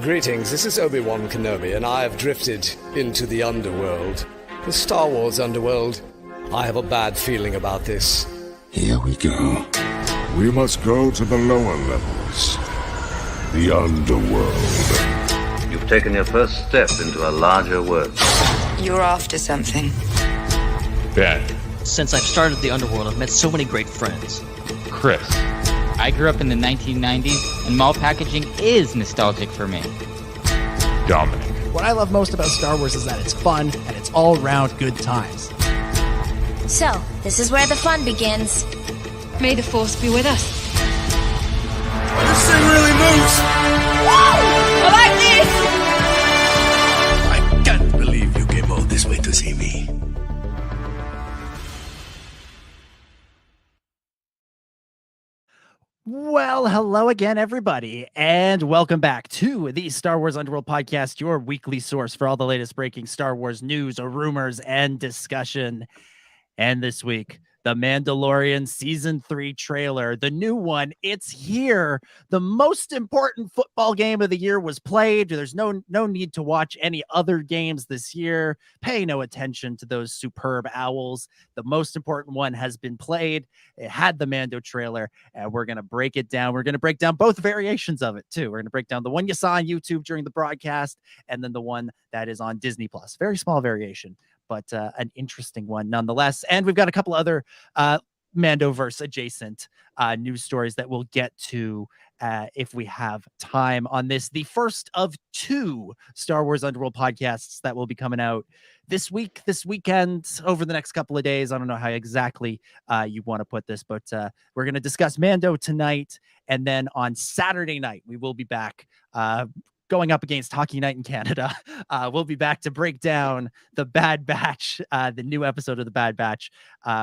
Greetings, this is Obi-Wan Kenobi, and I have drifted into the underworld. The Star Wars underworld. I have a bad feeling about this. Here we go. We must go to the lower levels. The underworld. You've taken your first step into a larger world. You're after something. Ben. Since I've started the underworld, I've met so many great friends. Chris. I grew up in the 1990s, and mall packaging is nostalgic for me. Dominic. What I love most about Star Wars is that it's fun, and it's all-around good times. So, this is where the fun begins. May the Force be with us. This thing really moves! Woo! I like this! I can't believe you came all this way to see me. Well, hello again, everybody, and welcome back to the Star Wars Underworld Podcast, your weekly source for all the latest breaking Star Wars news, rumors, and discussion. And this week, the Mandalorian Season 3 trailer, the new one, it's here. The most important football game of the year was played. There's no need to watch any other games this year. Pay no attention to those superb owls. The most important one has been played. It had the Mando trailer, and we're going to break it down. We're going to break down both variations of it, too. We're going to break down the one you saw on YouTube during the broadcast, and then the one that is on Disney+. Very small variation, but an interesting one nonetheless. And we've got a couple other Mandoverse adjacent news stories that we'll get to if we have time on this. The first of two Star Wars Underworld podcasts that will be coming out this week, this weekend, over the next couple of days. I don't know how exactly you want to put this, but we're going to discuss Mando tonight. And then on Saturday night, we will be back going up against Hockey Night in Canada. We'll be back to break down the Bad Batch, the new episode of the Bad Batch,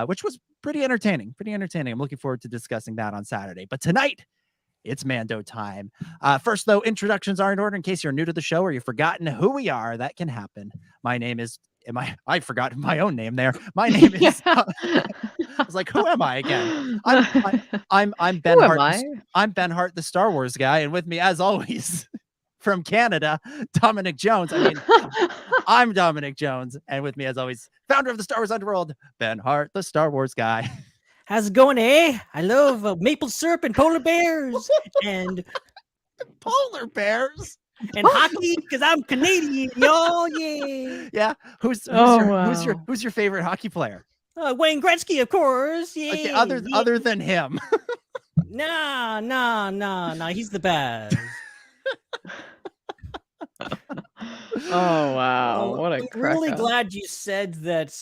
which was pretty entertaining. I'm looking forward to discussing that on Saturday. But tonight, it's Mando time. First, though, introductions are in order in case you're new to the show or you've forgotten who we are. That can happen. My name is... I forgot my own name there. My name is... I was like, who am I again? I'm Ben Hart. I'm Ben Hart, the Star Wars guy. And with me, as always... from Canada, Dominic Jones. I'm Dominic Jones, and with me, as always, founder of the Star Wars Underworld, Ben Hart, the Star Wars guy. How's it going, eh? I love maple syrup and polar bears and polar bears and hockey because I'm Canadian, y'all. Yeah. Who's your favorite hockey player? Wayne Gretzky, of course. Yeah. Okay, other than him. Nah. He's the best. Oh wow, what a cracker. Really glad you said that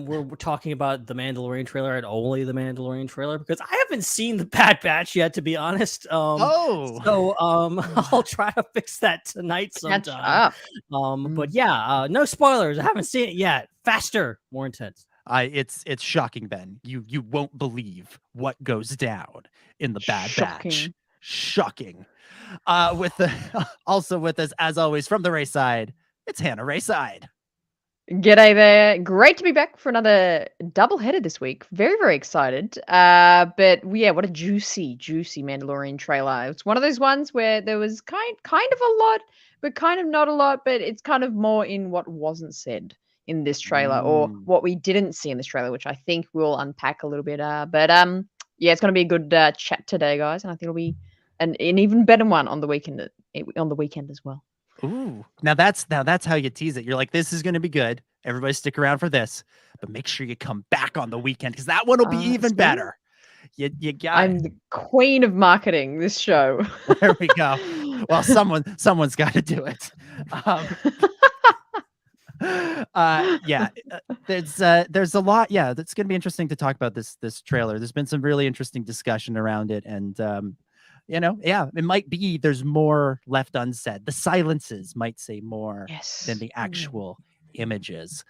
we're talking about the Mandalorian trailer and only the Mandalorian trailer, because I haven't seen the Bad Batch yet, to be honest. So I'll try to fix that tonight sometime. But yeah, no spoilers. I haven't seen it yet. Faster, more intense. It's shocking, Ben. You won't believe what goes down in the Bad Batch. Shocking. Also with us, as always, from the Raeside, it's Hannah Raeside. G'day there. Great to be back for another double-header this week. Very, very excited. But yeah, what a juicy Mandalorian trailer. It's one of those ones where there was kind of a lot, but kind of not a lot, but it's kind of more in what wasn't said in this trailer or what we didn't see in this trailer, which I think we'll unpack a little bit. But yeah, it's going to be a good chat today, guys, and I think it'll be an even better one on the weekend as well. Ooh, now that's how you tease it. You're like, this is going to be good. Everybody stick around for this, but make sure you come back on the weekend because that one will be even better. You got. I'm the queen of marketing this show. There we go. Well, someone's got to do it. There's a lot. Yeah, that's going to be interesting to talk about this trailer. There's been some really interesting discussion around it, and it might be there's more left unsaid. The silences might say more than the actual images.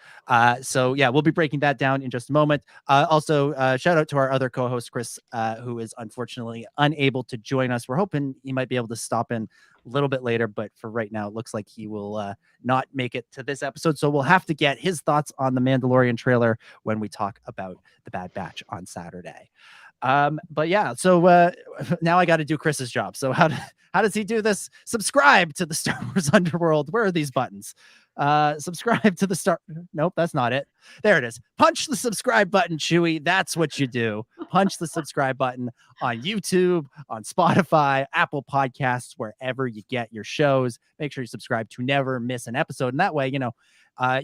So yeah, we'll be breaking that down in just a moment. Also, shout out to our other co-host, Chris, who is unfortunately unable to join us. We're hoping he might be able to stop in a little bit later, but for right now, it looks like he will not make it to this episode. So we'll have to get his thoughts on the Mandalorian trailer when we talk about the Bad Batch on Saturday. But yeah, so now I got to do Chris's job. So how does he do this? Subscribe to the Star Wars Underworld. Where are these buttons? Subscribe to the Star. Nope, that's not it. There it is. Punch the subscribe button, Chewie. That's what you do. Punch the subscribe button on YouTube, on Spotify, Apple Podcasts, wherever you get your shows. Make sure you subscribe to never miss an episode. And that way,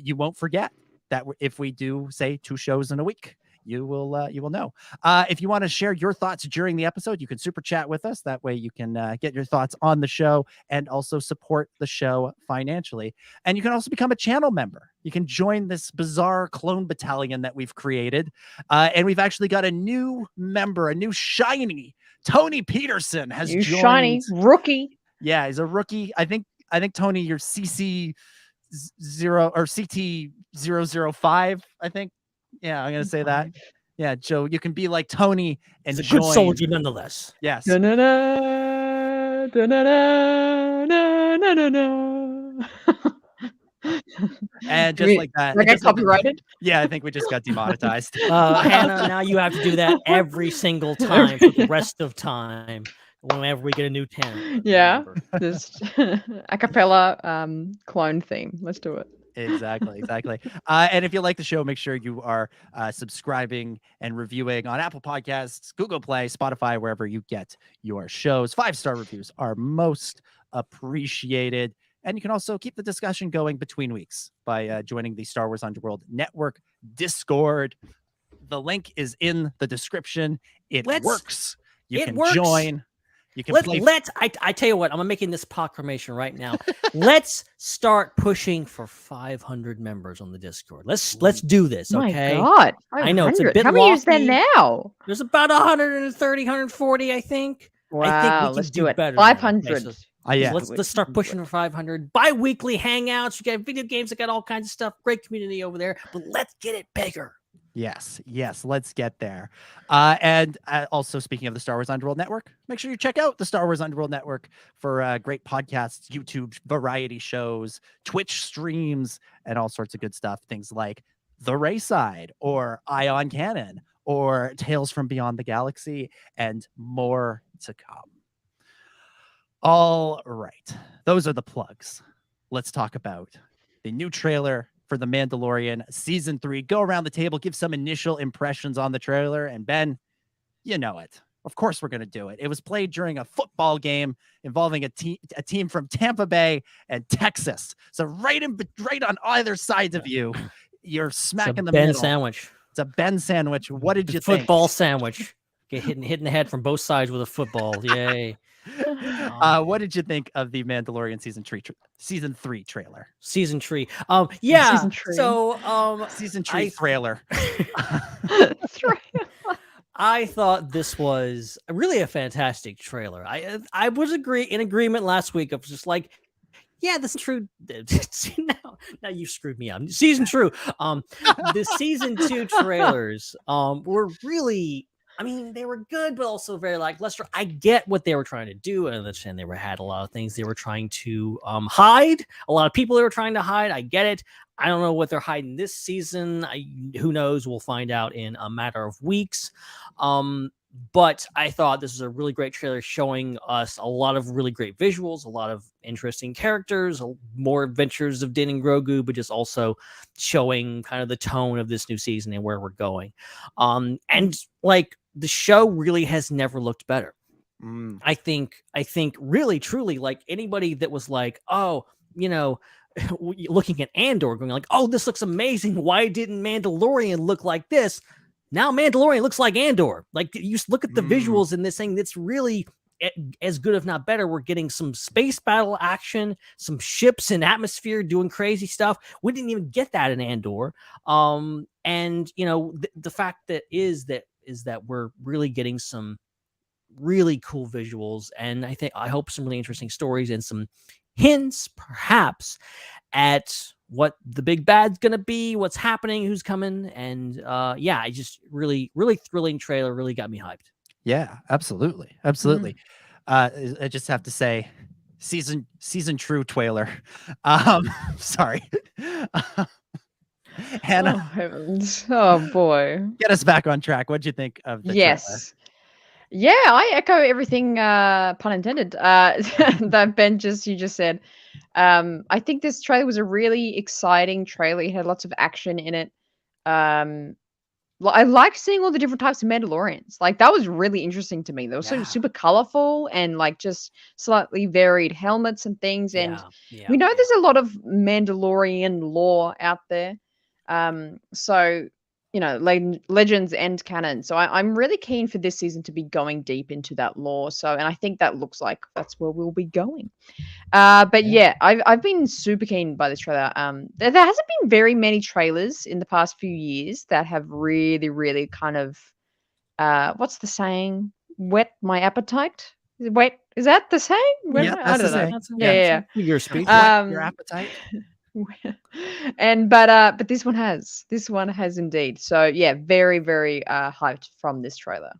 you won't forget that if we do, say, 2 shows in a week, you will know. If you want to share your thoughts during the episode, you can super chat with us. That way you can get your thoughts on the show and also support the show financially. And you can also become a channel member. You can join this bizarre clone battalion that we've created. And we've actually got a new member, a new shiny Tony Peterson has joined. Shiny rookie. Yeah, he's a rookie. I think Tony, you're CC 0 or CT 005, I think. Yeah, I'm gonna say that. Yeah, Joe, you can be like Tony and He's a good soldier nonetheless. Yes. Da-na-na, da-na-na, na-na-na-na. And just like that. I got copyrighted? Yeah, I think we just got demonetized. Hannah, now you have to do that every single time for the rest of time whenever we get a new 10. Yeah, just a cappella clone theme. Let's do it. Exactly. And if you like the show, make sure you are subscribing and reviewing on Apple Podcasts, Google Play, Spotify, wherever you get your shows. 5-star reviews are most appreciated. And you can also keep the discussion going between weeks by joining the Star Wars Underworld Network Discord. The link is in the description. It works. You can join. You can I tell you what, I'm making this proclamation right now. Let's start pushing for 500 members on the Discord. Let's do this, okay? My God, I know it's a bit How many is there now? There's about 130, 140, I think. Wow, I think we can let's do it. better. 500. Yeah. Let's start pushing for 500. Bi-weekly hangouts. You got video games that got all kinds of stuff. Great community over there. But let's get it bigger. Yes, let's get there. And also, speaking of the Star Wars Underworld Network, make sure you check out the Star Wars Underworld Network for great podcasts, YouTube variety shows, Twitch streams, and all sorts of good stuff. Things like The Raeside or Ion Cannon or Tales from Beyond the Galaxy and more to come. All right, those are the plugs. Let's talk about the new trailer for The Mandalorian Season 3. Go around the table, give some initial impressions on the trailer. And Ben, you know it. Of course we're going to do it. It was played during a football game involving a team from Tampa Bay and Texas. So right on either sides of you, you're smack in the middle. Sandwich. It's a Ben sandwich. What did you think? Football sandwich. Get hit in the head from both sides with a football. Yay. What did you think of the Mandalorian Season 3 trailer? Season 3. Yeah. Season 3. So Season 3 trailer. I thought this was really a fantastic trailer. I was in agreement last week of just like, yeah, this is true. now you screwed me up. Season 2. The Season 2 trailers were really, I mean, they were good, but also very lackluster. I get what they were trying to do. I understand they had a lot of things they were trying to hide. A lot of people they were trying to hide. I get it. I don't know what they're hiding this season. Who knows? We'll find out in a matter of weeks. But I thought this was a really great trailer showing us a lot of really great visuals, a lot of interesting characters, more adventures of Din and Grogu, but just also showing kind of the tone of this new season and where we're going. And like the show really has never looked better. I think really, truly, like anybody that was like, oh, looking at Andor going like, oh, this looks amazing. Why didn't Mandalorian look like this? Now Mandalorian looks like Andor. Like you look at the visuals in this thing, that's really as good, if not better. We're getting some space battle action, some ships and atmosphere doing crazy stuff. We didn't even get that in Andor. And the fact that is that we're really getting some really cool visuals, and I hope some really interesting stories and some hints, perhaps, at what the big bad's gonna be, what's happening, who's coming, and I just really thrilling trailer, really got me hyped. Yeah, absolutely. I just have to say, season true trailer. Sorry. Hannah. Oh heavens! Oh boy! Get us back on track. What'd you think of the trailer? Yeah, I echo everything, pun intended, that you just said. I think this trailer was a really exciting trailer. It had lots of action in it. Um, I liked seeing all the different types of Mandalorians. Like that was really interesting to me. They were so super colorful and like just slightly varied helmets and things. And we know there's a lot of Mandalorian lore out there. So legends and canon. So I'm really keen for this season to be going deep into that lore. So, and I think that looks like that's where we'll be going. But yeah, I've been super keen by this trailer. There hasn't been very many trailers in the past few years that have really, really kind of what's the saying? Whet my appetite. Wait, is that the saying? Yeah, I that's don't the know. saying. Yeah. Your speech. Your appetite. And but this one has indeed. So yeah, very, very hyped from this trailer.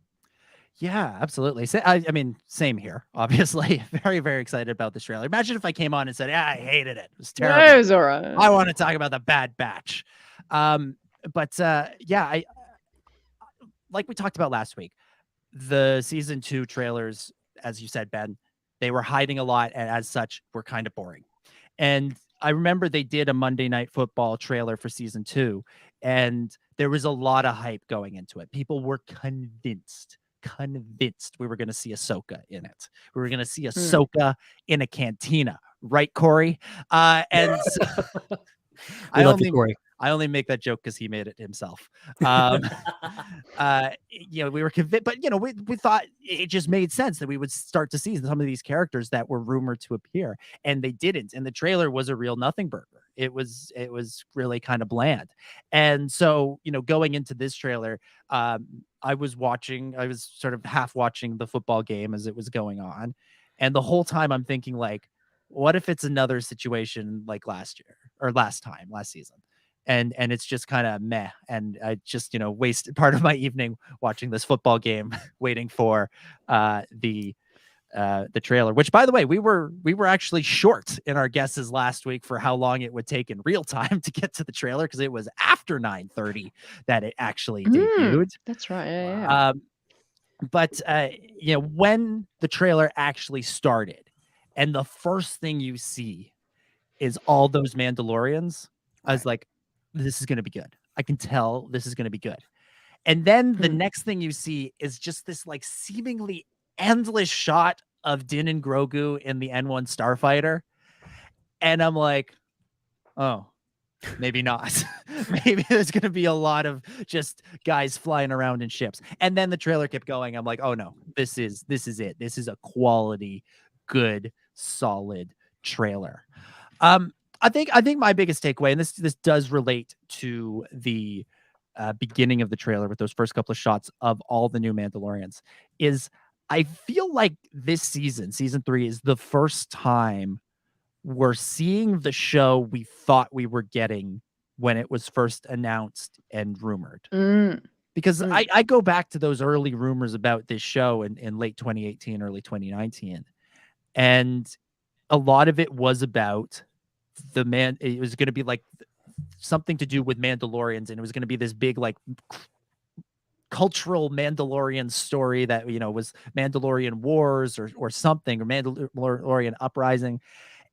Yeah, absolutely. I mean, same here, obviously. Very, very excited about this trailer. Imagine if I came on and said, I hated it. It was terrible. It was all right. I want to talk about the Bad Batch. But I like we talked about last week, the season 2 trailers, as you said, Ben, they were hiding a lot, and as such, were kind of boring. And I remember they did a Monday Night Football trailer for season 2, and there was a lot of hype going into it. People were convinced we were going to see Ahsoka in it. We were going to see Ahsoka in a cantina, right, Corey? And so, I only make that joke because he made it himself. We were convinced, but we thought it just made sense that we would start to see some of these characters that were rumored to appear, and they didn't. And the trailer was a real nothing burger. It was really kind of bland. And so, going into this trailer, I was sort of half watching the football game as it was going on. And the whole time I'm thinking, like, what if it's another situation like last season? And it's just kind of meh. And I just, wasted part of my evening watching this football game, waiting for the trailer, which, by the way, we were actually short in our guesses last week for how long it would take in real time to get to the trailer, because it was after 9:30 that it actually debuted. That's right. Yeah. But when the trailer actually started and the first thing you see is all those Mandalorians, I was like, this is going to be good. I can tell this is going to be good. And then the next thing you see is just this like seemingly endless shot of Din and Grogu in the N1 Starfighter. And I'm like, oh, maybe not. Maybe there's going to be a lot of just guys flying around in ships. And then the trailer kept going. I'm like, oh no, this is it. This is a quality, good, solid trailer. I think my biggest takeaway, and this does relate to the beginning of the trailer with those first couple of shots of all the new Mandalorians, is I feel like this season 3, is the first time we're seeing the show we thought we were getting when it was first announced and rumored. Because I go back to those early rumors about this show in late 2018, early 2019. And a lot of it was about it was going to be like something to do with Mandalorians, and it was going to be this big like cultural Mandalorian story that was Mandalorian Wars or something, or Mandalorian Uprising,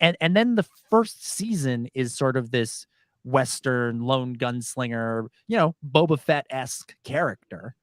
and then the first season is sort of this Western lone gunslinger, Boba Fett-esque character,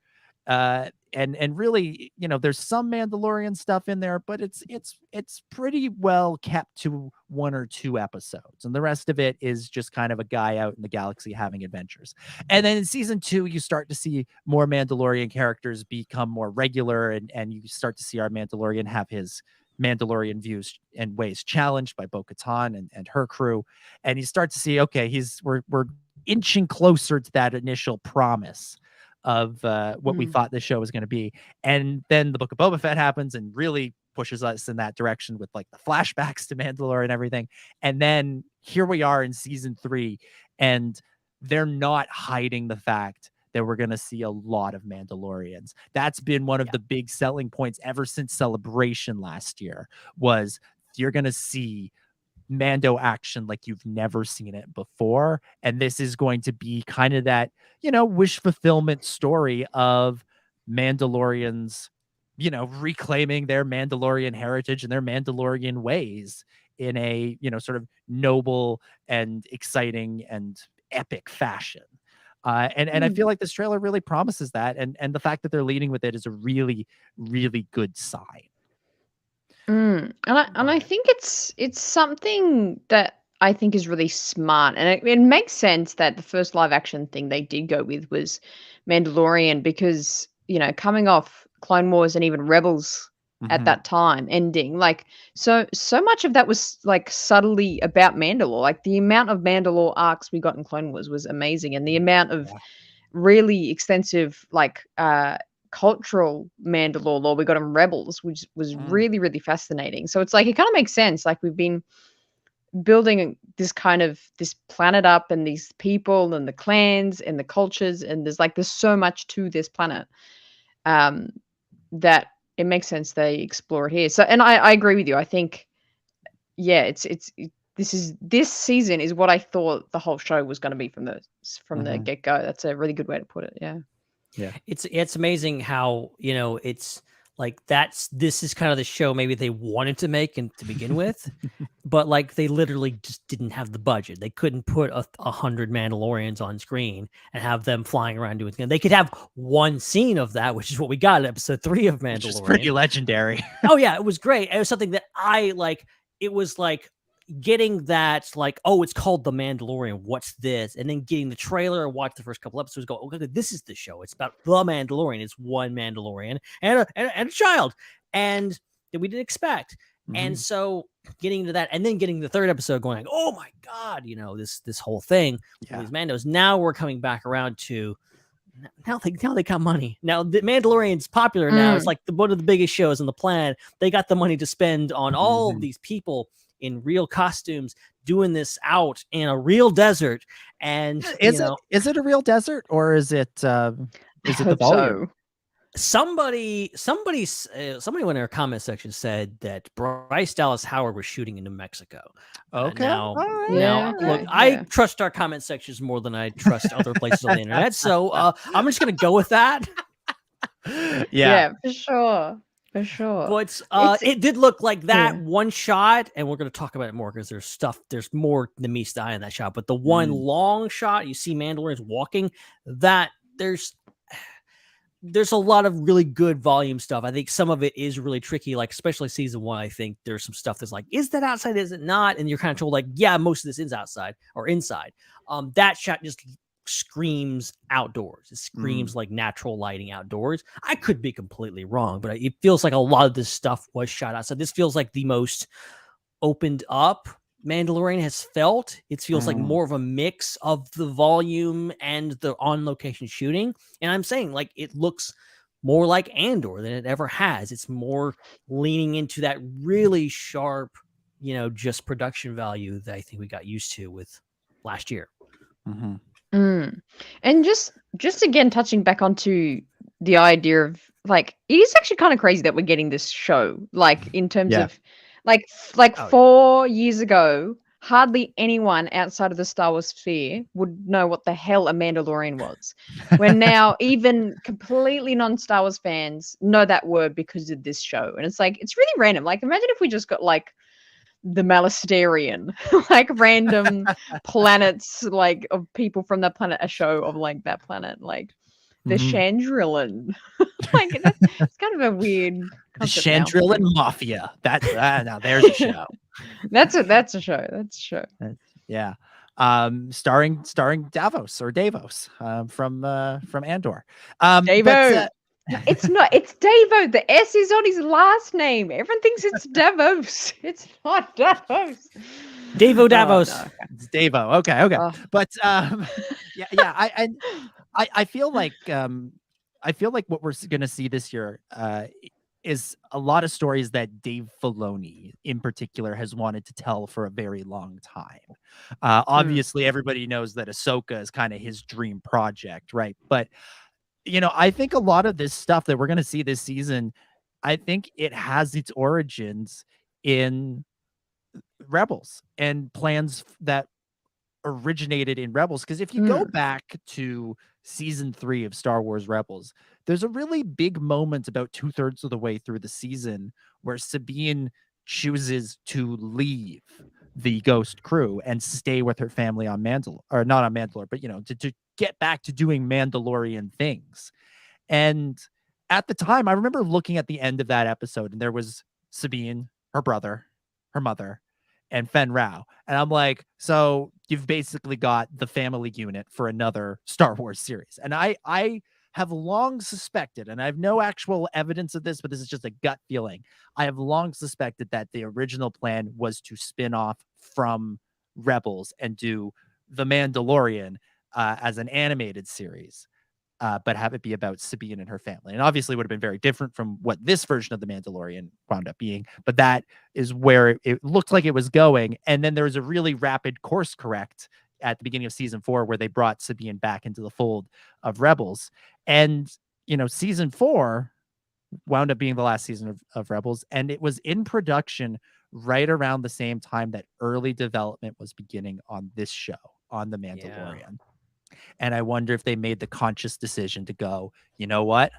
and really, there's some Mandalorian stuff in there, but it's pretty well kept to 1 or 2 episodes, and the rest of it is just kind of a guy out in the galaxy having adventures. And then in season 2, you start to see more Mandalorian characters become more regular, and you start to see our Mandalorian have his Mandalorian views and ways challenged by Bo-Katan and her crew, and you start to see, okay, we're inching closer to that initial promise of what we thought this show was going to be. And then the Book of Boba Fett happens and really pushes us in that direction with like the flashbacks to Mandalore and everything. And then here we are in season 3, and they're not hiding the fact that we're going to see a lot of Mandalorians. That's been one of the big selling points ever since Celebration last year, was you're going to see Mando action like you've never seen it before. And this is going to be kind of that, wish fulfillment story of Mandalorians reclaiming their Mandalorian heritage and their Mandalorian ways in a, sort of noble and exciting and epic fashion. And I feel like this trailer really promises that. And the fact that they're leading with it is a really, really good sign. And I think it's something that I think is really smart, and it makes sense that the first live action thing they did go with was Mandalorian, because coming off Clone Wars and even Rebels at that time ending, like so much of that was like subtly about Mandalore. Like the amount of Mandalore arcs we got in Clone Wars was amazing, and the amount of really extensive like cultural Mandalore lore we got in Rebels, which was really, really fascinating. So it's like it kind of makes sense. Like we've been building this planet up, and these people and the clans and the cultures, and there's so much to this planet that it makes sense they explore it here. So, and I agree with you. I think, yeah, this season is what I thought the whole show was going to be from the get go. That's a really good way to put it. Yeah. Yeah. It's amazing how, it's like this is kind of the show maybe they wanted to make and to begin with, but like they literally just didn't have the budget. They couldn't put 100 Mandalorians on screen and have them flying around doing things. They could have one scene of that, which is what we got in episode 3 of Mandalorian. Which is pretty legendary. Oh yeah, it was great. It was something that I like. It was like getting that, like, oh, it's called The Mandalorian. What's this? And then getting the trailer and watch the first couple episodes. Go, okay, this is the show. It's about the Mandalorian. It's one Mandalorian and a child, and that we didn't expect. And so getting into that, and then getting the third episode, going, like, oh my god, this whole thing. Yeah. These Mandos. Now we're coming back around to. Now they got money. Now the Mandalorian's popular now. It's like one of the biggest shows on the planet. They got the money to spend on all of these people in real costumes doing this out in a real desert. And is it a real desert, or is it the volume? Somebody in our comment section said that Bryce Dallas Howard was shooting in New Mexico. Okay. Look, I trust our comment sections more than I trust other places on the internet. So I'm just going to go with that. Yeah, for sure. For sure. But it did look like that one shot, and we're going to talk about it more because there's more than meets the eye in that shot. But the one long shot, you see Mandalorians walking, that there's a lot of really good volume stuff. I think some of it is really tricky, like especially season 1. I think there's some stuff that's like, is that outside? Is it not? And you're kind of told like, yeah, most of this is outside or inside. That shot just screams outdoors. It screams like natural lighting outdoors. I could be completely wrong, but it feels like a lot of this stuff was shot outside. This feels like the most opened up Mandalorian has felt. It feels like more of a mix of the volume and the on location shooting. And I'm saying like it looks more like Andor than it ever has. It's more leaning into that really sharp, just production value that I think we got used to with last year. And just again touching back onto the idea of like, it is actually kind of crazy that we're getting this show, like in terms of like 4 years ago, hardly anyone outside of the Star Wars sphere would know what the hell a Mandalorian was. When now even completely non-Star Wars fans know that word because of this show. And it's like, it's really random. Like imagine if we just got like the Malastarian, like random planets, like of people from that planet, a show of like that planet, like the Chandrilan. Like it's kind of a weird concept. The Chandrilan Mafia. That's now there's a show. That's a show. Yeah. Starring Davos from Andor. Davo. It's not. It's Davo. The S is on his last name. Everyone thinks it's Davos. It's not Davos. Davos. No. It's Davo. Okay. But I feel like what we're gonna see this year is a lot of stories that Dave Filoni in particular has wanted to tell for a very long time. Obviously, everybody knows that Ahsoka is kind of his dream project, right? But I think a lot of this stuff that we're going to see this season, I think it has its origins in Rebels and plans that originated in Rebels. Because if you go back to season 3 of Star Wars Rebels, there's a really big moment about 2/3 of the way through the season where Sabine chooses to leave the Ghost crew and stay with her family on Mandalore, or not on Mandalore, but to get back to doing Mandalorian things. And at the time, I remember looking at the end of that episode, and there was Sabine, her brother, her mother, and Fen Rao. And I'm like, so you've basically got the family unit for another Star Wars series. And I have long suspected, and I have no actual evidence of this, but this is just a gut feeling. I have long suspected that the original plan was to spin off from Rebels and do The Mandalorian as an animated series, but have it be about Sabine and her family. And obviously would have been very different from what this version of The Mandalorian wound up being, but that is where it looked like it was going. And then there was a really rapid course correct at the beginning of season 4 where they brought Sabine back into the fold of Rebels. And, season 4 wound up being the last season of Rebels. And it was in production right around the same time that early development was beginning on this show, on The Mandalorian. Yeah. And I wonder if they made the conscious decision to go, you know what?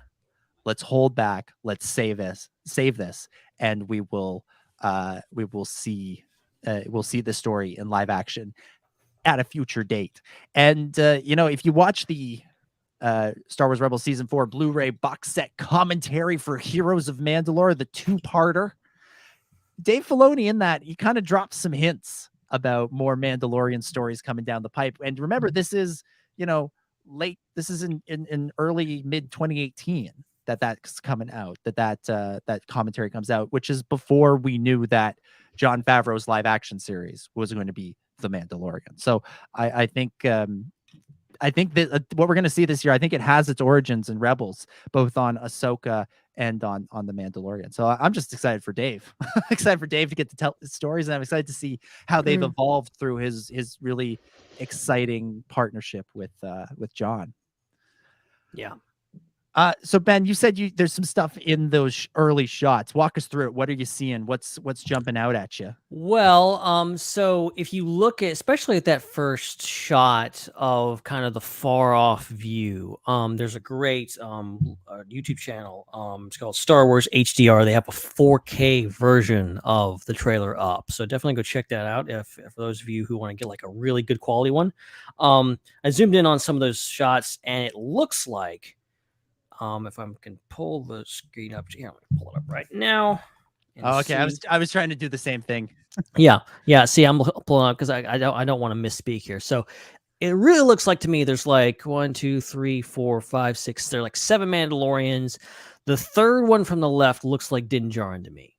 Let's hold back. Let's save this, and we will see the story in live action at a future date. And if you watch the Star Wars Rebels season 4 Blu-ray box set commentary for Heroes of Mandalore, the 2-parter, Dave Filoni in that, he kind of drops some hints about more Mandalorian stories coming down the pipe. And remember, this is late. This is in early mid 2018 that's coming out. That commentary comes out, which is before we knew that Jon Favreau's live action series was going to be The Mandalorian. So I think that what we're going to see this year, I think it has its origins in Rebels, both on Ahsoka and on The Mandalorian. So I'm just excited for Dave. Excited for Dave to get to tell his stories, and I'm excited to see how they've evolved through his really exciting partnership with John. Yeah. So Ben, you said there's some stuff in those early shots. Walk us through it. What are you seeing? What's jumping out at you? Well, so if you look at, especially at that first shot of kind of the far off view, there's a great YouTube channel. It's called Star Wars HDR. They have a 4K version of the trailer up, so definitely go check that out if for those of you who want to get like a really good quality one. I zoomed in on some of those shots, and it looks like, if I can pull the screen up, here, I'm gonna pull it up right now. Oh, okay. I was trying to do the same thing. Yeah. See, I'm pulling up because I don't want to misspeak here. So it really looks like to me there's like 1, 2, 3, 4, 5, 6. There are like 7 Mandalorians. The third one from the left looks like Din Djarin to me.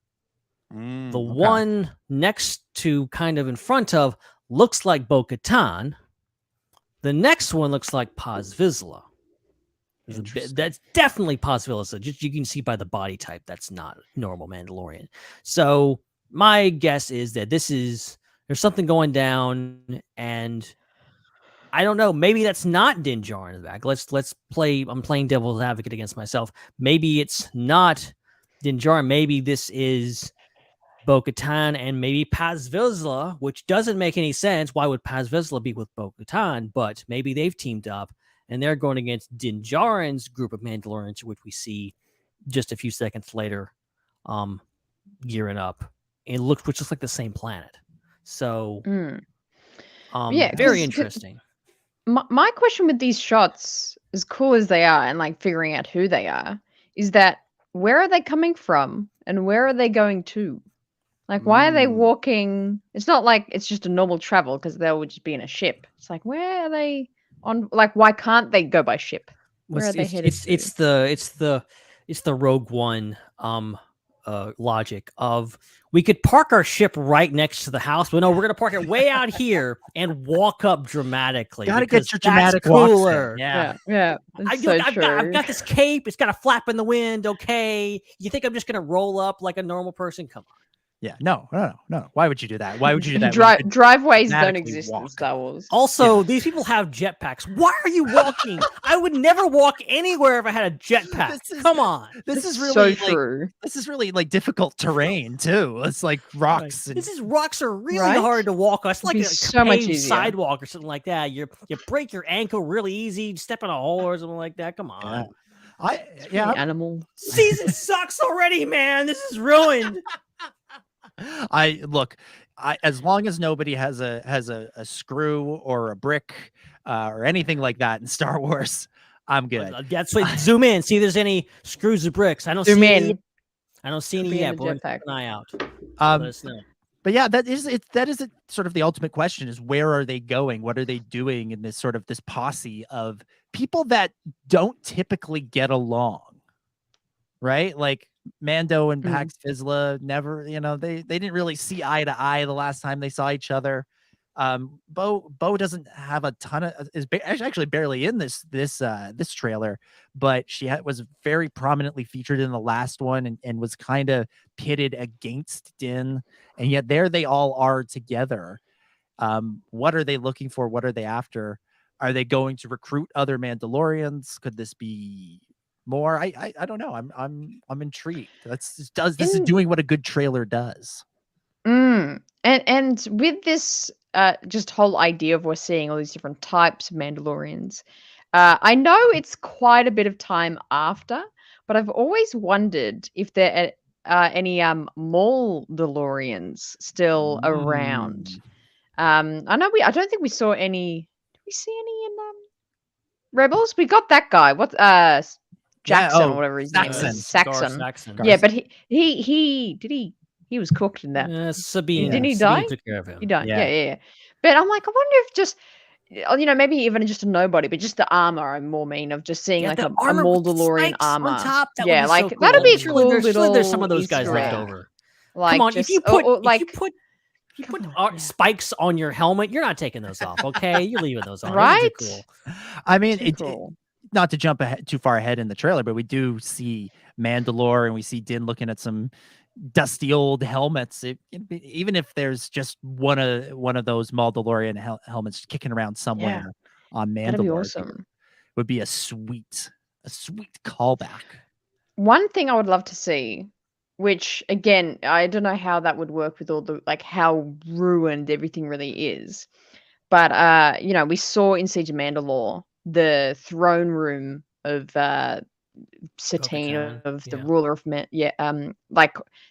The one next to, kind of in front of, looks like Bo-Katan. The next one looks like Paz Vizsla. That's definitely possible. Just you can see by the body type that's not normal Mandalorian. So my guess is that there's something going down, and I don't know. Maybe that's not Din Djarin in the back. Let's play. I'm playing devil's advocate against myself. Maybe it's not Din Djarin. Maybe this is Bo-Katan and maybe Paz Vizsla, which doesn't make any sense. Why would Paz Vizsla be with Bo-Katan? But maybe they've teamed up, and they're going against Din Djarin's group of Mandalorians, which we see just a few seconds later, gearing up. It which looks like the same planet. So, very interesting. My question with these shots, as cool as they are, and like figuring out who they are, is that where are they coming from and where are they going to? Like, why are they walking? It's not like it's just a normal travel because they would just be in a ship. It's like, where are they? On, like, why can't they go by ship? Where are they headed to? It's the Rogue One logic of, we could park our ship right next to the house, but no, we're gonna park it way out here and walk up dramatically. Gotta get your dramatic cooler. Yeah. I've got this cape. It's got a flap in the wind. Okay, you think I'm just gonna roll up like a normal person? Come on. Yeah, no. Why would you do that? Why would you do that? Driveways don't exist in Star Wars. Also, these people have jetpacks. Why are you walking? I would never walk anywhere if I had a jetpack. Come on. This is really so true. This is really like difficult terrain too. It's like rocks. Rocks are really hard to walk on. It's like a so much easier. Sidewalk or something like that. You break your ankle really easy. You step in a hole or something like that. Come on. Yeah. Animal. Season sucks already, man. This is ruined. As long as nobody has a screw or a brick or anything like that in Star Wars, I'm good. That's what. Zoom in. See if there's any screws or bricks. I don't see any. I don't see any yet. But we're gonna keep an eye out. Let us know. But yeah, that is sort of the ultimate question: is where are they going? What are they doing in this posse of people that don't typically get along, right? Like Mando and Pax Vizsla never, they didn't really see eye to eye the last time they saw each other. Bo doesn't have a ton of is actually barely in this trailer, but she was very prominently featured in the last one and was kind of pitted against Din, and yet there they all are together. What are they looking for? What are they after? Are they going to recruit other Mandalorians? Could this be more? I don't know. I'm intrigued. This is doing what a good trailer does. And with this just whole idea of we're seeing all these different types of Mandalorians, I know it's quite a bit of time after, but I've always wondered if there are any Mandalorians still around. I don't think we saw any. Did we see any in Rebels? We got that guy. What Jackson or whatever his name is. Saxon. Yeah, but he was cooked in that. Sabine. Didn't he die? Took care of him. He died. Yeah. But I'm like, I wonder if just, maybe even just a nobody, but just the armor. I'm more mean of just seeing like a Mandalorian armor on top. That yeah, would be like so cool. that'd be a cool little. There's some of those guys Easter left egg. over. Like, come on, just, if you put spikes on your helmet, you're not taking those off. Okay, you're leaving those on. Right? Cool. I mean, not to jump too far ahead in the trailer, but we do see Mandalore and we see Din looking at some dusty old helmets. Even if there's just one of those Mandalorian helmets kicking around somewhere on Mandalore, that'd be awesome. Would be a sweet callback. One thing I would love to see, which again I don't know how that would work with all the how ruined everything really is, but we saw in Siege of Mandalore the throne room of Satine of the ruler of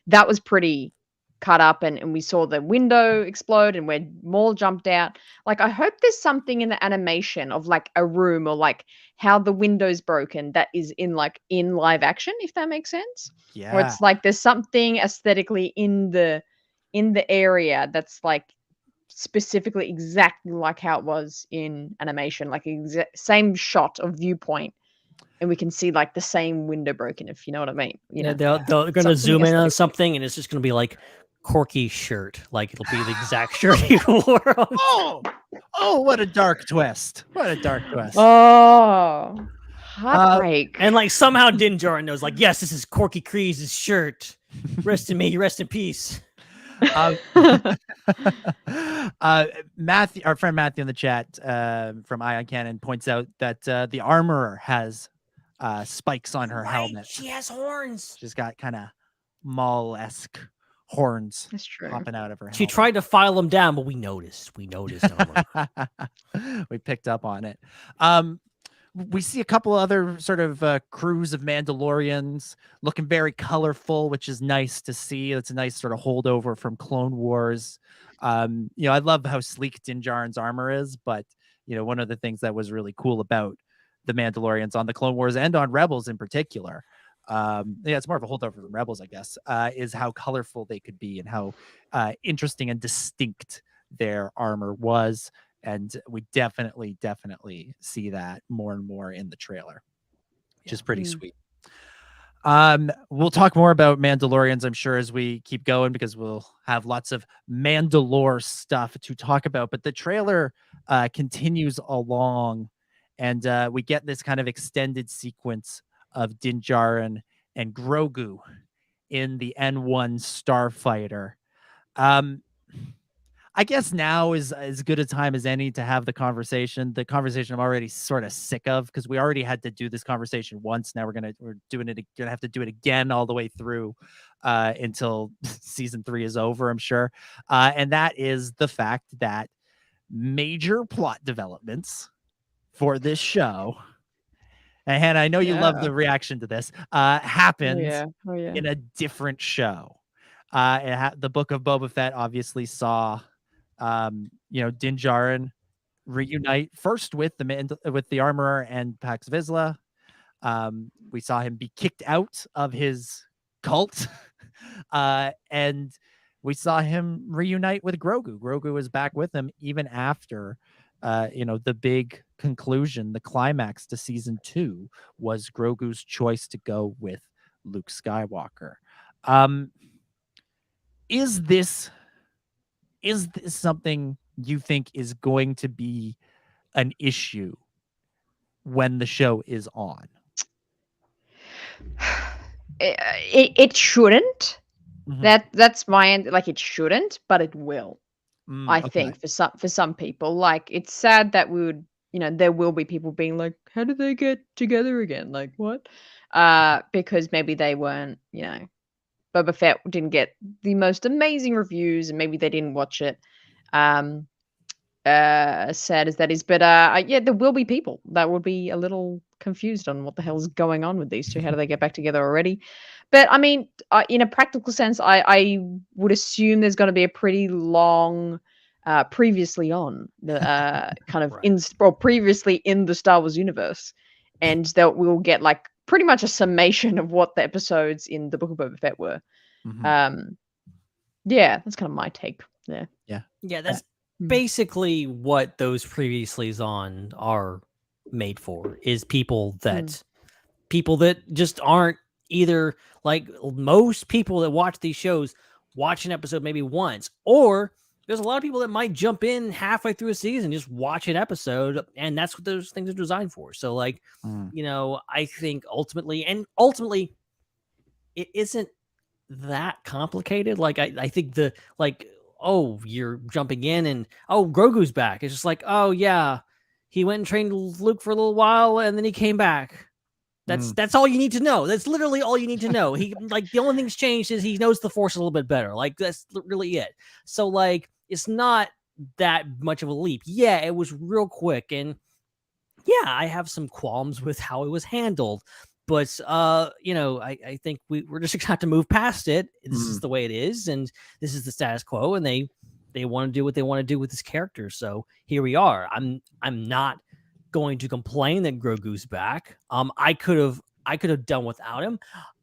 that was pretty cut up, and we saw the window explode and where Maul jumped out. I hope there's something in the animation of a room or how the window's broken that is in live action, if that makes sense. Yeah. Or it's there's something aesthetically in the area that's specifically exactly like how it was in animation, same shot of viewpoint. And we can see the same window broken, if you know what I mean. They're going to zoom in on something, and it's just going to be Corky's shirt. It'll be the exact shirt he wore. Oh, what a dark twist! What a dark twist! Oh, heartbreak. And somehow Din Djarin knows, yes, this is Corky Kryze's shirt. Rest in me, rest in peace. Matthew, our friend Matthew in the chat from Ion Cannon, points out that the armorer has spikes on her helmet. She has horns. She's got kind of Maul-esque horns. That's true. Popping out of her helmet. She tried to file them down, but we noticed. We picked up on it. We see a couple other sort of crews of Mandalorians looking very colorful, which is nice to see. It's a nice sort of holdover from Clone Wars. I love how sleek Din Djarin's armor is, but one of the things that was really cool about the Mandalorians on the Clone Wars and on Rebels in particular, it's more of a holdover from Rebels, I guess, is how colorful they could be and how interesting and distinct their armor was. And we definitely see that more and more in the trailer, which is pretty sweet. We'll talk more about Mandalorians, I'm sure, as we keep going, because we'll have lots of Mandalore stuff to talk about. But the trailer continues along, and we get this kind of extended sequence of Din Djarin and Grogu in the N1 Starfighter. I guess now is as good a time as any to have the conversation. The conversation I'm already sort of sick of, because we already had to do this conversation once. Now we're gonna have to do it again all the way through until season 3 is over, I'm sure. And that is the fact that major plot developments for this show And Hannah, I know you love the reaction to this. Happened in a different show. The Book of Boba Fett obviously saw, Din Djarin reunite first with the Armorer and Pax Vizsla. We saw him be kicked out of his cult, and we saw him reunite with Grogu. Grogu was back with him even after, the big conclusion, the climax to season 2 was Grogu's choice to go with Luke Skywalker. Is this something you think is going to be an issue when the show is on? It shouldn't. That's my end. Like, it shouldn't, but it will. I think for some people, like, it's sad that we would, there will be people being like, how did they get together again? Like, what? Because maybe they weren't, Boba Fett didn't get the most amazing reviews, and maybe they didn't watch it. As sad as that is, but there will be people that will be a little confused on what the hell's going on with these two. How do they get back together already? But I mean, in a practical sense, I would assume there's going to be a pretty long previously on the kind of previously in the Star Wars universe, and that we'll get like pretty much a summation of what the episodes in the Book of Boba Fett were. That's kind of my take there. Yeah, that's basically what those previously on are made for, is people that just aren't either, like, most people that watch these shows watch an episode maybe once, or there's a lot of people that might jump in halfway through a season, just watch an episode, and that's what those things are designed for. So, like, I think ultimately it isn't that complicated. Like, I think oh, you're jumping in and, oh, Grogu's back. It's just like, oh yeah, he went and trained Luke for a little while and then he came back. That's all you need to know. That's literally all you need to know. He, like, the only thing's changed is he knows the Force a little bit better. Like, that's really it. So, like, it's not that much of a leap. Yeah, it was real quick, and yeah, I have some qualms with how it was handled. But I think we're just gonna have to move past it. This is the way it is, and this is the status quo, and they want to do what they want to do with this character. So here we are. I'm not going to complain that Grogu's back. I could have done without him.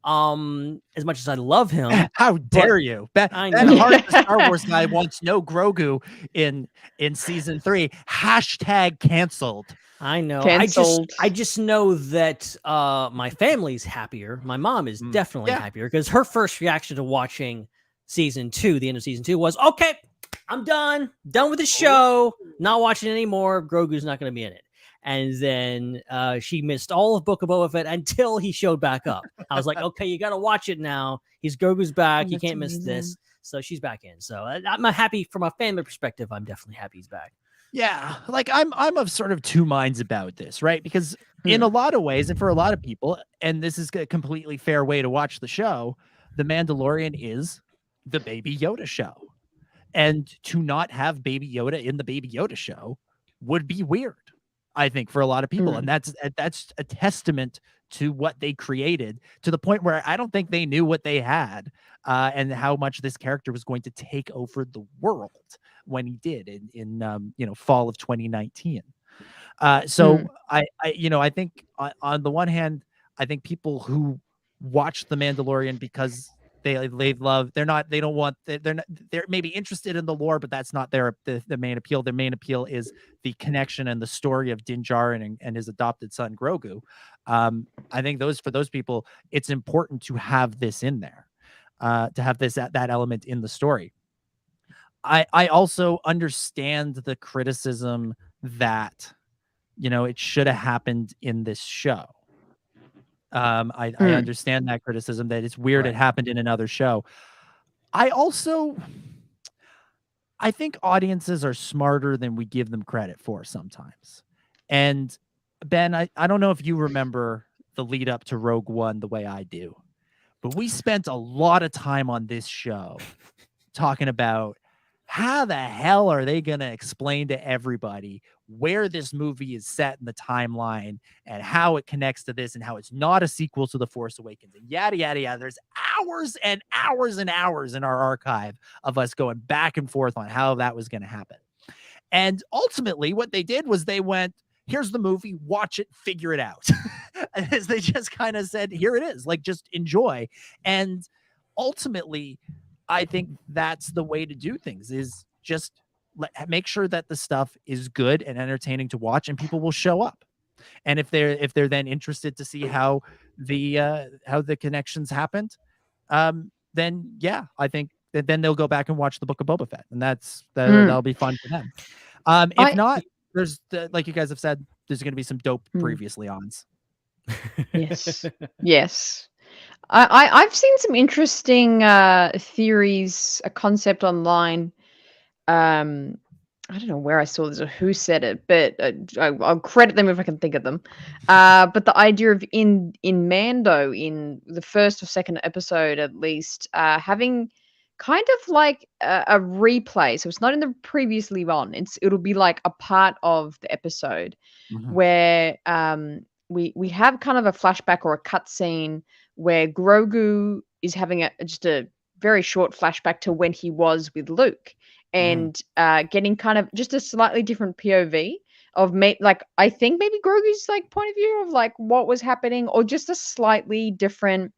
As much as I love him. How dare you? Ben Hart, the Star Wars guy, wants no Grogu in season 3. # canceled. I know. Canceled. I just know that my family's happier. My mom is definitely happier, because her first reaction to watching season 2, the end of season 2, was, okay, I'm done with the show, not watching anymore. Grogu's not going to be in it. And then she missed all of Book of Boba Fett until he showed back up. I was like, okay, you got to watch it now. Grogu's back. You can't miss this. So she's back in. So I'm happy from a family perspective. I'm definitely happy he's back. Yeah, like I'm of sort of two minds about this, right? Because in a lot of ways, and for a lot of people, and this is a completely fair way to watch the show, The Mandalorian is the Baby Yoda show. And to not have Baby Yoda in the Baby Yoda show would be weird, I think, for a lot of people. And that's a testament to what they created, to the point where I don't think they knew what they had and how much this character was going to take over the world when he did in fall of 2019. I think on the one hand, I think people who watch The Mandalorian because they love, they're maybe interested in the lore, but that's not the main appeal. Their main appeal is the connection and the story of Din Djarin and his adopted son Grogu. I think for those people, it's important to have this in there, to have that element in the story. I also understand the criticism that, it should have happened in this show. I understand that criticism, that it's weird it happened in another show. I think audiences are smarter than we give them credit for sometimes. And Ben, I don't know if you remember the lead up to Rogue One the way I do, but we spent a lot of time on this show talking about how the hell are they going to explain to everybody where this movie is set in the timeline and how it connects to this and how it's not a sequel to The Force Awakens and yada, yada, yada. There's hours and hours and hours in our archive of us going back and forth on how that was going to happen. And ultimately what they did was they went, here's the movie, watch it, figure it out. As they just kind of said, here it is, like, just enjoy. And ultimately, I think that's the way to do things, is just make sure that the stuff is good and entertaining to watch, and people will show up. And if they're then interested to see how the connections happened, then yeah, I think that then they'll go back and watch the Book of Boba Fett, and that'll be fun for them. If not, there's like you guys have said, there's going to be some dope previously ons. Yes. Yes. I've seen some interesting theories, a concept online. I don't know where I saw this or who said it, but I'll credit them if I can think of them. But the idea of in Mando, in the first or second episode at least, having kind of like a replay. So it's not in the previously on. It'll be like a part of the episode where we have kind of a flashback or a cutscene where Grogu is having just a very short flashback to when he was with Luke, and getting kind of just a slightly different POV of like, I think maybe Grogu's like point of view of like what was happening, or just a slightly different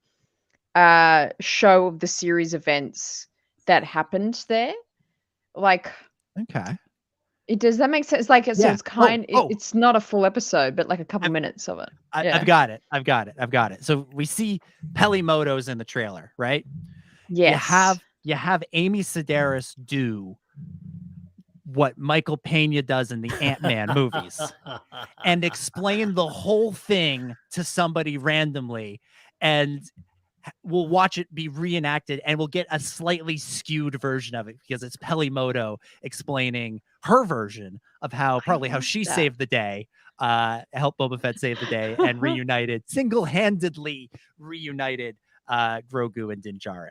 show of the series events that happened there. Like, okay. Does that make sense? Like, so it's it's not a full episode, but like a couple minutes of it. I've got it. So we see Pelimoto's in the trailer, right? Yes. You have Amy Sedaris do what Michael Pena does in the Ant-Man movies and explain the whole thing to somebody randomly, and we'll watch it be reenacted, and we'll get a slightly skewed version of it because it's Pelimoto explaining her version of how she saved the day, helped Boba Fett save the day, and single-handedly reunited Grogu and Din Djarin.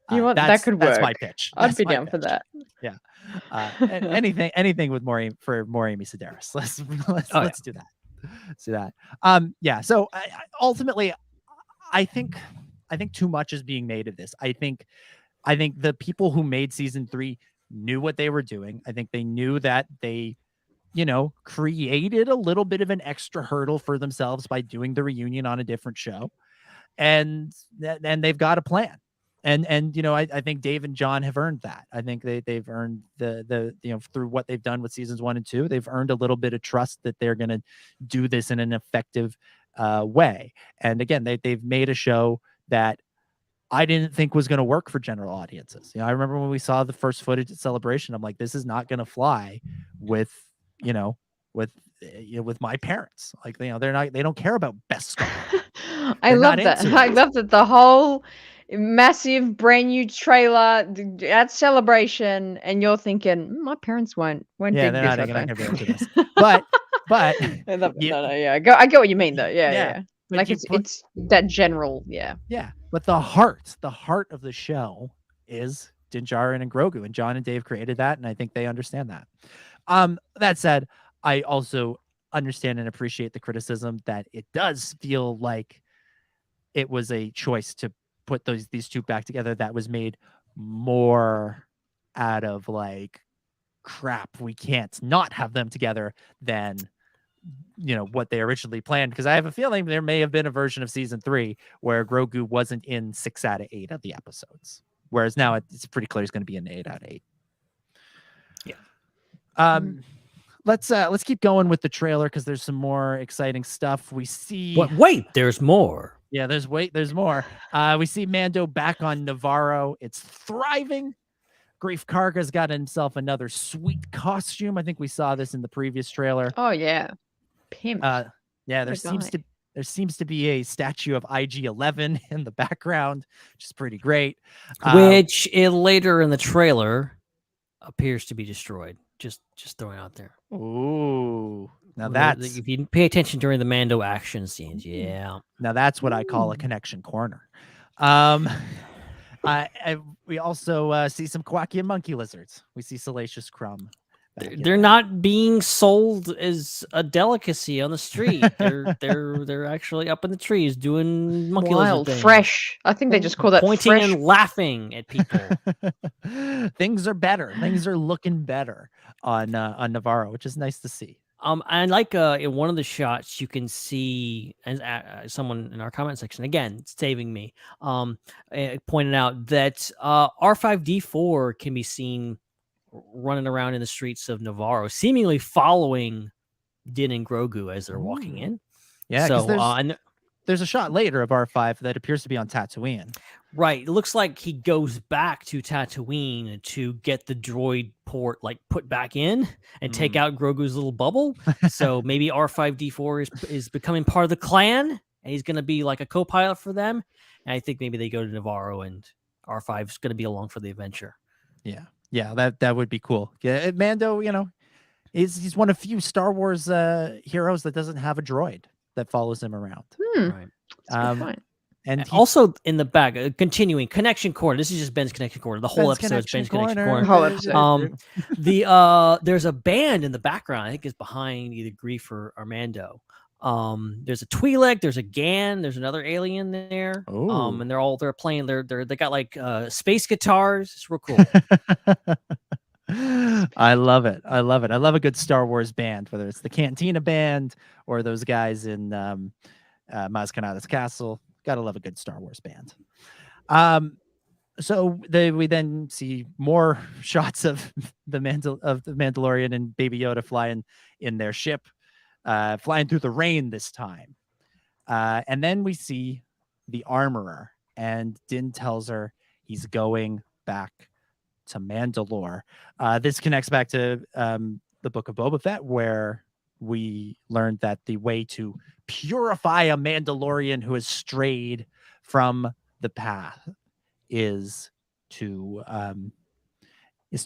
That could work. That's my pitch. I'd be down for that. Yeah. Anything with more Amy Sedaris. Let's do that. Let's do that. Yeah. So ultimately, I think too much is being made of this. I think the people who made season 3 knew what they were doing. I think they knew that they, created a little bit of an extra hurdle for themselves by doing the reunion on a different show, and they've got a plan. And I think Dave and John have earned that. I think they've earned the through what they've done with seasons 1 and 2, they've earned a little bit of trust that they're going to do this in an effective way. And again, they've made a show that I didn't think was going to work for general audiences. I remember when we saw the first footage at Celebration, I'm like, this is not going to fly with my parents. Like, they don't care about Best Scar. I love that. I love that the whole massive brand new trailer at Celebration, and you're thinking, my parents won't dig this. They're not going to be into this. But I love I get what you mean though. Yeah. Like it's that general, yeah. But the heart of the show is Din Djarin and Grogu, and John and Dave created that, and I think they understand that. That said, I also understand and appreciate the criticism that it does feel like it was a choice to put these two back together that was made more out of like, crap, we can't not have them together than what they originally planned. Because I have a feeling there may have been a version of season 3 where Grogu wasn't in 6 out of 8 of the episodes, whereas now it's pretty clear he's going to be in 8 out of 8. Let's keep going with the trailer because there's some more exciting stuff. We see. Wait, there's more. Yeah, there's more. We see Mando back on Navarro. It's thriving. Grief Karga's got himself another sweet costume. I think we saw this in the previous trailer. Oh yeah, pimp. There seems to be a statue of IG-11 in the background, which is pretty great. Which later in the trailer appears to be destroyed. Just throwing out there. Ooh. Now that's, if you pay attention during the Mando action scenes, yeah. Now that's what I call a connection corner. We also see some Kowakian monkey lizards. We see Salacious Crumb They're not being sold as a delicacy on the street. They're actually up in the trees doing monkey lizard things. Fresh. I think they just call that pointing fresh. and laughing at people. Things are better. Things are looking better on Navarro, which is nice to see. And like in one of the shots, you can see, and someone in our comment section again saving me, pointed out that R5D4 can be seen running around in the streets of Navarro, seemingly following Din and Grogu as they're walking in. Yeah, so there's a shot later of R5 that appears to be on Tatooine. Right. It looks like he goes back to Tatooine to get the droid port like put back in and take out Grogu's little bubble. So maybe R5D4 is becoming part of the clan, and he's going to be like a co-pilot for them. And I think maybe they go to Navarro and R5 is going to be along for the adventure. Yeah, that would be cool. Yeah, Mando, he's one of few Star Wars heroes that doesn't have a droid that follows him around. Right. That's a good point. And also in the back, continuing connection corner. This is just Ben's connection corner. The whole episode is Ben's connection corner. The whole episode. There's a band in the background. I think it's behind either Grief or Armando. There's a Twi'lek. There's a Gan. There's another alien there. And they're playing. They got like space guitars. It's real cool. I love it. I love a good Star Wars band, whether it's the Cantina band or those guys in Maz Kanata's castle. Gotta love a good Star Wars band. So we then see more shots of the Mandalorian and Baby Yoda flying in their ship, flying through the rain this time. And then we see the armorer, and Din tells her he's going back to Mandalore. This connects back to the Book of Boba Fett, where we learned that the way to purify a Mandalorian who has strayed from the path is to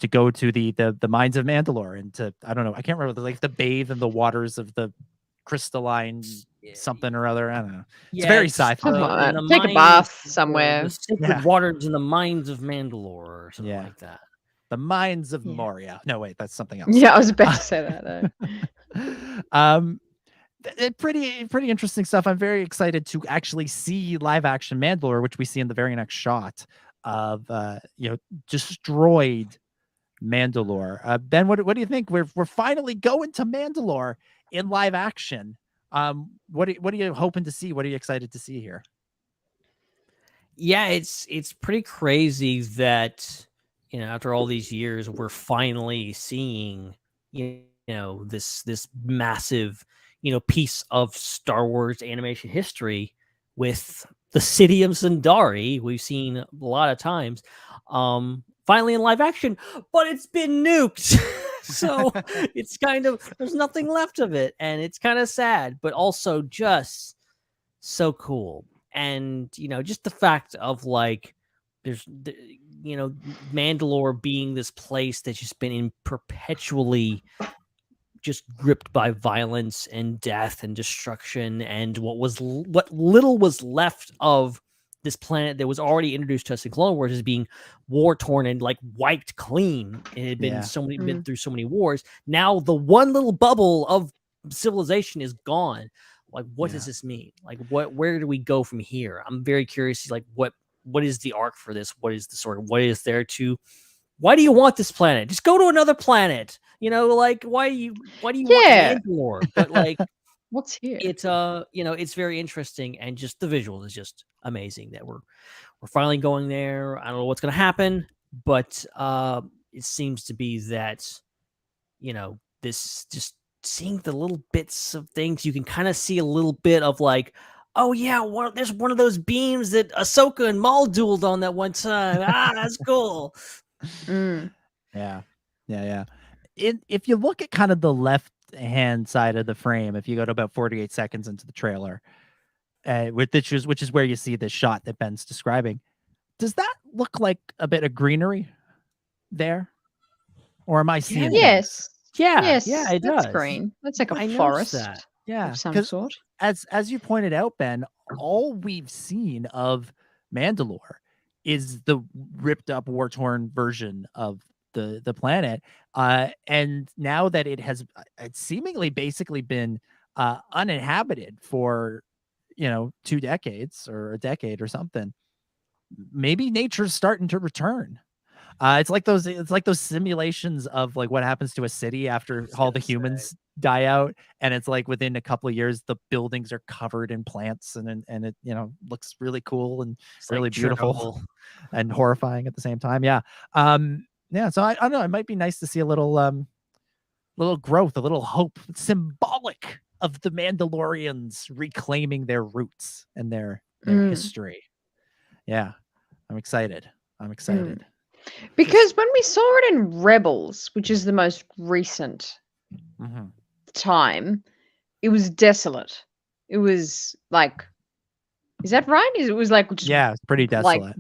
go to the mines of Mandalore and to, I don't know, I can't remember, like, the bathe in the waters of the crystalline something or other. I don't know. It's very sci-fi. Take a bath somewhere. The sacred waters in the mines of Mandalore or something like that. The mines of Moria. No, wait, that's something else. Yeah, I was about to say that though. Pretty interesting stuff. I'm very excited to actually see live action Mandalore, which we see in the very next shot of destroyed Mandalore. Ben, what do you think? We're finally going to Mandalore in live action. What are you hoping to see? What are you excited to see here? Yeah, it's pretty crazy that after all these years we're finally seeing this massive piece of Star Wars animation history with the city of Zendari. We've seen a lot of times, finally in live action, but it's been nuked. So it's kind of, there's nothing left of it, and it's kind of sad, but also just so cool. And just the fact of like, there's Mandalore being this place that's just been in perpetually just gripped by violence and death and destruction, and what little was left of this planet that was already introduced to us in Clone Wars as being war torn and like wiped clean. It had been been through so many wars. Now the one little bubble of civilization is gone. Like, what does this mean? Like, where do we go from here? I'm very curious. Like, what is the arc for this? What is the sort of, what is there to, why do you want this planet? Just go to another planet. Like, why do you want Mandalore? But like, what's here? It's it's very interesting, and just the visuals is just amazing that we're finally going there. I don't know what's gonna happen, but it seems to be that this, just seeing the little bits of things, you can kind of see a little bit of like, oh yeah, there's one of those beams that Ahsoka and Maul dueled on that one time. That's cool. Yeah. If you look at kind of the left hand side of the frame, if you go to about 48 seconds into the trailer, which is where you see the shot that Ben's describing, does that look like a bit of greenery there, or am I seeing? Yes. Yes. Yeah, it does. That's green. That's like a forest. forest. Yeah, of some sort. As you pointed out, Ben, all we've seen of Mandalore is the ripped up, war torn version of the planet. And now that it's seemingly basically been uninhabited for 2 decades or a decade or something, maybe nature's starting to return. It's like those simulations of like what happens to a city after all the humans die out, and it's like within a couple of years the buildings are covered in plants, and it looks really cool and It's really like beautiful Chernobyl. and horrifying at the same time. Yeah. So I don't know, it might be nice to see a little growth, a little hope, symbolic of the Mandalorians reclaiming their roots and their history. Yeah, I'm excited. Because when we saw it in Rebels, which is the most recent time, it was desolate. It was like, is that right? It was like just, it's pretty desolate.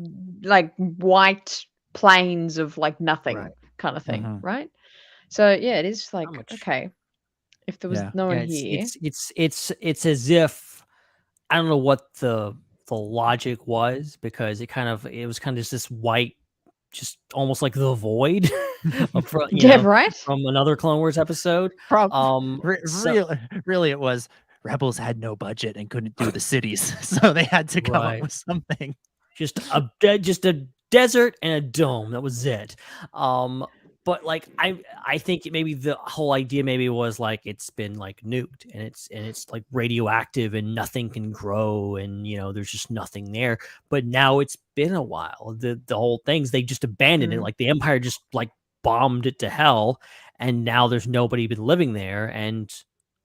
Like white plains of like nothing kind of thing, right? So yeah, it is like okay. If there was no one here, it's as if I don't know what the logic was, because it was kind of just this white, just almost like the void from another Clone Wars episode. Really, it was Rebels had no budget and couldn't do the cities, so they had to come up with something. Just a desert and a dome. That was it. But like I think maybe the whole idea maybe was like it's been like nuked and it's like radioactive and nothing can grow, and there's just nothing there. But now it's been a while. The whole thing's, they just abandoned it. Like the Empire just like bombed it to hell, and now there's nobody been living there, and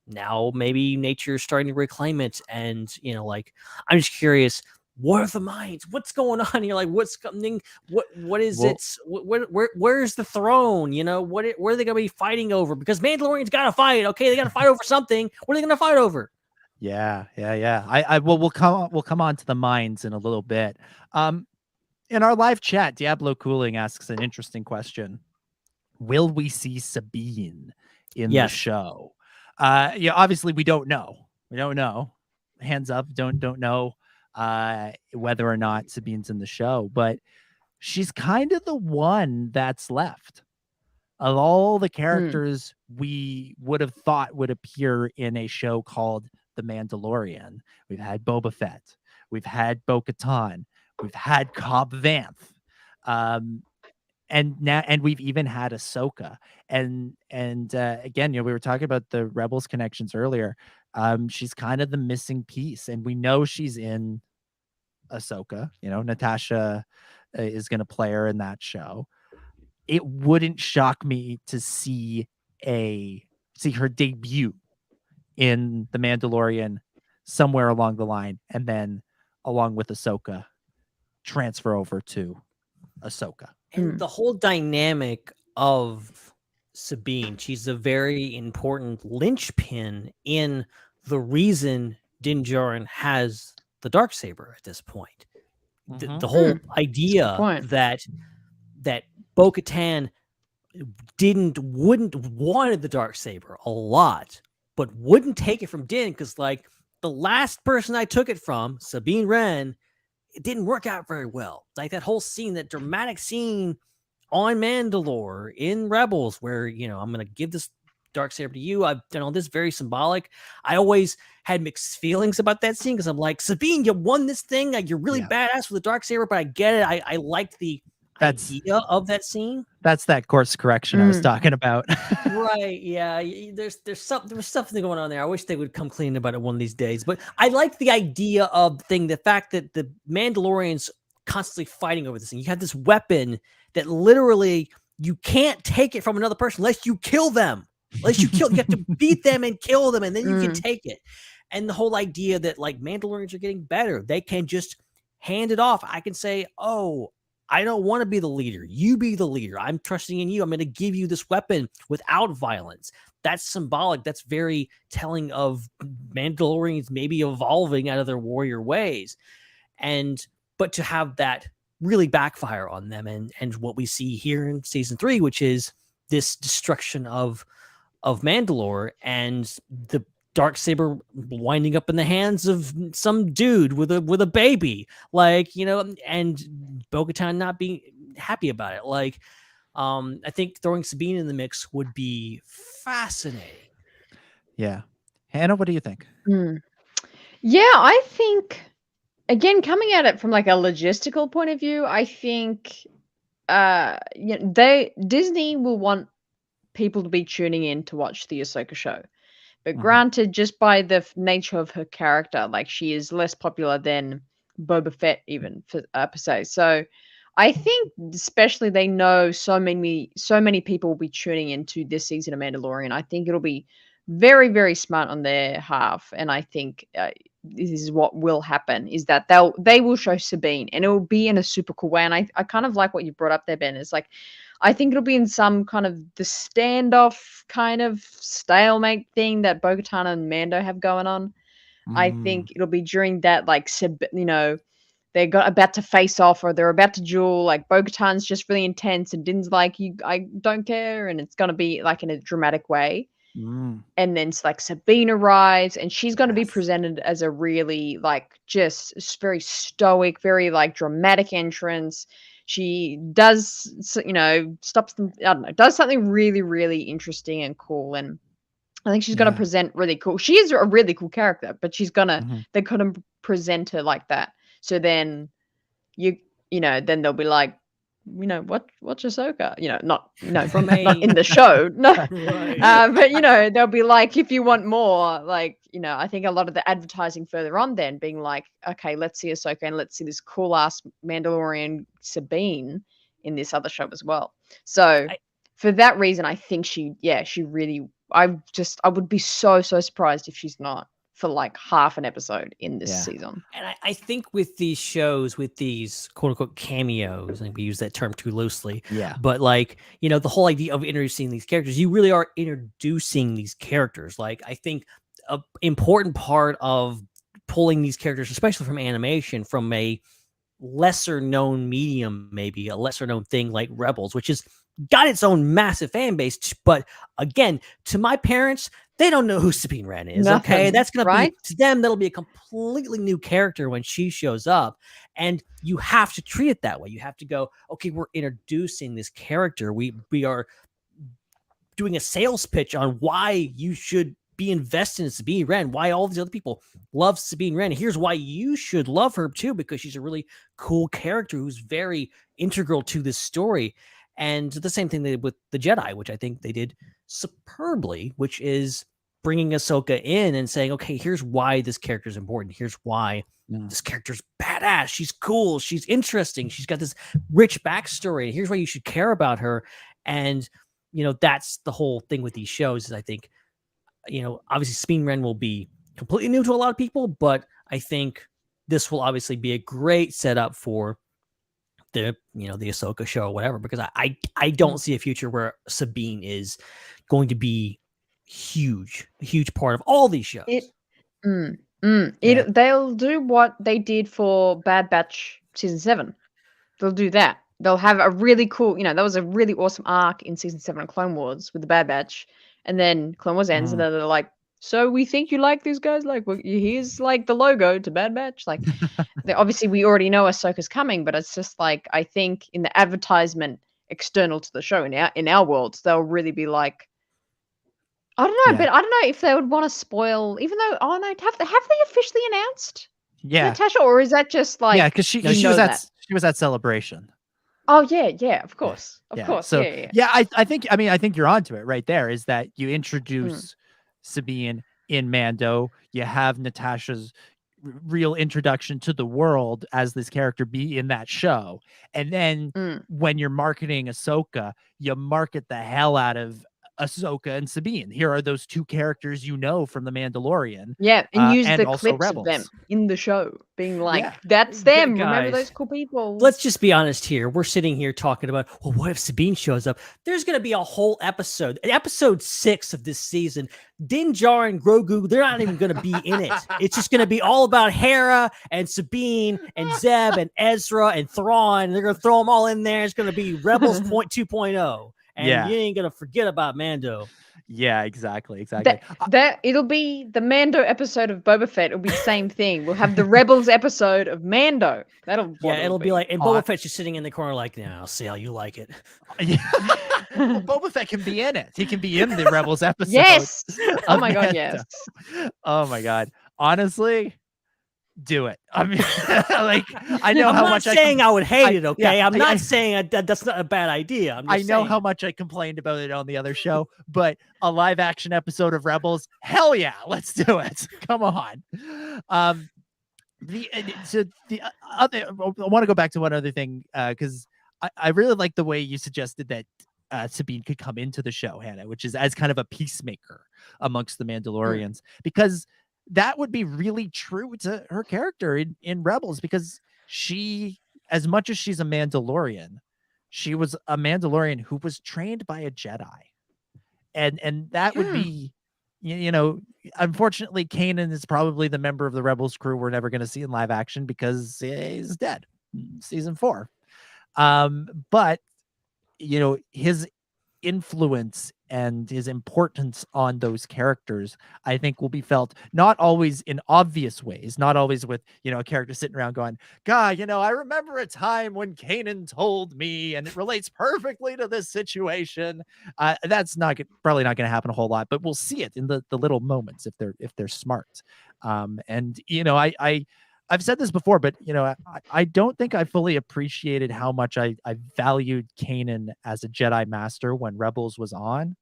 now maybe nature's starting to reclaim it. And like I'm just curious, what are the mines? What's going on here? Like, what's coming? What is it? Where's the throne? Where are they going to be fighting over? Because Mandalorians got to fight. Okay, they got to fight over something. What are they going to fight over? Yeah. We'll come on to the mines in a little bit. In our live chat, Diablo Cooling asks an interesting question: will we see Sabine in the show? Obviously we don't know. Hands up, don't know whether or not Sabine's in the show, but she's kind of the one that's left of all the characters we would have thought would appear in a show called The Mandalorian. We've had Boba Fett, we've had Bo-Katan, we've had Cobb Vanth, and we've even had Ahsoka. And again, we were talking about the Rebels connections earlier. She's kind of the missing piece, and we know she's in Ahsoka. Natasha is going to play her in that show. It wouldn't shock me to see her debut in The Mandalorian somewhere along the line, and then along with Ahsoka, transfer over to Ahsoka. And the whole dynamic of Sabine, she's a very important linchpin in the reason Din Djarin has the Darksaber at this point. The whole idea that Bo-Katan wanted the Darksaber a lot, but wouldn't take it from Din, because like the last person I took it from, Sabine Wren, it didn't work out very well. Like that whole scene, that dramatic scene on Mandalore in Rebels, where I'm going to give this Darksaber to you. I've done all this, very symbolic. I always had mixed feelings about that scene, because I'm like, Sabine, you won this thing. Like, you're really badass with the Darksaber, but I get it. I liked the idea of that scene. That's that course correction I was talking about. Right. Yeah. There was something going on there. I wish they would come clean about it one of these days. But I like the idea of the fact that the Mandalorians constantly fighting over this thing. You have this weapon that literally you can't take it from another person unless you kill them. You have to beat them and kill them, and then you can take it. And the whole idea that like Mandalorians are getting better, they can just hand it off. I can say, oh, I don't want to be the leader. You be the leader. I'm trusting in you. I'm going to give you this weapon without violence. That's symbolic. That's very telling of Mandalorians maybe evolving out of their warrior ways. But to have that really backfire on them, and what we see here in season 3, which is this destruction of Mandalore, and the Darksaber winding up in the hands of some dude with a baby, and Bo-Katan not being happy about it. Like, I think throwing Sabine in the mix would be fascinating. Yeah. Hannah, what do you think? Yeah, I think, again, coming at it from like a logistical point of view, I think Disney will want people to be tuning in to watch the Ahsoka show. But granted, just by the nature of her character, like she is less popular than Boba Fett, even per se. So I think, especially, they know so many people will be tuning into this season of Mandalorian. I think it'll be very, very smart on their half, and I think this is what will happen: is that they will show Sabine, and it will be in a super cool way. And I kind of like what you brought up there, Ben. It's like, I think it'll be in some kind of the standoff kind of stalemate thing that Bo-Katan and Mando have going on. I think it'll be during that, like, they're about to face off, or they're about to duel. Like, Bo-Katan's just really intense, and Din's like, I don't care, and it's gonna be like in a dramatic way. And then it's like Sabine arrives, and she's going to be presented as a really, like, just very stoic, very like dramatic entrance. She does, stops them. I don't know, does something really, really interesting and cool. And I think she's going to present really cool. She is a really cool character, but she's gonna, they couldn't present her like that. So then then they'll be like, what's Ahsoka? Not in the show, no. Right. But they'll be like, if you want more, like, I think a lot of the advertising further on then being like, okay, let's see Ahsoka, and let's see this cool ass Mandalorian Sabine in this other show as well. So for that reason, I think she really, I would be so surprised if she's not for like half an episode in this season. And I think with these shows, with these quote unquote cameos, and we use that term too loosely. Yeah. But like, the whole idea of introducing these characters, you really are introducing these characters. Like, I think an important part of pulling these characters, especially from animation, from a lesser known medium, maybe a lesser known thing like Rebels, which has got its own massive fan base. But again, to my parents, they don't know who Sabine Wren is. Nothing, okay, that's gonna be to them. That'll be a completely new character when she shows up, and you have to treat it that way. You have to go, okay, we're introducing this character. We are doing a sales pitch on why you should be invested in Sabine Wren. Why all these other people love Sabine Wren. Here's why you should love her too, because she's a really cool character who's very integral to this story. And the same thing they did with the Jedi, which I think they did superbly, which is bringing Ahsoka in and saying, okay, here's why this character is important. Here's why this character's badass. She's cool. She's interesting. She's got this rich backstory. Here's why you should care about her. And, that's the whole thing with these shows is I think, obviously Sabine Wren will be completely new to a lot of people, but I think this will obviously be a great setup for the Ahsoka show or whatever, because I don't see a future where Sabine is going to be a huge part of all these shows. They'll do what they did for Bad Batch season 7. They'll do that. They'll have a really cool, that was a really awesome arc in season 7 of Clone Wars with the Bad Batch, and then Clone Wars ends, and then they're like, so we think you like these guys, like, well, here's like the logo to Bad Batch. Like, obviously we already know Ahsoka's coming, but it's just like, I think in the advertisement external to the show in our world, they'll really be like, I don't know, but I don't know if they would want to spoil, even though, have they officially announced Natasha, or is that just like, because she was at Celebration. Oh yeah, of course. Of course. So I think you're onto it right there, is that you introduce Sabine in Mando, you have Natasha's real introduction to the world as this character be in that show, and then when you're marketing Ahsoka, you market the hell out of Ahsoka and Sabine. Here are those two characters from the Mandalorian. Yeah, and use and the also clips Rebels. of them in the show, being like, that's them. Guys, remember those cool people. Let's just be honest here. We're sitting here talking about, well, what if Sabine shows up? There's going to be a whole episode 6 of this season. Din Djarin and Grogu, they're not even going to be in it. It's just going to be all about Hera and Sabine and Zeb and Ezra and Thrawn. They're going to throw them all in there. It's going to be Rebels 2.0. And you ain't going to forget about Mando. Yeah, exactly. That it'll be the Mando episode of Boba Fett. It'll be the same thing. We'll have the Rebels episode of Mando. It'll be like, and Boba Fett's just sitting in the corner like, "Yeah, I'll see how you like it." Yeah. Well, Boba Fett can be in it. He can be in the Rebels episode. Yes. Oh my god, yes. Oh my god. Honestly, do it. I mean, like, I know how much I would hate it. Okay, I'm not saying that's not a bad idea. I know how much I complained about it on the other show, but a live action episode of Rebels, hell yeah, let's do it. Come on. I want to go back to one other thing because I really like the way you suggested that Sabine could come into the show, Hannah, which is as kind of a peacemaker amongst the Mandalorians, because that would be really true to her character in Rebels, because she, as much as she's a Mandalorian, she was a Mandalorian who was trained by a Jedi. And that would be, unfortunately, Kanan is probably the member of the Rebels crew we're never going to see in live action because he's dead in season 4. But, his influence and his importance on those characters, I think, will be felt not always in obvious ways, not always with, a character sitting around going, God, I remember a time when Kanan told me, and it relates perfectly to this situation. That's probably not going to happen a whole lot, but we'll see it in the little moments if they're smart. I've said this before, but I don't think I fully appreciated how much I valued Kanan as a Jedi Master when Rebels was on,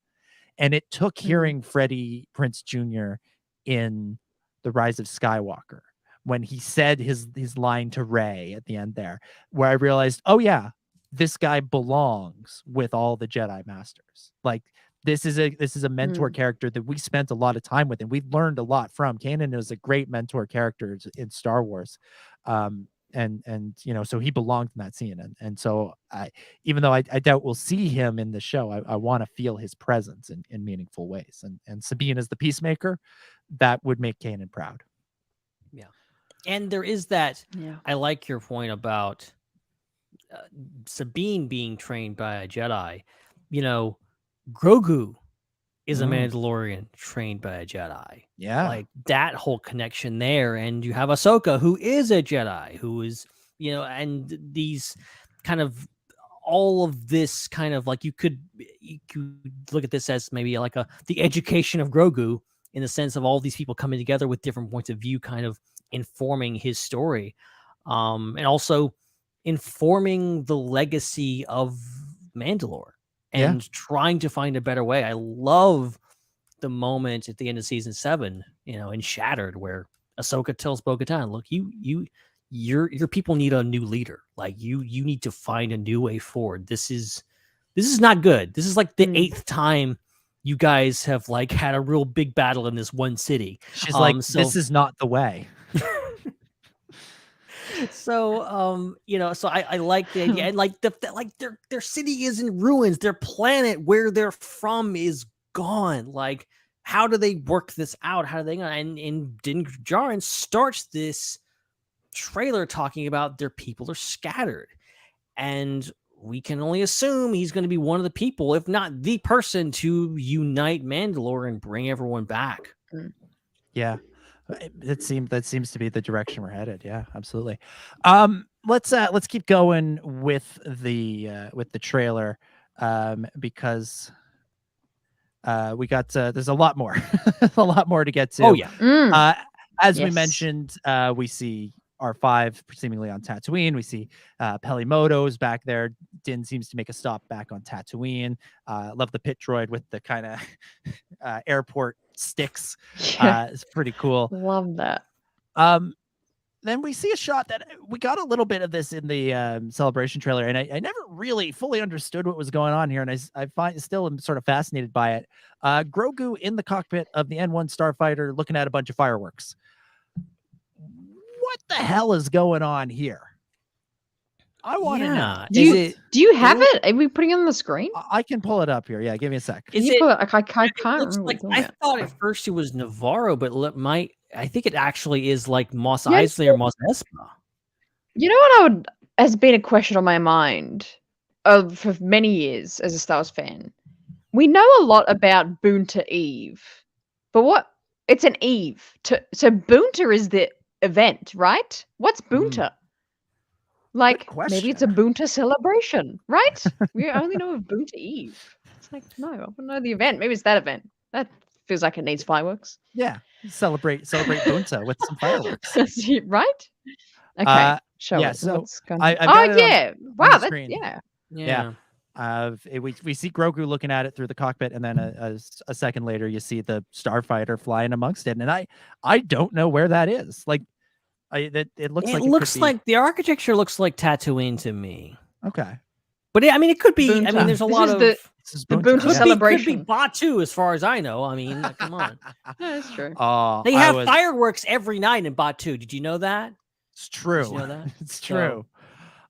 and it took hearing Freddie Prinze Jr. in The Rise of Skywalker when he said his line to Rey at the end there, where I realized, oh yeah, this guy belongs with all the Jedi Masters. Like, this is a mentor character that we spent a lot of time with, and we learned a lot from. Kanan is a great mentor character in Star Wars, and so he belonged in that scene. And so even though I doubt we'll see him in the show, I want to feel his presence in meaningful ways. And Sabine as the peacemaker, that would make Kanan proud. Yeah, and there is that. Yeah. I like your point about Sabine being trained by a Jedi. Grogu is a Mandalorian trained by a Jedi. Yeah. Like that whole connection there. And you have Ahsoka, who is a Jedi, who is, and these kind of, all of this kind of like, you could look at this as maybe like the education of Grogu, in the sense of all these people coming together with different points of view, kind of informing his story. And also informing the legacy of Mandalore. And trying to find a better way. I love the moment at the end of season 7, in Shattered, where Ahsoka tells Bo-Katan, "Look, your people need a new leader. Like you need to find a new way forward. This is not good. This is like the 8th time you guys have like had a real big battle in this one city." She's like, "This is not the way." So, so I like the idea, and like their city is in ruins. Their planet where they're from is gone. Like, how do they work this out? How do they? And Din Djarin starts this trailer talking about their people are scattered, and we can only assume he's going to be one of the people, if not the person, to unite Mandalore and bring everyone back. Yeah. That seems to be the direction we're headed. Yeah, absolutely. Let's keep going with the trailer, because we got there's a lot more, a lot more to get to. Oh yeah. As we mentioned, we see R5 seemingly on Tatooine. We see Pelimoto's back there. Din seems to make a stop back on Tatooine. Love the pit droid with the kind of airport sticks. It's pretty cool. Love that. Then we see a shot that we got a little bit of this in the celebration trailer, and I never really fully understood what was going on here, and I still am sort of fascinated by it. Grogu in the cockpit of the N1 starfighter looking at a bunch of fireworks. What the hell is going on here? I want to know. Do you have it? Are we putting it on the screen? I can pull it up here. Yeah, give me a sec. Can you pull it? I can't remember. Like, I thought at first it was Navarro, but I think it actually is like Mos Eisley or Mos Espa. You know what has been a question on my mind for many years as a Star Wars fan? we know a lot about Boonta Eve, but it's an Eve. So Boonta is the event, right? What's Boonta? Like, maybe it's a Boonta celebration, right? We only know of Boonta Eve. It's like, no, I want to know the event. Maybe it's that event. That feels like it needs fireworks. Yeah, celebrate Boonta with some fireworks. Right? Okay, show yeah, us so what's going I on. got it Yeah. on Wow, the screen. Yeah. We see Grogu looking at it through the cockpit, and then a second later, you see the starfighter flying amongst it, and I don't know where that is. Like, it looks like the architecture looks like Tatooine to me. Okay, but I mean, it could be. Boonta. I mean, there's a lot of the Boonta celebration. Could be Batu, as far as I know. I mean, come on. Yeah, that's true. They have fireworks every night in Batu. Did you know that? It's true. Did you know that? It's true.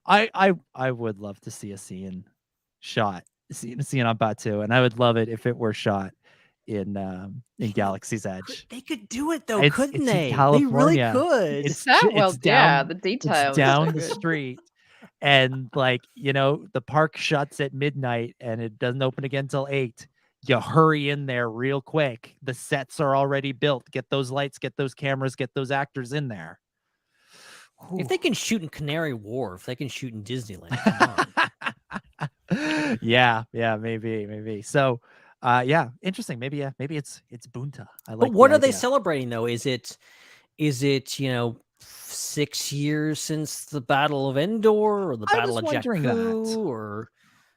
I would love to see a scene on Batu, and I would love it if it were shot in Galaxy's Edge. They could do it though, couldn't they? They really could. The details. It's down the street, and like, you know, the park shuts at midnight and it doesn't open again till 8. You hurry in there real quick. The sets are already built. Get those lights, get those cameras, get those actors in there. If they can shoot in Canary Wharf, they can shoot in Disneyland. Come on. yeah, maybe. So, interesting. Maybe it's Boonta. But what are they celebrating though? Is it 6 years since the Battle of Endor or the Battle of Jakku? Or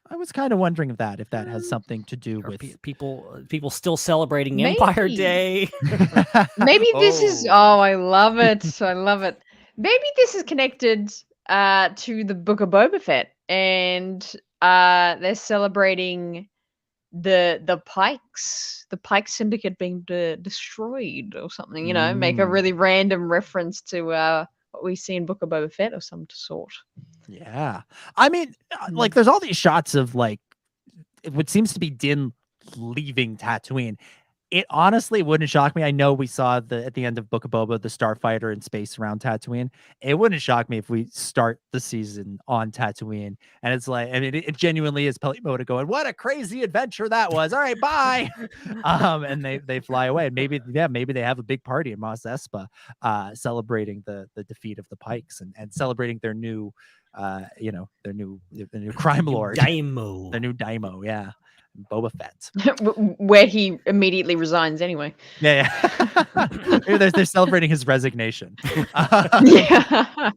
I was kind of wondering if that has something to do with people still celebrating Empire Day. Maybe this is. Oh, I love it. I love it. Maybe this is connected to the Book of Boba Fett, and they're celebrating the Pike Syndicate being destroyed or something. You know, make a really random reference to what we see in Book of Boba Fett of some sort. Yeah, I mean, like, there's all these shots of like what seems to be Din leaving Tatooine. It honestly wouldn't shock me. I know we saw at the end of Book of Boba, the starfighter in space around Tatooine. It wouldn't shock me if we start the season on Tatooine, and it's like, I mean, it genuinely is Peli Motto going, "What a crazy adventure that was! All right, bye." And they fly away. And maybe they have a big party in Mos Espa, celebrating the defeat of the Pikes and celebrating their new, their new crime lord, Daimo. Their new Daimo, yeah. Boba Fett, where he immediately resigns anyway. Yeah. They're celebrating his resignation. That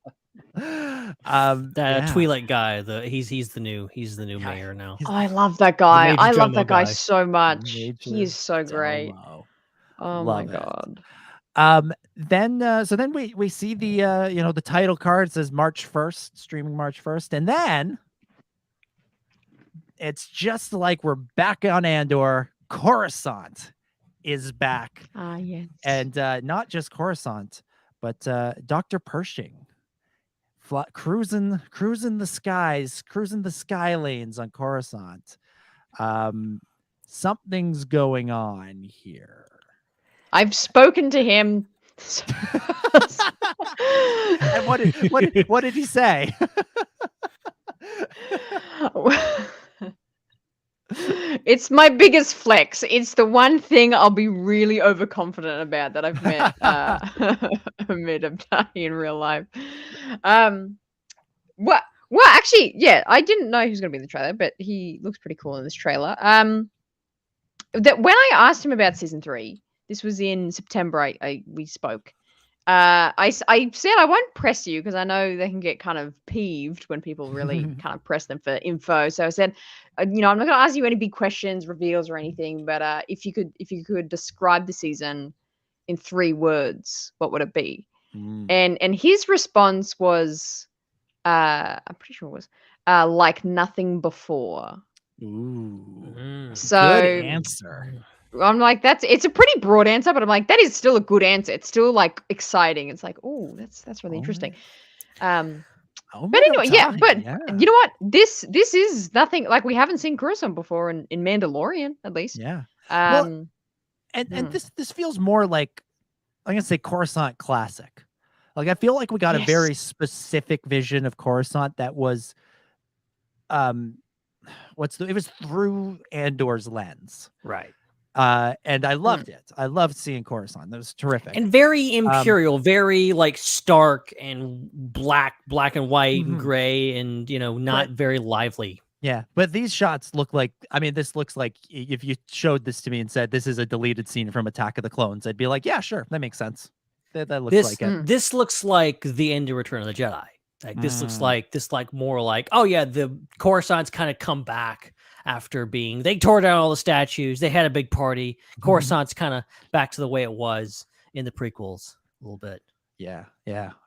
Twi'lek guy, he's the new mayor now. Oh, I love that guy. I love that guy so much. He is so great. Oh my god. Then we see the the title card says March 1st, streaming March 1st, and then it's just like we're back on Andor. Coruscant is back. Yes. And not just Coruscant, but Dr. Pershing cruising the skies, cruising the sky lanes on Coruscant. Something's going on here. I've spoken to him. And what did he say? It's my biggest flex. It's the one thing I'll be really overconfident about that I've met in real life. Well, actually, yeah, I didn't know he was going to be in the trailer, but he looks pretty cool in this trailer. That when I asked him about season 3, this was in September. We spoke. I said I won't press you because I know they can get kind of peeved when people really kind of press them for info. So I said, I'm not going to ask you any big questions, reveals, or anything. But if you could describe the season in 3 words, what would it be? And his response was, I'm pretty sure it was like nothing before. Ooh, so good answer. I'm like, it's a pretty broad answer, but I'm like, that is still a good answer. It's still like exciting. It's like, oh, that's really interesting. But anyway, you know what? This is nothing like we haven't seen Coruscant before in Mandalorian, at least. Yeah. And this feels more like, I'm gonna say Coruscant classic. Like, I feel like we got a very specific vision of Coruscant that was it was through Andor's lens. Right. And I loved it. I loved seeing Coruscant. That was terrific. And very imperial, very like stark and black and white and gray and, not very lively. Yeah. But these shots look like, this looks like if you showed this to me and said, this is a deleted scene from Attack of the Clones, I'd be like, yeah, sure. That makes sense. That looks like it. This looks like the end of Return of the Jedi. Like this looks like more like, oh yeah, the Coruscant's kind of come back after they tore down all the statues. They had a big party. Coruscant's kind of back to the way it was in the prequels a little bit. Yeah.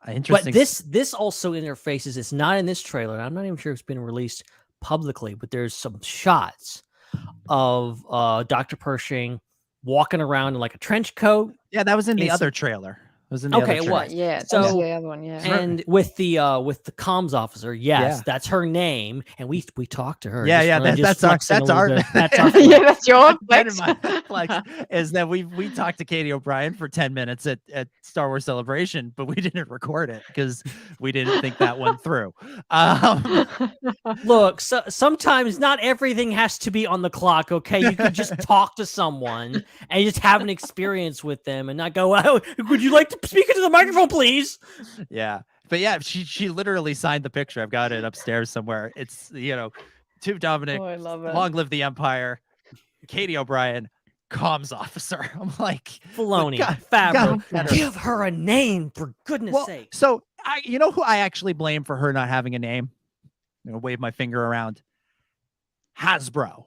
Interesting. But this also interfaces. It's not in this trailer. I'm not even sure if it's been released publicly, but there's some shots of Dr. Pershing walking around in like a trench coat. Yeah, that was in the other trailer. It was in the other trailer. It was. Yeah, so the other one, yeah. And with the comms officer, that's her name, and we talked to her. Yeah, that's our yeah, that's your flex. Flex is that we talked to Katie O'Brien for 10 minutes at Star Wars Celebration, but we didn't record it because we didn't think that one through. Look, sometimes not everything has to be on the clock. Okay, you can just talk to someone and just have an experience with them, and not go, "Oh, would you like to speak into the microphone, please?" Yeah. But yeah, she literally signed the picture. I've got it upstairs somewhere. It's, to Dominic, I love it. Long live the Empire, Katie O'Brien, comms officer. I'm like, Filoni, Favreau, give her a name for goodness sake. So who I actually blame for her not having a name? I'm gonna wave my finger around. Hasbro.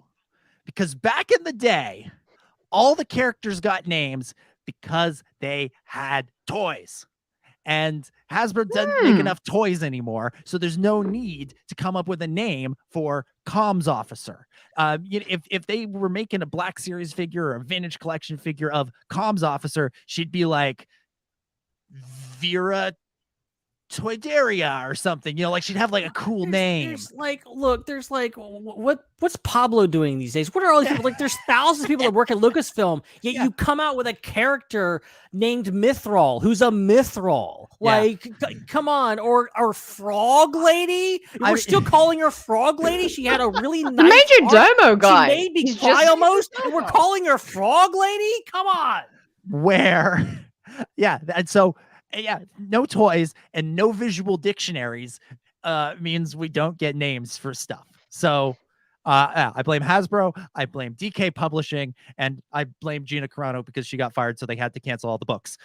Because back in the day, all the characters got names because they had toys. And Hasbro doesn't make enough toys anymore, so there's no need to come up with a name for comms officer. If they were making a Black Series figure or a vintage collection figure of comms officer, she'd be like Vera Toydaria or something. Like she'd have like a cool name. There's what's Pablo doing these days? What are all these people? Like there's thousands of people that work at Lucasfilm, yet you come out with a character named Mithril, who's a Mithril. Like, come on, or Frog Lady. We're still calling her Frog Lady. She had a really nice Major Domo guy. She made me cry almost, and we're calling her Frog Lady. Come on. Where? Yeah, and so. Yeah, no toys and no visual dictionaries means we don't get names for stuff. So I blame Hasbro, I blame DK Publishing, and I blame Gina Carano because she got fired, so they had to cancel all the books.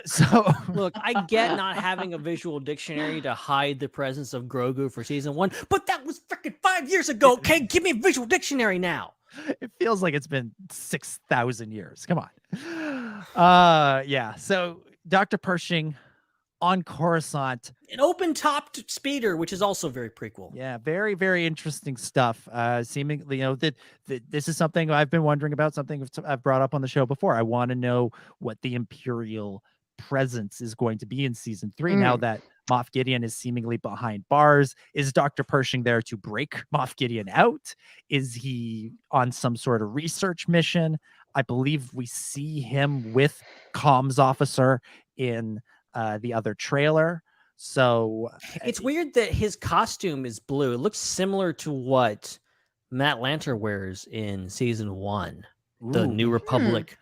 So look, I get not having a visual dictionary to hide the presence of Grogu for season 1, but that was freaking 5 years ago. Okay, give me a visual dictionary now. It feels like it's been 6,000 years. Come on. Yeah. So Dr. Pershing on Coruscant, an open-topped speeder, which is also very prequel. Yeah, very, very interesting stuff. Seemingly, that this is something I've been wondering about. Something I've brought up on the show before. I want to know what the Imperial presence is going to be in season 3. Now that Moff Gideon is seemingly behind bars, is Dr. Pershing there to break Moff Gideon out? Is he on some sort of research mission? I believe we see him with comms officer in the other trailer. So it's weird that his costume is blue. It looks similar to what Matt Lanter wears in season 1, the New Republic.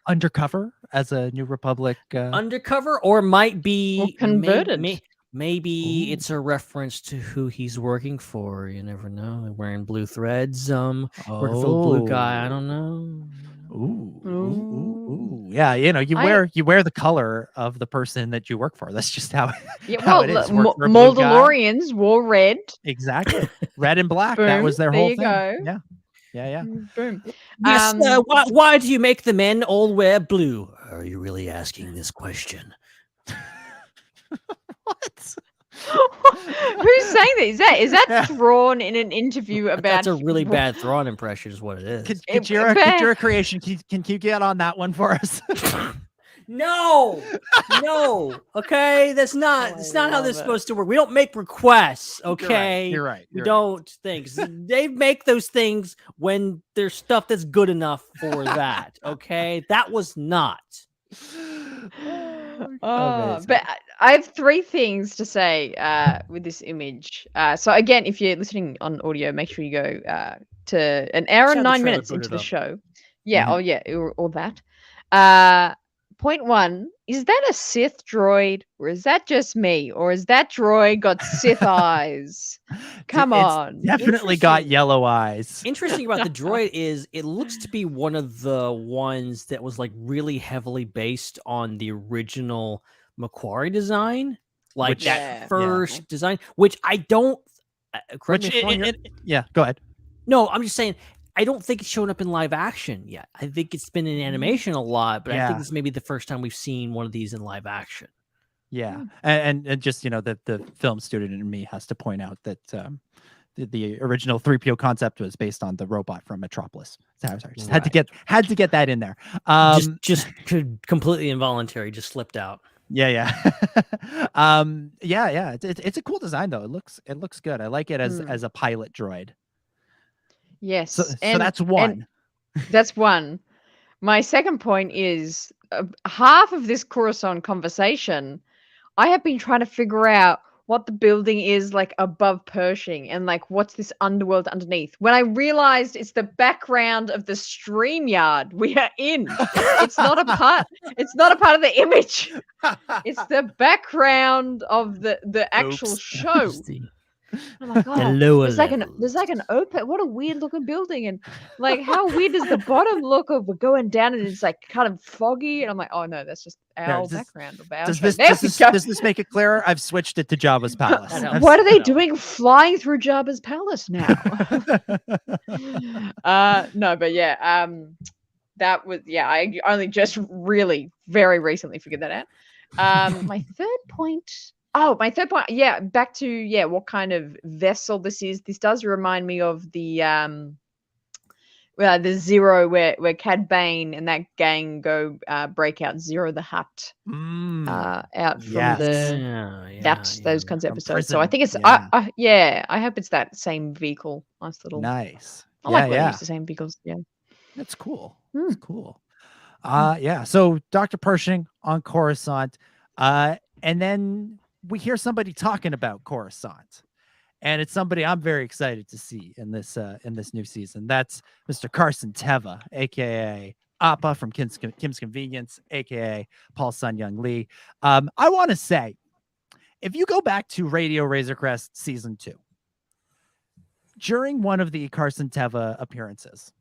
Undercover as a New Republic. Undercover, or might be converted. Maybe it's a reference to who he's working for. You never know. Wearing blue threads. Working for the blue guy. I don't know. Ooh. Yeah, you wear the color of the person that you work for. That's just how it is. Mandalorians wore red. Exactly. Red and black. Boom, that was their whole thing. Go. Yeah. Boom. Yes, why do you make the men all wear blue? Are you really asking this question? What? Who's saying that? Is that Thrawn in an interview about? That's a really bad Thrawn impression, is what it is. Kajira Creation, can you get on that one for us? No. Okay, that's not. It's not how this is supposed to work. We don't make requests. Okay, you're right. We don't think they make those things when there's stuff that's good enough for that. Okay, that was not. But I have three things to say with this image. So again, if you're listening on audio, make sure you go to an hour and 9 minutes into the show. Yeah, Mhm. oh yeah, or that. Point one, is that a Sith droid, or is that just me, or is that droid got Sith eyes? Come on. Definitely got yellow eyes. Interesting about the droid is it looks to be one of the ones that was like really heavily based on the original Macquarie design, like Which- that Yeah. first design, which I don't. Correct Which me if I'm wrong here. yeah, go ahead. No, I'm just saying. I don't think it's shown up in live action yet. I think it's been in animation a lot, but I Yeah. think this may be the first time we've seen one of these in live action. Yeah, and just the film student in me has to point out that the original 3PO concept was based on the robot from Metropolis. Sorry, just had to get that in there. Just completely involuntary, just slipped out. Yeah. It's a cool design though. It looks good. I like it as a pilot droid. Yes. So that's one. That's one. My second point is half of this Coruscant conversation, I have been trying to figure out what the building is like above Pershing and like what's this underworld underneath. When I realized it's the background of the StreamYard we are in. It's not a part of the image. It's the background of the actual show. I'm like, oh, there's like an open. What a weird looking building, and like how weird does the bottom look of going down and it's like kind of foggy, and I'm like, oh no, that's just our background of our Does show. this make it clearer? I've switched it to Jabba's palace. What are they doing flying through Jabba's palace now? No, but yeah, that was I only just really very recently figured that out. My third point, back to what kind of vessel this is. This does remind me of the Zero where Cad Bane and that gang go break out Zero the Hutt out from those kinds of episodes. prison. So I think it's I hope it's that same vehicle. Nice little Nice. I like when they use the same vehicles. Yeah. That's cool. That's cool. So Dr. Pershing on Coruscant. And then we hear somebody talking about Coruscant. And it's somebody I'm very excited to see in this new season. That's Mr. Carson Teva, aka Appa from Kim's Convenience, aka Paul Sun Young Lee. I want to say, if you go back to Radio Razor Crest season 2, during one of the Carson Teva appearances,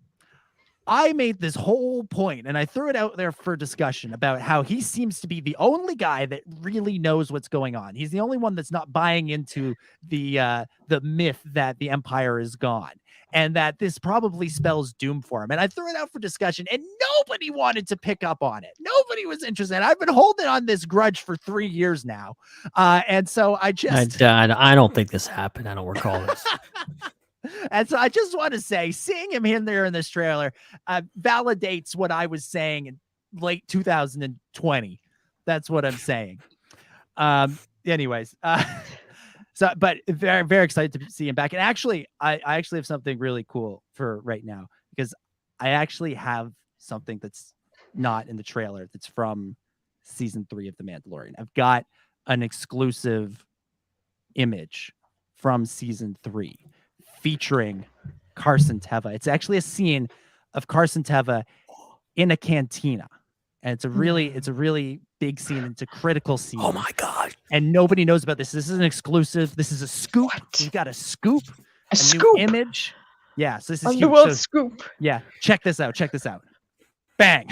I made this whole point and I threw it out there for discussion about how he seems to be the only guy that really knows what's going on. He's the only one that's not buying into the myth that the Empire is gone and that this probably spells doom for him. And I threw it out for discussion and nobody wanted to pick up on it. Nobody was interested. I've been holding on this grudge for 3 years now. And so I don't think this happened. I don't recall this. And so I just want to say, seeing him in there in this trailer validates what I was saying in late 2020. That's what I'm saying. Anyways, but very, very excited to see him back. And actually, I actually have something really cool for right now because I actually have something that's not in the trailer that's from season 3 of The Mandalorian. I've got an exclusive image from season 3. Featuring Carson Teva. It's actually a scene of Carson Teva in a cantina. And it's a really big scene. It's a critical scene. Oh my God. And nobody knows about this. This is an exclusive. This is a scoop. We've got a scoop. A scoop. New image. Yeah. So this is Underworld scoop. Yeah. Check this out. Bang.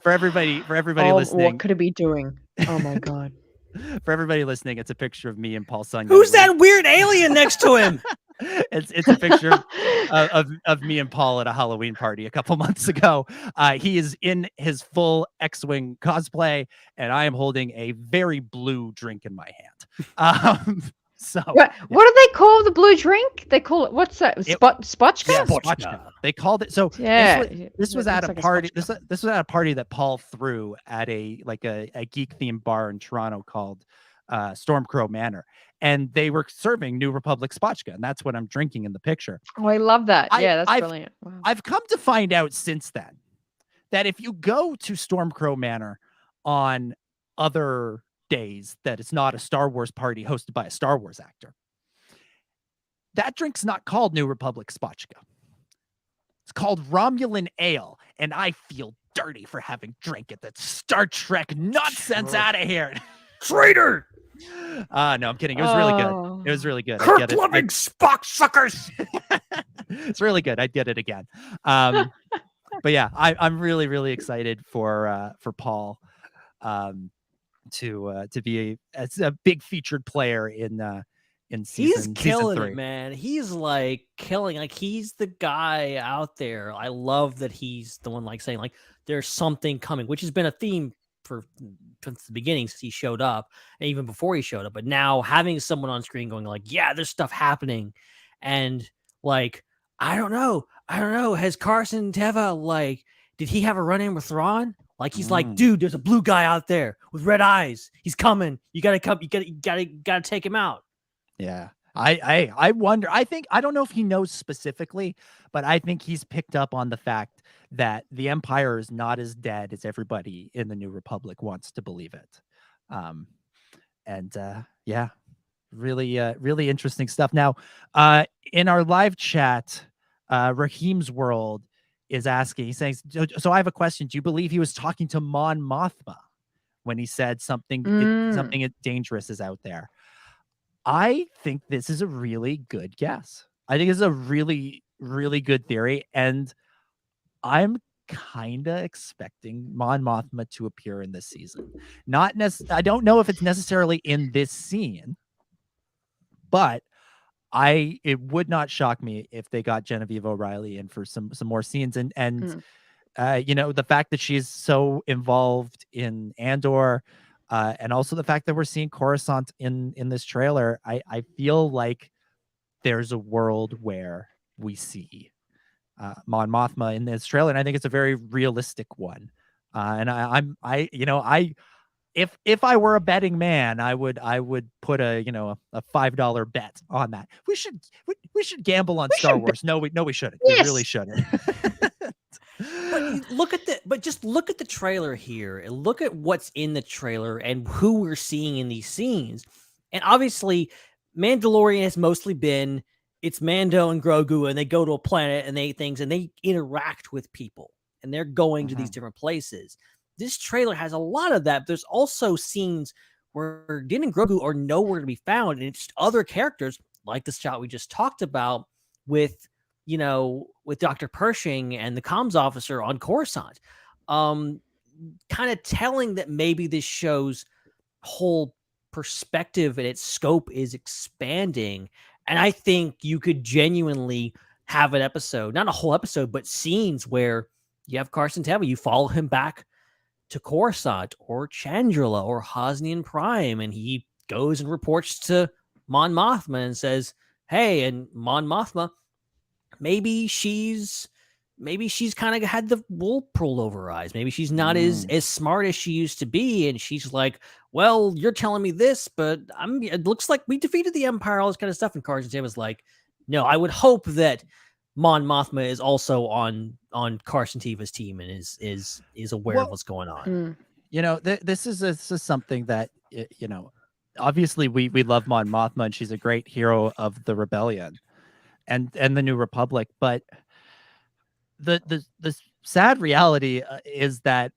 For everybody listening. What could it be doing? Oh my God. For everybody listening, it's a picture of me and Paul Sun. Who's that weird alien next to him? It's a picture of me and Paul at a Halloween party a couple months ago. He is in his full X-Wing cosplay, and I am holding a very blue drink in my hand. What do they call the blue drink? They call it, what's that? Spotchka? Yeah, Spotchka. They called it. So this was at a party. This was at a party that Paul threw at a geek themed bar in Toronto called Stormcrow Manor, and they were serving New Republic Spotchka, and that's what I'm drinking in the picture. Oh, I love that. That's brilliant. Wow. I've come to find out since then that if you go to Stormcrow Manor on other days that it's not a Star Wars party hosted by a Star Wars actor, that drink's not called New Republic Spotchka. It's called Romulan Ale, and I feel dirty for having drank it. That Star Trek nonsense out of here. Traitor! No, I'm kidding. It was really good. It was really good. Kirk loving Spock suckers. It's really good. I'd get it again. But yeah, I'm really, really excited for Paul to be a big featured player in season. He's killing season 3. it, man. He's like killing. Like he's the guy out there. I love that he's the one like saying like there's something coming, which has been a theme since the beginning, since he showed up, and even before he showed up. But now having someone on screen going like, yeah, there's stuff happening, and like I don't know. Has Carson Teva like did he have a run in with Thrawn? Like he's like, dude, there's a blue guy out there with red eyes. He's coming. You gotta come. You gotta take him out. Yeah. I wonder. I don't know if he knows specifically, but I think he's picked up on the fact that the Empire is not as dead as everybody in the New Republic wants to believe it. Yeah, really interesting stuff. Now, in our live chat, Raheem's World is asking, he's saying, so I have a question. Do you believe he was talking to Mon Mothma when he said something dangerous is out there? I think this is a really good guess. I think it's a really, really good theory. And I'm kind of expecting Mon Mothma to appear in this season. I don't know if it's necessarily in this scene, but it would not shock me if they got Genevieve O'Reilly in for some more scenes. And the fact that she's so involved in Andor, and also the fact that we're seeing Coruscant in this trailer, I feel like there's a world where we see Mon Mothma in this trailer, and I think it's a very realistic one. And if I were a betting man, I would put a $5 bet on that. We should gamble on Star Wars. No, we shouldn't. Yes. We really shouldn't. But just look at the trailer here and look at what's in the trailer and who we're seeing in these scenes. And obviously, Mandalorian has mostly been it's Mando and Grogu, and they go to a planet and they eat things and they interact with people and they're going to these different places. This trailer has a lot of that. There's also scenes where Din and Grogu are nowhere to be found, and it's other characters like the shot we just talked about with Dr. Pershing and the comms officer on Coruscant, kind of telling that maybe this show's whole perspective and its scope is expanding. And I think you could genuinely have an episode, not a whole episode, but scenes where you have Carson Teva, you follow him back to Coruscant or Chandrila or Hosnian Prime, and he goes and reports to Mon Mothma and says, hey, and Mon Mothma, maybe she's kind of had the wool pulled over her eyes. Maybe she's not as smart as she used to be. And she's like, well, you're telling me this, but it looks like we defeated the Empire, all this kind of stuff. And Carson Teva was like, no, I would hope that Mon Mothma is also on Carson Teva's team and is aware of what's going on. This is something that, obviously we love Mon Mothma and she's a great hero of the rebellion and the New Republic. But the sad reality is that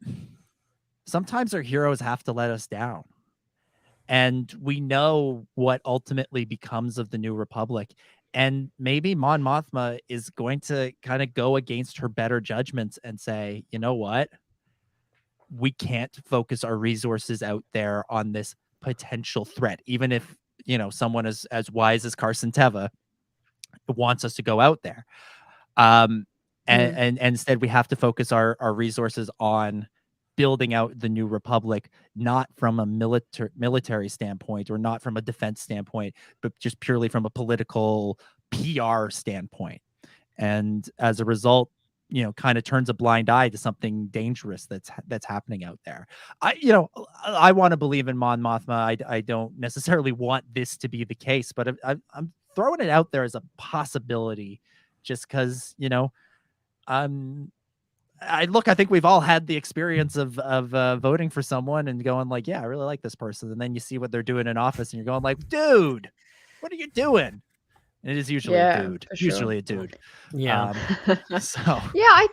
sometimes our heroes have to let us down. And we know what ultimately becomes of the New Republic. And maybe Mon Mothma is going to kind of go against her better judgments and say, you know what? We can't focus our resources out there on this potential threat, even if, someone as wise as Carson Teva wants us to go out there. And instead we have to focus our resources on building out the New Republic, not from a military standpoint or not from a defense standpoint, but just purely from a political PR standpoint. And as a result, kind of turns a blind eye to something dangerous that's happening out there. I want to believe in Mon Mothma. I don't necessarily want this to be the case, but I'm throwing it out there as a possibility just because, I think we've all had the experience of voting for someone and going like, yeah, I really like this person, and then you see what they're doing in office, and you're going like, dude, what are you doing? And it is usually a dude. Usually a dude. Yeah. So yeah,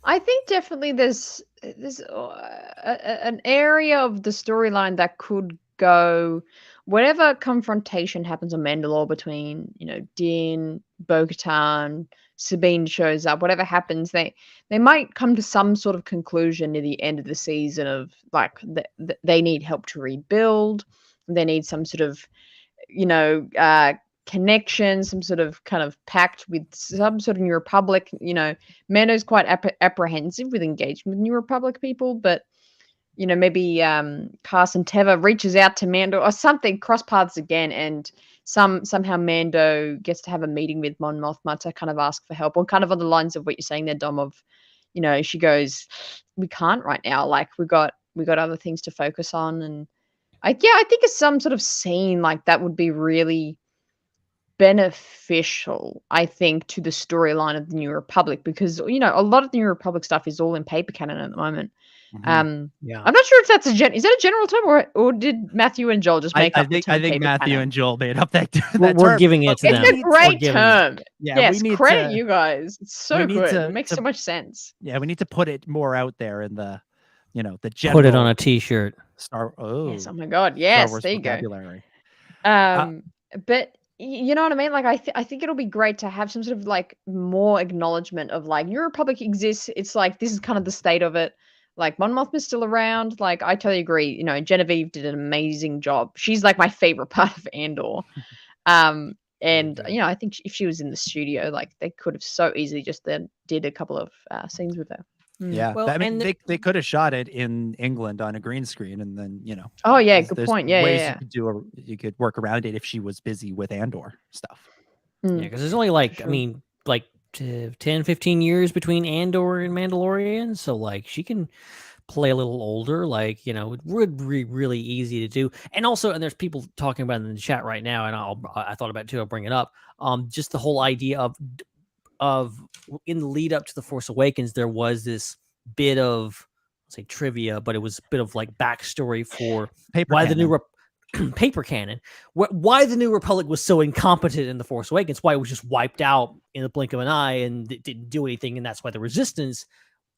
I think definitely there's an area of the storyline that could go whatever confrontation happens on Mandalore between, Din, Bo-Katan, Sabine shows up, whatever happens, they might come to some sort of conclusion near the end of the season of like they need help to rebuild. They need some sort of, connection, some sort of kind of pact with some sort of New Republic. Mando's quite apprehensive with engagement with New Republic people, but maybe Carson Teva reaches out to Mando or something, cross paths again, and somehow Mando gets to have a meeting with Mon Mothma to kind of ask for help, or kind of on the lines of what you're saying there, Dom, of, she goes, we can't right now, like we got other things to focus on. And I think it's some sort of scene like that would be really beneficial, I think, to the storyline of the New Republic, because a lot of the New Republic stuff is all in paper canon at the moment. Yeah. I'm not sure if that's is that a general term, or did Matthew and Joel just make up the term? I think Matthew canon? and Joel made up that We're term. giving it to them. It's a great term. Yeah, yes, we need credit to, you guys. It's so good. It makes so much sense. Yeah, we need to put it more out there in the, the general. Put it on a T-shirt. Yes. Oh my God. Yes. There you vocabulary. Go. But you know what I mean? Like, I think it'll be great to have some sort of like more acknowledgement of like New Republic exists. It's like this is kind of the state of it. Like Mon Mothma's still around. Like I totally agree. Genevieve did an amazing job. She's like my favorite part of Andor. And I think if she was in the studio, like they could have so easily just then did a couple of scenes with her. Yeah, well, I mean, they could have shot it in England on a green screen, and then Oh yeah, good point. Yeah, ways yeah. You could work around it if she was busy with Andor stuff. Yeah, because there's only like, I mean, like 10, 15 years between Andor and Mandalorian, so like she can play a little older. Like, it would be really easy to do. And also, and there's people talking about it in the chat right now, and I thought about it too. I'll bring it up. Just the whole idea of in the lead up to The Force Awakens, there was this bit of, I'll say trivia, but it was a bit of like backstory for why the new paper canon, why the New Republic was so incompetent in The Force Awakens, why it was just wiped out in the blink of an eye and it didn't do anything, and that's why the Resistance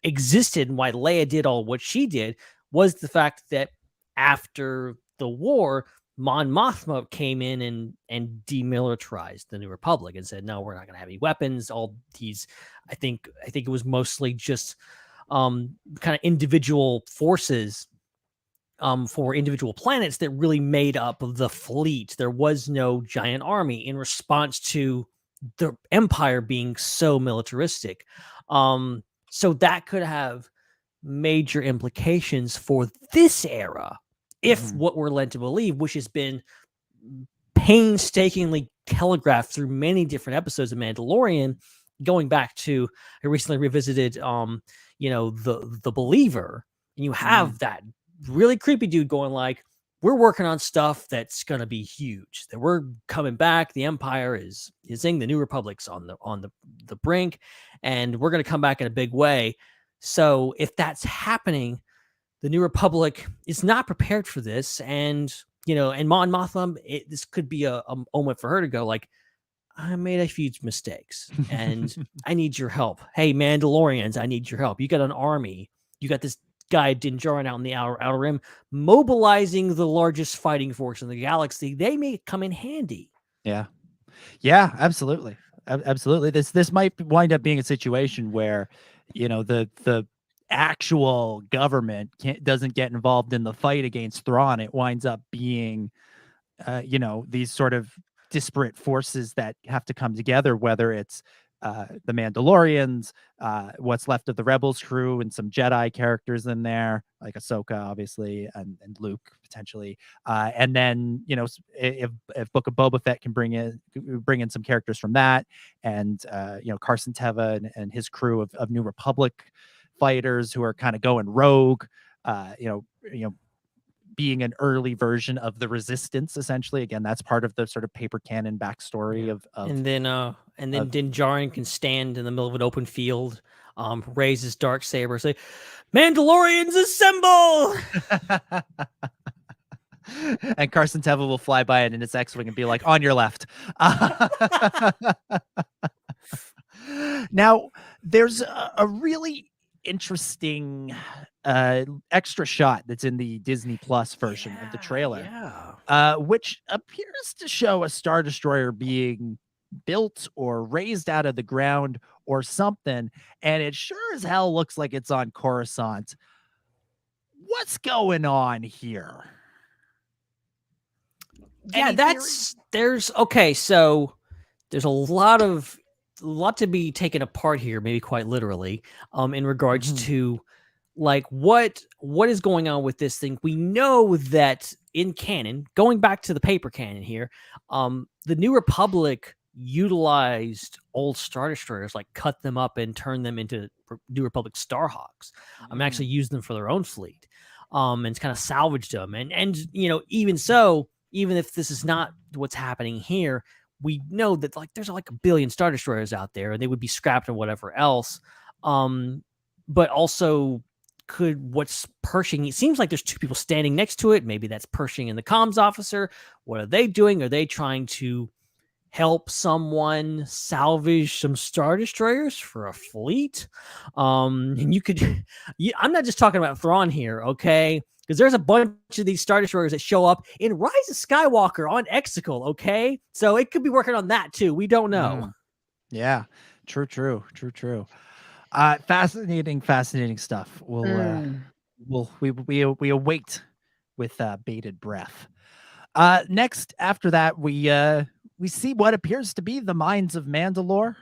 existed, and why Leia did all what she did, was the fact that after the war, Mon Mothma came in and demilitarized the New Republic and said, no, we're not going to have any weapons. All these, I think it was mostly just kind of individual forces for individual planets that really made up the fleet. There was no giant army in response to the Empire being so militaristic. So that could have major implications for this era, if what we're led to believe, which has been painstakingly telegraphed through many different episodes of Mandalorian, going back to, I recently revisited, the Believer, and you have that really creepy dude going like, we're working on stuff that's going to be huge, that we're coming back. The Empire is in, the New Republic's on the brink, and we're going to come back in a big way. So if that's happening, the New Republic is not prepared for this. And, and Mon Mothma, this could be a moment for her to go like, I made a few mistakes and I need your help. Hey, Mandalorians, I need your help. You got an army. You got this guy Din Djarin out in the outer rim, mobilizing the largest fighting force in the galaxy. They may come in handy. Yeah, absolutely. Absolutely. This might wind up being a situation where, the actual government doesn't get involved in the fight against Thrawn. It winds up being, these sort of disparate forces that have to come together, whether it's the Mandalorians, what's left of the Rebels crew, and some Jedi characters in there, like Ahsoka, obviously, and Luke potentially. And then, if Book of Boba Fett can bring in some characters from that, and Carson Teva and his crew of New Republic fighters who are kind of going rogue, being an early version of the Resistance, essentially. Again, that's part of the sort of paper canon backstory of and then Din Djarin can stand in the middle of an open field raises dark saber, say, "Mandalorians assemble!" And Carson Teva will fly by it in his X-wing and be like, "On your left." Now, there's a really interesting extra shot that's in the Disney Plus version of the trailer, which appears to show a Star Destroyer being built or raised out of the ground or something, and it sure as hell looks like it's on Coruscant. What's going on here? Yeah, so there's a lot to be taken apart here, maybe quite literally, in regards to like what is going on with this thing. We know that in canon, going back to the paper canon here, the New Republic utilized old Star Destroyers, like cut them up and turn them into New Republic Starhawks. Actually used them for their own fleet, and kind of salvaged them. And even so, even if this is not what's happening here, we know that like there's like a billion Star Destroyers out there, and they would be scrapped and whatever else. But also, what's Pershing? It seems like there's two people standing next to it. Maybe that's Pershing and the comms officer. What are they doing? Are they trying to help someone salvage some Star Destroyers for a fleet? And I'm not just talking about Thrawn here, okay? Because there's a bunch of these Star Destroyers that show up in Rise of Skywalker on Exegol, okay? So it could be working on that too. We don't know. Yeah, true. Fascinating stuff. We await with bated breath. Next, after that, we see what appears to be the mines of Mandalore.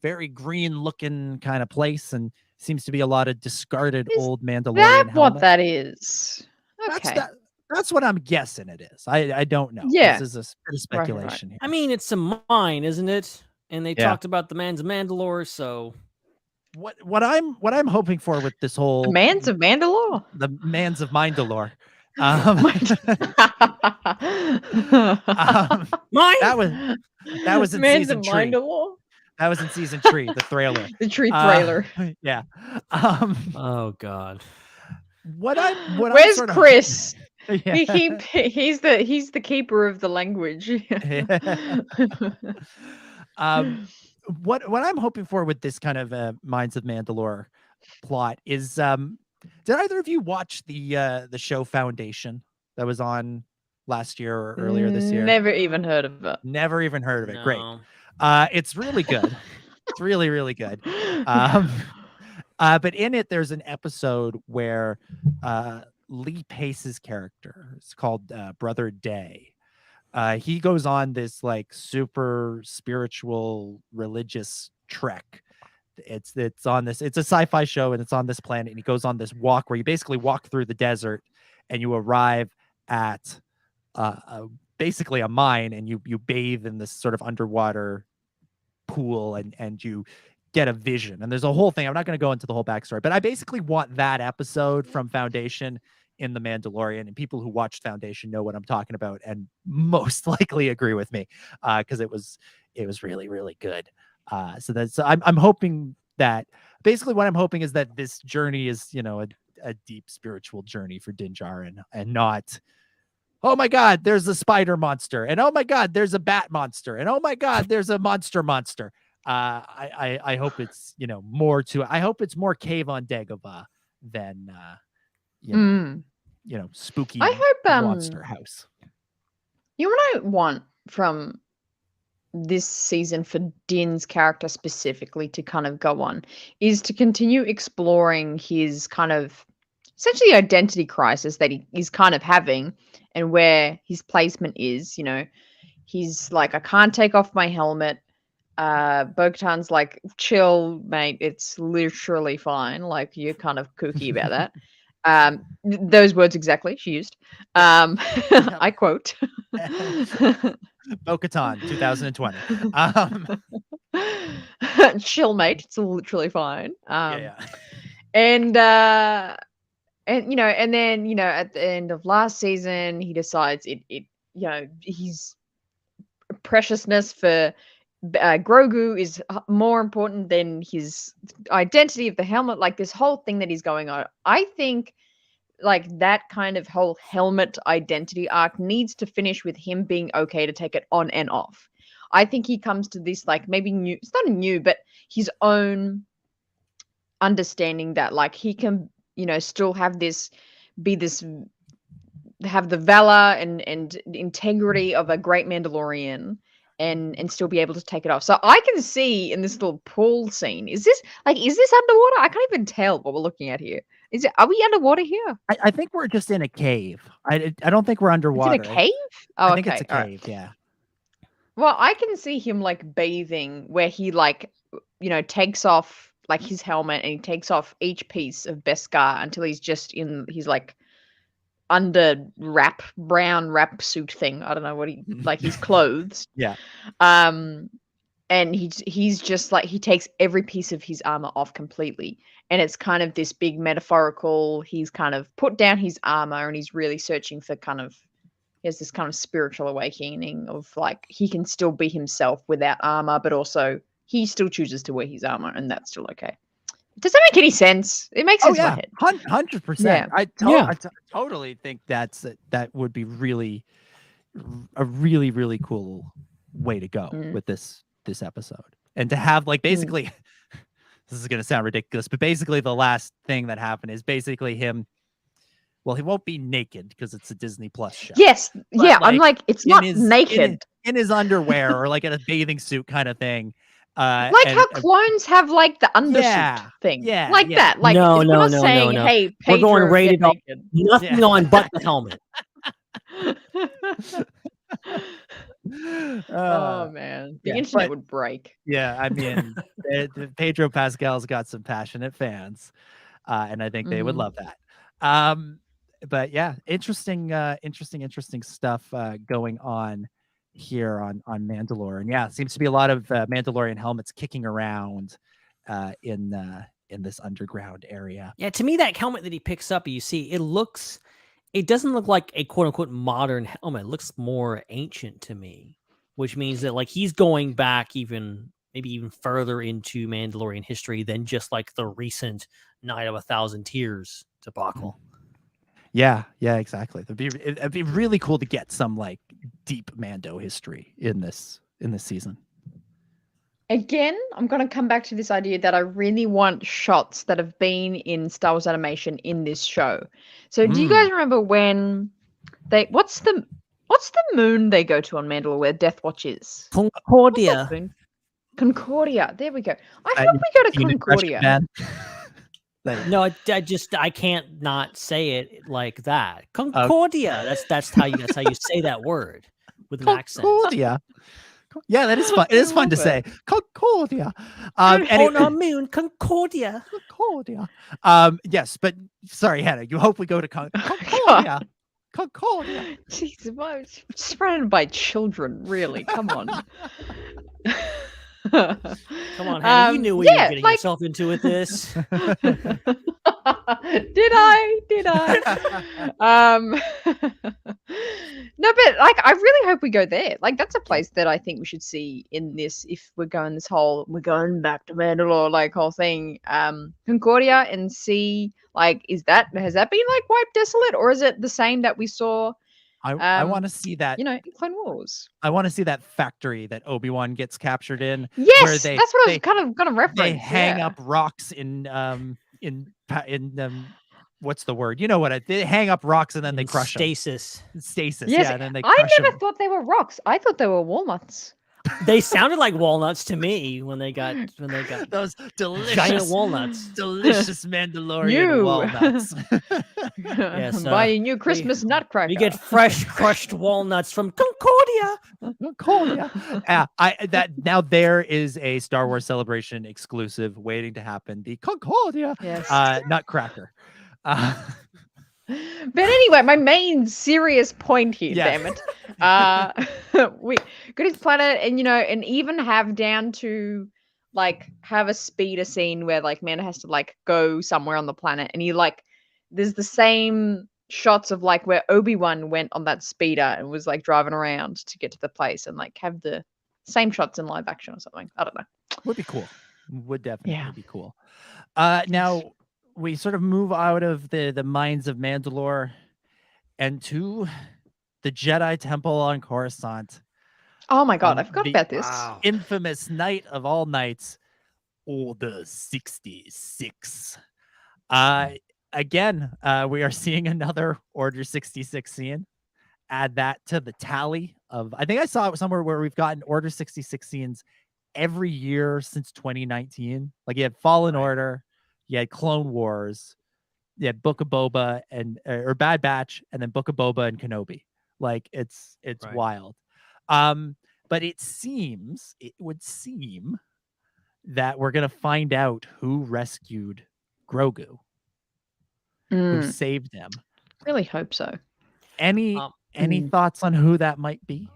Very green looking kind of place, and seems to be a lot of discarded old Mandalorian That helmets. what that is? Okay. That's what I'm guessing it is. I don't know. Yeah. This is a bit of speculation here. I mean, it's a mine, isn't it? And they talked about the Mans of Mandalore, so what I'm hoping for with this whole the Mans of Mandalore? The Mans of Mandalore. That was in Mans season of 3. Mandalore? That was in season 3, the trailer. The tree trailer. Yeah. Oh God. Where's I'm Chris? Yeah. He's the keeper of the language. What I'm hoping for with this kind of Mines of Mandalore plot is, did either of you watch the show Foundation that was on last year or earlier this year? Never even heard of it. Never even heard of it. No. Great. It's really good. It's really, really good. But in it, there's an episode where Lee Pace's character, it's called Brother Day. He goes on this like super spiritual religious trek. It's a sci-fi show, and it's on this planet, and he goes on this walk where you basically walk through the desert and you arrive at basically a mine, and you bathe in this sort of underwater pool, and you get a vision. And there's a whole thing. I'm not going to go into the whole backstory, but I basically want that episode from Foundation in The Mandalorian, and people who watched Foundation know what I'm talking about and most likely agree with me, because it was really, really good. So I'm hoping that basically what I'm hoping is that this journey is, a deep spiritual journey for Din Djarin, and not, oh my God, there's a spider monster, and oh my God, there's a bat monster, and oh my God, there's a monster. I hope it's, more to, I hope it's more Cave on Dagobah than, spooky I hope, monster house. What I want from this season for Din's character specifically to kind of go on is to continue exploring his kind of essentially identity crisis that he is kind of having, and where his placement is. He's like, I can't take off my helmet. Bo-Katan's like, chill, mate, it's literally fine. Like, you're kind of kooky about that. Those words exactly she used. I quote. Bo-Katan, 2020. Chill, mate, it's literally fine. Yeah. And then at the end of last season, he decides his preciousness for Grogu is more important than his identity of the helmet. Like this whole thing that he's going on. I think like that kind of whole helmet identity arc needs to finish with him being okay to take it on and off. I think he comes to this like maybe new, it's not a new, but his own understanding that like he can, still have this, have the valor and integrity of a great Mandalorian and still be able to take it off. So I can see in this little pool scene, is this underwater? I can't even tell what we're looking at here. Are we underwater here? I think we're just in a cave. I don't think we're underwater. It's in a cave? I think it's a cave, yeah. Well, I can see him like bathing where he like, takes off like his helmet and he takes off each piece of Beskar until he's just he's like under brown wrap suit thing. I don't know what he's clothes. Yeah. And he's just like, he takes every piece of his armor off completely. And it's kind of this big metaphorical, he's kind of put down his armor and he's really searching for he has this kind of spiritual awakening of like, he can still be himself without armor, but also he still chooses to wear his armor and that's still okay. Does that make any sense? It makes sense in my head. 100%. Yeah. I totally think that would be a really, really cool way to go with this episode. And to have like basically, this is going to sound ridiculous, but basically the last thing that happened is basically him. Well, he won't be naked because it's a Disney Plus show. Yes. But yeah. I'm like, it's not naked. In his underwear or like in a bathing suit kind of thing. How clones have like the undersuit thing. Yeah. Like that. Like no, we're not saying, hey, we're going Pedro, rated get on nothing on but the helmet. Oh man, the internet would break. Yeah, I mean, Pedro Pascal's got some passionate fans, and I think they would love that. But yeah, interesting stuff going on here on Mandalore, and yeah, it seems to be a lot of Mandalorian helmets kicking around in this underground area. Yeah, to me, that helmet that he picks up, you see, it doesn't look like a quote unquote modern helmet. It looks more ancient to me, which means that like he's going back maybe even further into Mandalorian history than just like the recent Night of 1,000 Tears debacle. Yeah, exactly. It'd be really cool to get some like deep Mando history in this season. Again, I'm going to come back to this idea that I really want shots that have been in Star Wars animation in this show. So do you guys remember when what's the moon they go to on Mandalore where Death Watch is? Concordia. Concordia. There we go. I hope we go to Concordia. No, I can't not say it like that. Concordia. That's how you say that word with an accent. Concordia. Yeah, that is fun. It is fun to say. Concordia. Moon, Concordia. Concordia. Yes, but sorry, Hannah, you hope we go to Concordia. Concordia. Jeez, surrounded by children, really. Come on. Come on, Hannah. You knew what you were getting yourself into with this. Did I? No, but like I really hope we go there. Like that's a place that I think we should see in this if we're going we're going back to Mandalore like whole thing. Concordia and see like has that been like wiped desolate or is it the same that we saw? I want to see that. In Clone Wars. I want to see that factory that Obi-Wan gets captured in. Yes, that's what I was kind of going to reference. They hang up rocks in what's the word? You know what? They hang up rocks and then they crush stasis. Them. Stasis. Yes, yeah. And then they. I never thought they were rocks. I thought they were walnuts. They sounded like walnuts to me when they got those delicious giant walnuts. Delicious Mandalorian walnuts. Yes, buy a new Christmas nutcracker. You get fresh crushed walnuts from Concordia. Concordia. Now there is a Star Wars Celebration exclusive waiting to happen. The Concordia nutcracker. But anyway, my main serious point here, damn it. We got his planet and even have down to like have a speeder scene where like Mando has to like go somewhere on the planet and there's the same shots of like where Obi-Wan went on that speeder and was like driving around to get to the place and like have the same shots in live action or something. I don't know. Would be cool. Would definitely be cool. Now we sort of move out of the mines of Mandalore and to the Jedi Temple on Coruscant. Oh my god, I forgot about this. Infamous night of all nights, Order 66. Again, we are seeing another Order 66 scene. Add that to the tally of, I think I saw it somewhere where we've gotten Order 66 scenes every year since 2019. Like you had Fallen Order, you had Clone Wars, you had Book of Boba or Bad Batch, and then Book of Boba and Kenobi. Like it's wild. But it would seem that we're gonna find out who rescued Grogu, who saved him. Really hope so. Any thoughts on who that might be?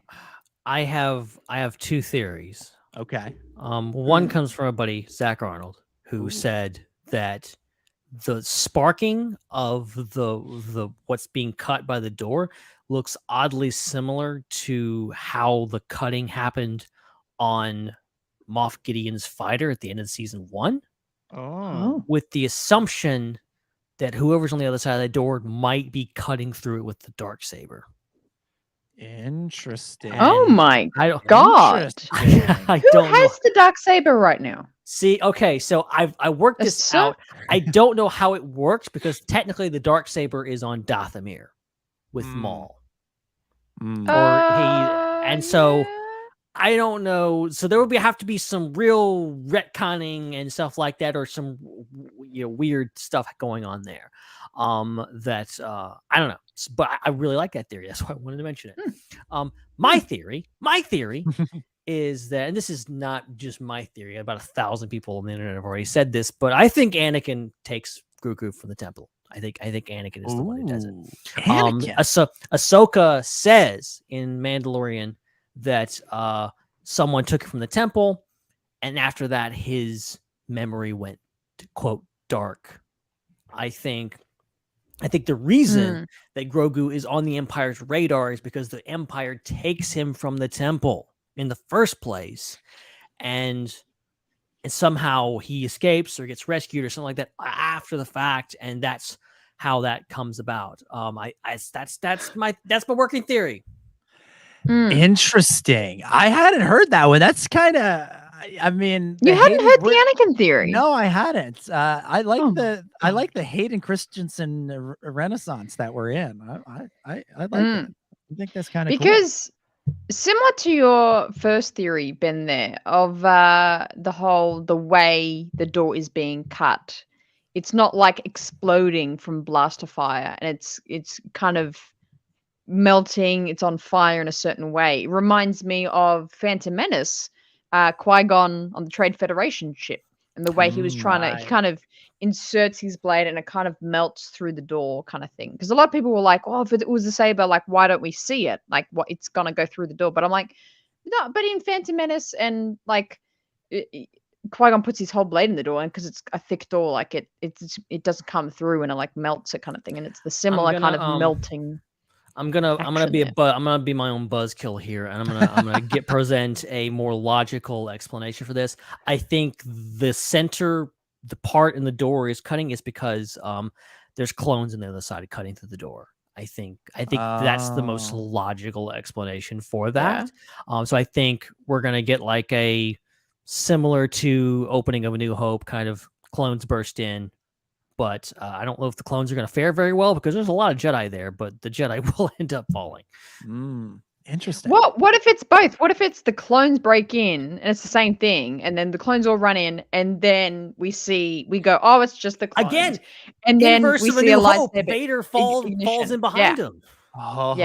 I have two theories. Okay. One comes from a buddy, Zach Arnold, who said that the sparking of the what's being cut by the door looks oddly similar to how the cutting happened on Moff Gideon's fighter at the end of season 1. With the assumption that whoever's on the other side of the door might be cutting through it with the Darksaber. Interesting. Oh my god! I Who don't has know. the Darksaber right now? See, okay, so I worked this out. I don't know how it works because technically the Darksaber is on Dathomir with Maul. And so I don't know. So there would have to be some real retconning and stuff like that, or some weird stuff going on there. That I don't know, but I really like that theory. That's why I wanted to mention it. My theory is that, and this is not just my theory. About 1,000 people on the internet have already said this, but I think Anakin takes Grogu from the temple. I think Anakin is the one who does it. Ahsoka says in Mandalorian that someone took it from the temple, and after that, his memory went, quote, dark. I think the reason that Grogu is on the Empire's radar is because the Empire takes him from the temple in the first place, and somehow he escapes or gets rescued or something like that after the fact, and that's how that comes about. That's my working theory. Interesting. I hadn't heard that one. That's kind of, I mean, you hadn't heard the Anakin theory. No, I hadn't. I like the Hayden Christensen Renaissance that we're in. I like it. I think that's kind of because similar to your first theory, Ben, there of the way the door is being cut. It's not like exploding from blaster fire, and it's kind of melting. It's on fire in a certain way. It reminds me of Phantom Menace, Qui-Gon on the Trade Federation ship, and the way he was trying to, he kind of inserts his blade and it kind of melts through the door, kind of thing. Because a lot of people were like, "Oh, if it was a saber, like why don't we see it? Like what it's gonna go through the door?" But I'm like, no. But in Phantom Menace and like Qui-Gon puts his whole blade in the door, and because it's a thick door, like it doesn't come through and it like melts it, kind of thing. And it's the similar kind of melting. I'm gonna be my own buzzkill here, and I'm gonna present a more logical explanation for this. I think the part in the door is cutting is because there's clones on the other side cutting through the door. I think that's the most logical explanation for that. Yeah. So I think we're gonna get like a similar to opening of A New Hope, kind of clones burst in. But I don't know if the clones are going to fare very well because there's a lot of Jedi there, but the Jedi will end up falling. Interesting. What if it's both? What if it's the clones break in and it's the same thing, and then the clones all run in, and then we go, oh, it's just the clones. Again, and then we see a lightsaber. Vader falls in behind him. Okay.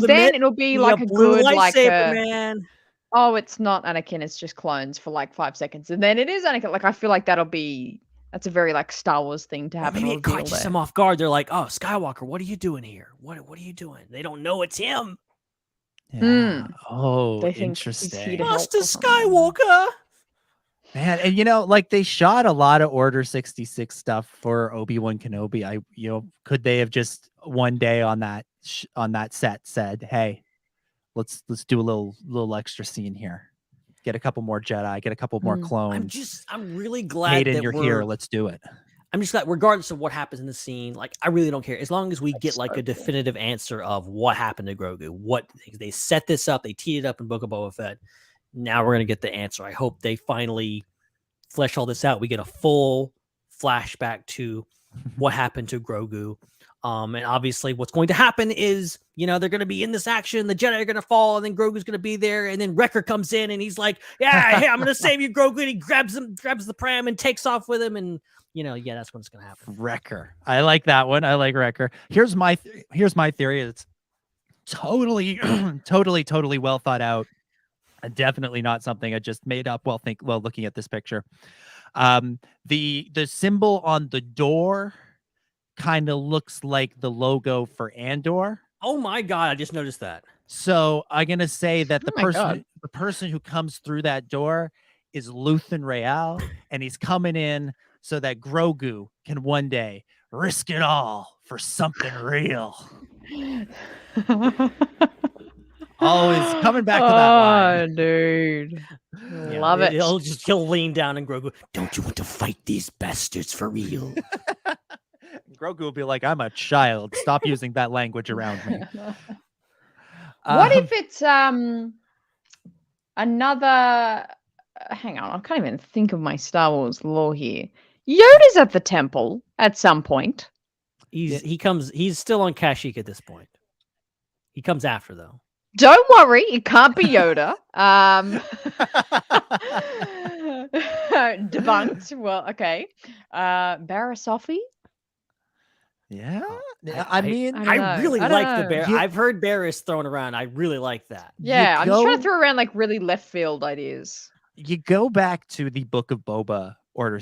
Then it'll be like a good lightsaber, man. Oh, it's not Anakin, it's just clones for like 5 seconds. And then it is Anakin. Like, I feel like that's a very like Star Wars thing to happen. Maybe it catches them off guard. They're like, oh, Skywalker, what are you doing here? What are you doing? They don't know it's him. Yeah. Oh, interesting. Master Skywalker. Man, and like they shot a lot of Order 66 stuff for Obi-Wan Kenobi. Could they have just one day on that set said, hey, let's do a little extra scene here. Get a couple more Jedi, get a couple more clones. I'm really glad Hayden, that you're here. Let's do it. I'm just glad, regardless of what happens in the scene, like I really don't care as long as we get like a definitive answer of what happened to Grogu. What they set this up, they teed it up in Book of Boba Fett. Now we're gonna get the answer. I hope they finally flesh all this out. We get a full flashback to what happened to Grogu. And obviously what's going to happen is, they're going to be in this action. The Jedi are going to fall, and then Grogu's going to be there. And then Wrecker comes in, and he's like, yeah, hey, I'm going to save you, Grogu. And he grabs the pram and takes off with him. And, that's what's going to happen. Wrecker. I like that one. I like Wrecker. Here's my theory. It's totally, totally well thought out. And definitely not something I just made up while looking at this picture. The symbol on the door kind of looks like the logo for Andor. Oh my God, I just noticed that. So I'm gonna say that the person who comes through that door is Luthen Rael, and he's coming in so that Grogu can one day risk it all for something real. Always coming back to that line. Oh, dude. Love it. He'll lean down and Grogu, don't you want to fight these bastards for real? Grogu will be like, I'm a child. Stop using that language around me. What if it's another... Hang on, I can't even think of my Star Wars lore here. Yoda's at the temple at some point. He's still on Kashyyyk at this point. He comes after, though. Don't worry, it can't be Yoda. Debunked. Well, okay. Barriss. Yeah, I really like the bear. I've heard Barriss thrown around. I really like that. Yeah, I'm just trying to throw around like really left field ideas. You go back to the Book of Boba Order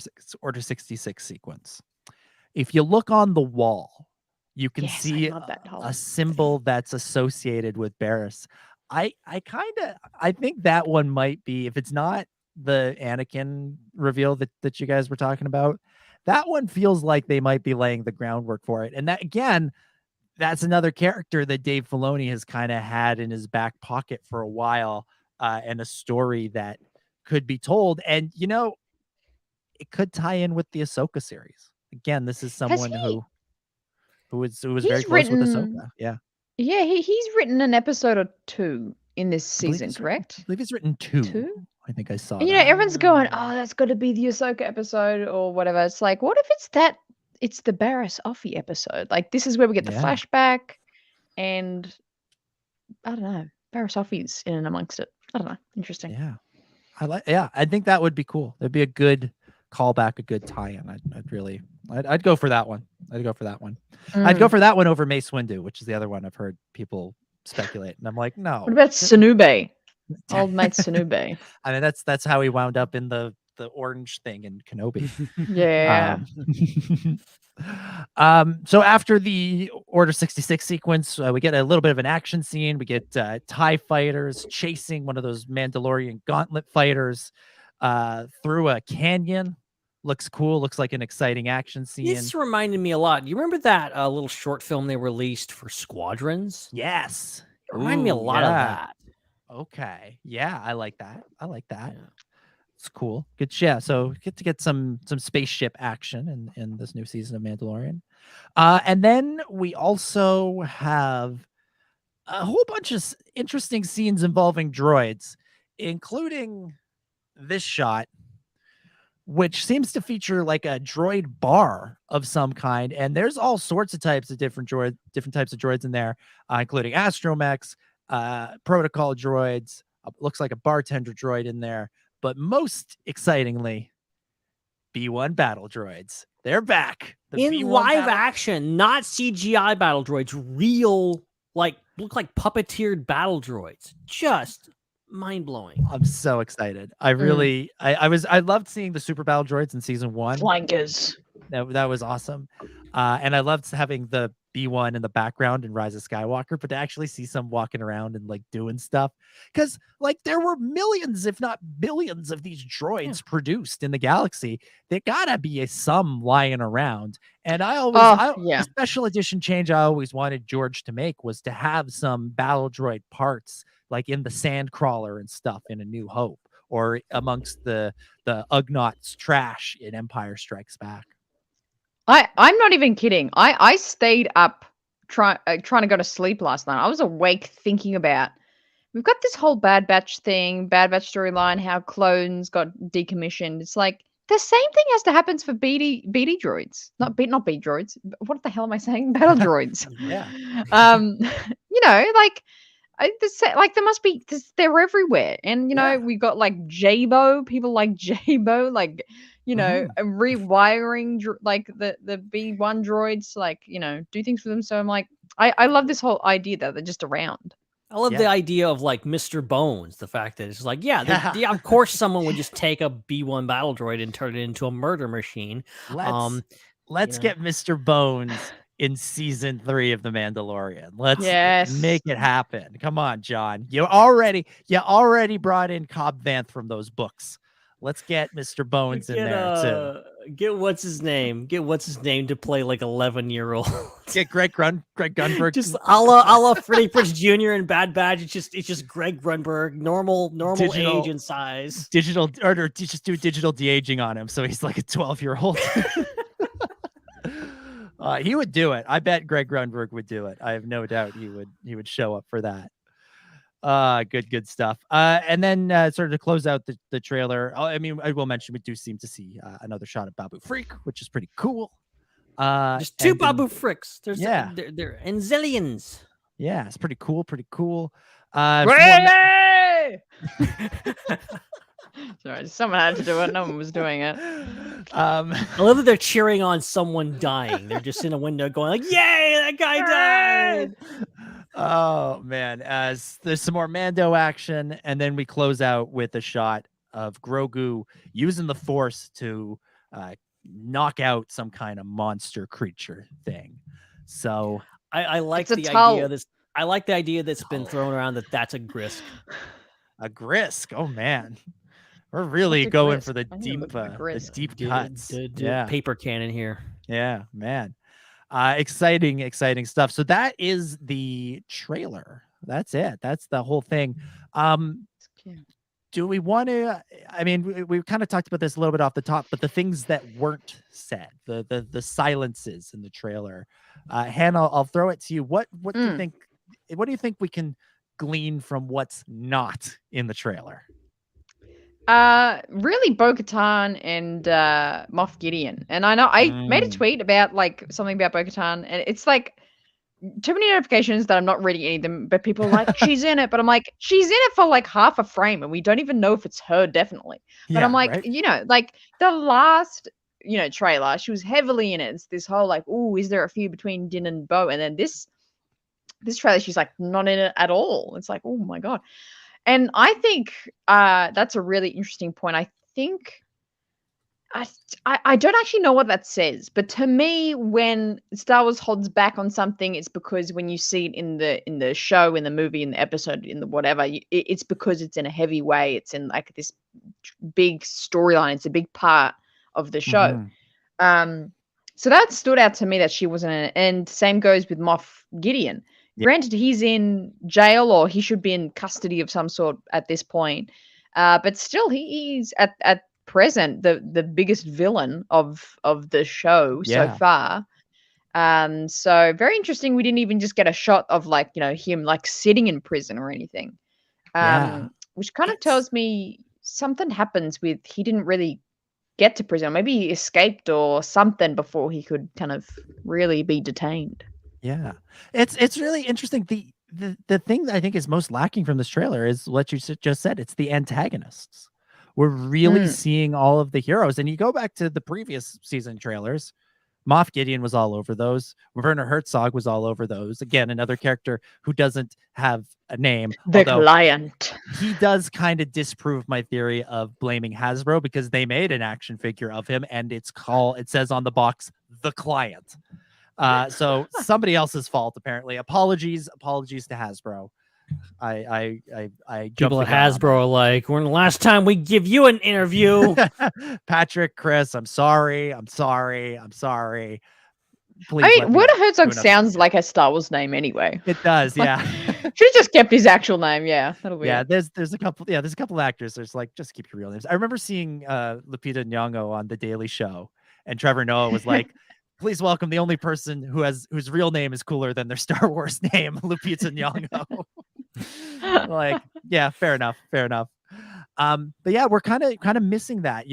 66 sequence. If you look on the wall, you can see a symbol that's associated with Barriss. I think that one might be, if it's not the Anakin reveal that you guys were talking about, that one feels like they might be laying the groundwork for it. And that, again, that's another character that Dave Filoni has kind of had in his back pocket for a while, and a story that could be told. And, it could tie in with the Ahsoka series. Again, this is someone who was very close with Ahsoka. Yeah. Yeah, he's written an episode or two in this season, correct? I believe he's written two. I think I saw that. Everyone's going, oh, that's got to be the Ahsoka episode or whatever. It's like, what if it's the Barriss episode? Like, this is where we get the flashback, and I don't know, Barriss is in and amongst it. I don't know. Interesting. Yeah. I think that would be cool. It'd be a good callback, a good tie-in. I'd go for that one. I'd go for that one. I'd go for that one over Mace Windu, which is the other one I've heard people speculate. And I'm like, no. What about Sanube? Old mate Sanube. I mean, that's how he wound up in the orange thing in Kenobi. Yeah. So after the Order 66 sequence, we get a little bit of an action scene. We get TIE fighters chasing one of those Mandalorian gauntlet fighters through a canyon. Looks cool. Looks like an exciting action scene. This reminded me a lot. You remember that little short film they released for Squadrons? Yes. It reminded me a lot of that. Okay. Yeah, I like that. Yeah. It's cool. Good. Yeah. So get some spaceship action in this new season of Mandalorian. And then we also have a whole bunch of interesting scenes involving droids, including this shot, which seems to feature like a droid bar of some kind. And there's all sorts of types of different types of droids in there, including astromechs, protocol droids. Looks like a bartender droid in there. But most excitingly, B1 battle droids. They're back. In live action, not CGI battle droids. Real, look like puppeteered battle droids. Just mind-blowing. I'm so excited. I loved seeing the super battle droids in season 1. Flankers. That was awesome. And I loved having the B1 in the background in Rise of Skywalker, but to actually see some walking around and like doing stuff, because like there were millions, if not billions, of these droids produced in the galaxy. There gotta be some lying around. And the special edition change I always wanted George to make was to have some battle droid parts like in the Sandcrawler and stuff in A New Hope, or amongst the Ugnaughts trash in Empire Strikes Back. I'm not even kidding. I stayed up trying to go to sleep last night. I was awake thinking about, we've got this whole Bad Batch thing, Bad Batch storyline, how clones got decommissioned. It's like the same thing has to happen for BD droids, not B droids. What the hell am I saying? Battle droids. Yeah. You know, like there must be, they're everywhere. And you know, we got like Jabo, people like Jabo, like, you know, rewiring like the B1 droids, like, you know, do things for them. So I'm like, I love this whole idea that they're just around. I love the idea of like Mr. Bones, the fact that it's like, yeah, of course someone would just take a B1 battle droid and turn it into a murder machine. Let's get Mr. Bones in season 3 of The Mandalorian. Let's make it happen. Come on, John. You already brought in Cobb Vanth from those books. Let's get Mr. Bones in there too. Get what's his name to play like 11-year-old. Get Greg Grunberg. Just a la Freddie Prinze Jr. in Bad Batch. It's just Greg Grunberg, normal digital, age and size. Digital, or just do digital de-aging on him, so he's like a 12-year-old. He would do it. I bet Greg Grunberg would do it. I have no doubt he would show up for that. Good stuff. And then sort of to close out the trailer, I mean, I will mention we do seem to see another shot of Babu Freak, which is pretty cool. There's 2 Babu Fricks. There's they're and zillions. Yeah, it's pretty cool. Sorry, someone had to do it. No one was doing it. I love that they're cheering on someone dying. They're just in a window going like, "Yay, that guy died!" Oh man, as there's some more Mando action, and then we close out with a shot of Grogu using the Force to knock out some kind of monster creature thing. So I like the idea. I like the idea that's been thrown around that's a Grisk. A Grisk. Oh man, we're really going for the deep cuts. Paper cannon here. Yeah, man. Exciting stuff. So that is the trailer. That's it. That's the whole thing. Do we want to? I mean, we kind of talked about this a little bit off the top, but the things that weren't said, the silences in the trailer. Hannah, I'll throw it to you. What do you think? What do you think we can glean from what's not in the trailer? Really Bo-Katan and Moff Gideon. And I know I made a tweet about like something about Bo-Katan, and it's like too many notifications that I'm not reading any of them, but people are like, she's in it, but I'm like, she's in it for like half a frame and we don't even know if it's her, definitely. But I'm like, you know, like the last, you know, trailer, she was heavily in it. It's this whole like, oh, is there a feud between Din and Bo? And then this trailer, she's like not in it at all. It's like, oh my God. And I think that's a really interesting point. I think I don't actually know what that says, but to me, when Star Wars holds back on something, it's because when you see it in the show, in the movie, in the episode, in the whatever, it's because it's in a heavy way. It's in like this big storyline. It's a big part of the show. So that stood out to me that she wasn't in it. And same goes with Moff Gideon. Granted, he's in jail or he should be in custody of some sort at this point. But still, he's at present the biggest villain of the show so far. So very interesting. We didn't even just get a shot of like, you know, him like sitting in prison or anything. Which kind of tells me something happens with he didn't really get to prison. Maybe he escaped or something before he could kind of really be detained. Yeah, it's really interesting. The thing that I think is most lacking from this trailer is what you just said. It's the antagonists. We're really seeing all of the heroes. And you go back to the previous season trailers, Moff Gideon was all over those. Werner Herzog was all over those. Again, another character who doesn't have a name. The Client. He does kind of disprove my theory of blaming Hasbro because they made an action figure of him and it says on the box, The Client. So somebody else's fault, apparently. Apologies to Hasbro. I People at Hasbro are like, when the last time we give you an interview? Patrick, Chris, I'm sorry. Please. I mean, Werner Herzog sounds like a Star Wars name anyway. It does, yeah. Should just kept his actual name, yeah. That'll be yeah. There's a couple actors. There's like, just keep your real names. I remember seeing Lupita Nyong'o on The Daily Show, and Trevor Noah was like, "Please welcome the only person whose real name is cooler than their Star Wars name, Lupita Nyong'o." Like, yeah, fair enough. But yeah, we're kind of missing that.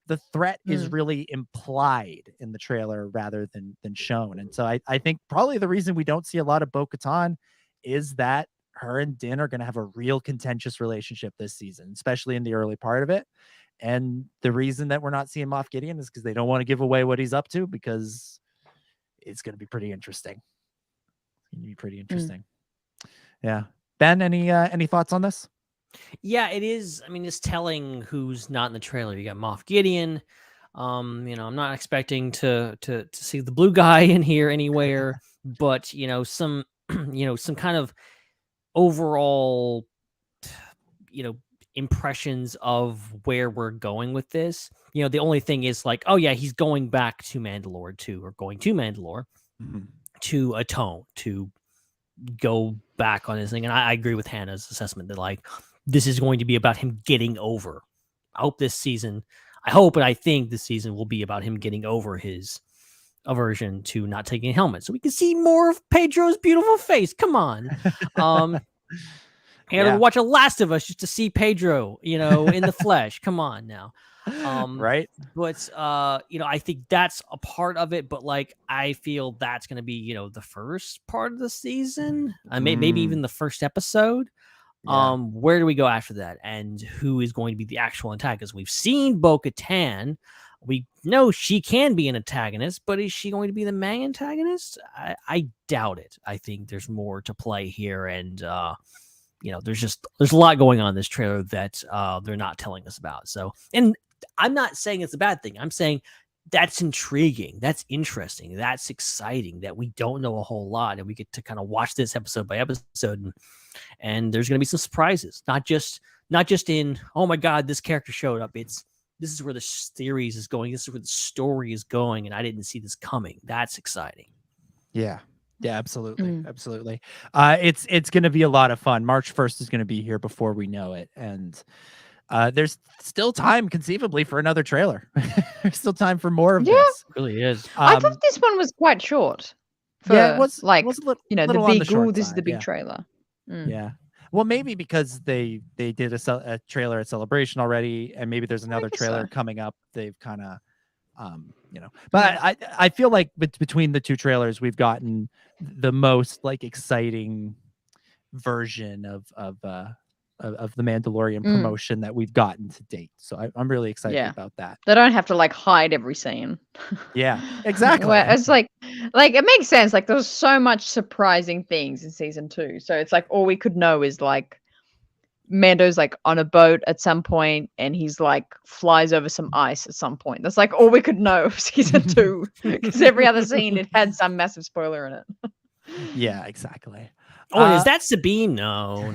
The threat is really implied in the trailer rather than shown. And so I think probably the reason we don't see a lot of Bo-Katan is that her and Din are going to have a real contentious relationship this season, especially in the early part of it. And the reason that we're not seeing Moff Gideon is because they don't want to give away what he's up to, because it's going to be pretty interesting. Yeah. Ben, any thoughts on this? Yeah, it is. I mean, it's telling who's not in the trailer. You got Moff Gideon. I'm not expecting to see the blue guy in here anywhere, but some some kind of overall impressions of where we're going with this. The only thing is like, oh yeah, he's going back to Mandalore to atone, to go back on his thing. And I agree with Hannah's assessment that like this is going to be about him getting over. I hope and I think this season will be about him getting over his aversion to not taking a helmet, so we can see more of Pedro's beautiful face. Come on. I gotta watch a Last of Us just to see Pedro, in the flesh. Come on now. Right. But I think that's a part of it, but like I feel that's gonna be, the first part of the season. Maybe even the first episode. Yeah. Where do we go after that? And who is going to be the actual antagonist? We've seen Bo-Katan. We know she can be an antagonist, but is she going to be the main antagonist? I doubt it. I think there's more to play here, and there's a lot going on in this trailer that they're not telling us about. So, and I'm not saying it's a bad thing. I'm saying that's intriguing. That's interesting. That's exciting that we don't know a whole lot, and we get to kind of watch this episode by episode, and there's going to be some surprises. Not just in, oh my God, this character showed up. This is where the series is going. This is where the story is going, and I didn't see this coming. That's exciting. Yeah. Yeah, absolutely. Absolutely. It's going to be a lot of fun. March 1st is going to be here before we know it. And there's still time conceivably for another trailer. There's still time for more of this. It really is. I thought this one was quite short. It was like, the big, this is the big trailer. Yeah. Well, maybe because they did a trailer at Celebration already, and maybe there's another trailer coming up. They've kind of, but I feel like between the two trailers, we've gotten the most like exciting version of the Mandalorian promotion that we've gotten to date. So I'm really excited about that. They don't have to like hide every scene. Yeah, exactly. Where it's like it makes sense. Like there's so much surprising things in season 2. So it's like all we could know is like Mando's like on a boat at some point, and he's like flies over some ice at some point. That's like all we could know of season 2, because every other scene it had some massive spoiler in it. Yeah, exactly. Oh, is that Sabine? No.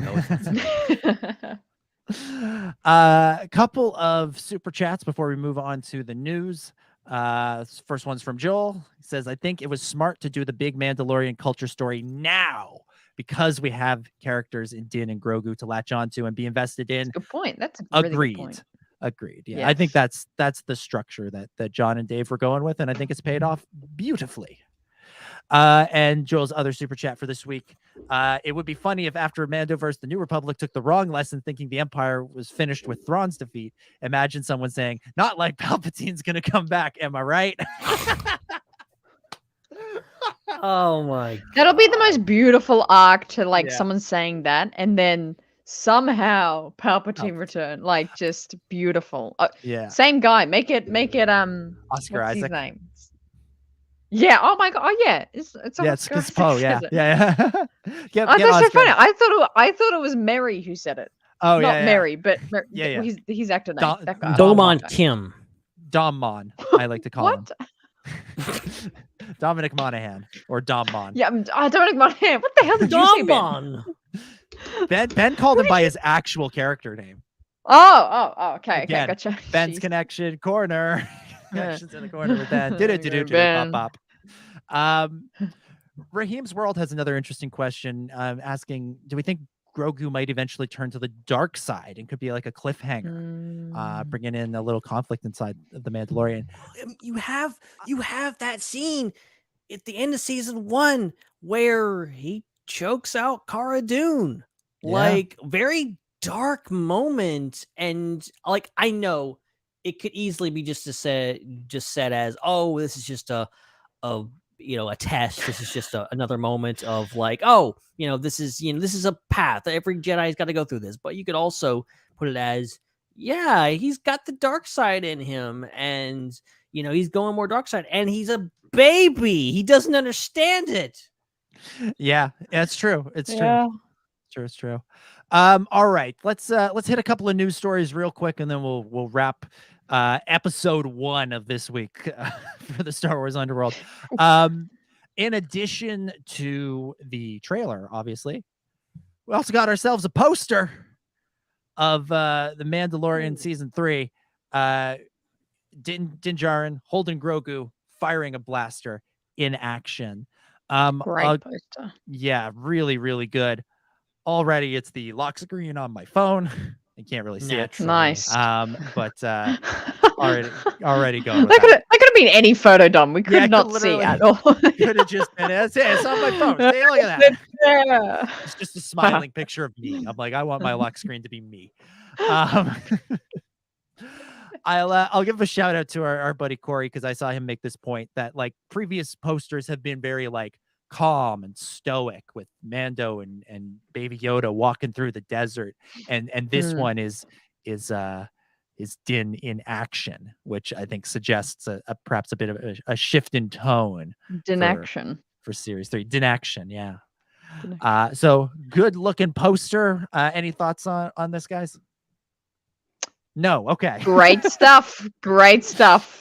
A couple of super chats before we move on to the news. First one's from Joel. He says, I think it was smart to do the big Mandalorian culture story now, because we have characters in Din and Grogu to latch onto and be invested in. That's a good point. That's a really good point. Agreed. Yeah. I think that's the structure that John and Dave were going with, and I think it's paid off beautifully. And Joel's other super chat for this week. It would be funny if after Mandoverse, the New Republic took the wrong lesson, thinking the Empire was finished with Thrawn's defeat. Imagine someone saying, not like Palpatine's going to come back. Am I right? Oh my God. That'll be the most beautiful arc to like someone saying that, and then somehow Palpatine return. Like just beautiful. Same guy. Make it Oscar what's Isaac. His name? Yeah. Oh my God. Oh yeah. It's Poe. Yeah. That's so funny. I thought it was Mary who said it. Oh, not Mary, but he's actor name. That guy. Domon Kim. Dommon, I like to call him. Dominic Monaghan or Dom Mon. Yeah, Dominic Monaghan. What the hell did you say, Ben? Ben called him by his actual character name. Oh, okay, Again, gotcha. Ben's Jeez. connection corner. Connections in the corner with Ben. Ben. Pop pop. Raheem's World has another interesting question, asking, do we think Grogu might eventually turn to the dark side and could be like a cliffhanger, bringing in a little conflict inside of the Mandalorian? You have that scene at the end of season 1 where he chokes out Cara Dune. Yeah. Like, very dark moment, and like, I know it could easily be just said as, oh, this is just a test. This is just another moment of like, oh, this is a path. Every Jedi's got to go through this. But you could also put it as, yeah, he's got the dark side in him, and he's going more dark side, and he's a baby. He doesn't understand it. Yeah, it's true. It's true. It's true. All right, let's hit a couple of news stories real quick, and then we'll wrap episode 1 of this week for the Star Wars Underworld. In addition to the trailer, obviously, we also got ourselves a poster of the Mandalorian season 3. Din Djarin holding Grogu, firing a blaster in action. Great poster. Yeah, really, really good. Already, it's the lock screen on my phone. You can't really see it. Nice. But already going. That could have been any photo, Dom. We could not see at all. Could have just been. It's on my phone. See, look at that. Yeah. It's just a smiling picture of me. I'm like, I want my lock screen to be me. I'll give a shout out to our buddy Corey, because I saw him make this point that like previous posters have been very like calm and stoic with Mando and Baby Yoda walking through the desert, and this one is Din in action, which I think suggests perhaps a bit of a shift in tone. Din action for series 3. Din action, yeah. So good looking poster. Any thoughts on this, guys? No. Okay. Great stuff.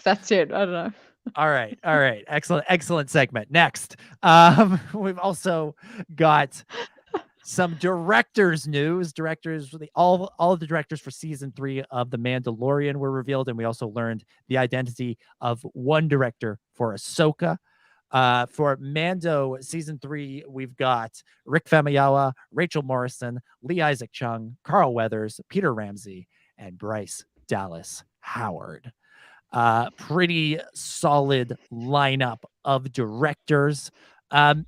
That's it. I don't know. All right. Excellent segment. Next, we've also got some directors news. All of the directors for season 3 of The Mandalorian were revealed, and we also learned the identity of one director for Ahsoka. For Mando season 3, we've got Rick Famuyiwa, Rachel Morrison, Lee Isaac Chung, Carl Weathers, Peter Ramsey, and Bryce Dallas Howard. Pretty solid lineup of directors.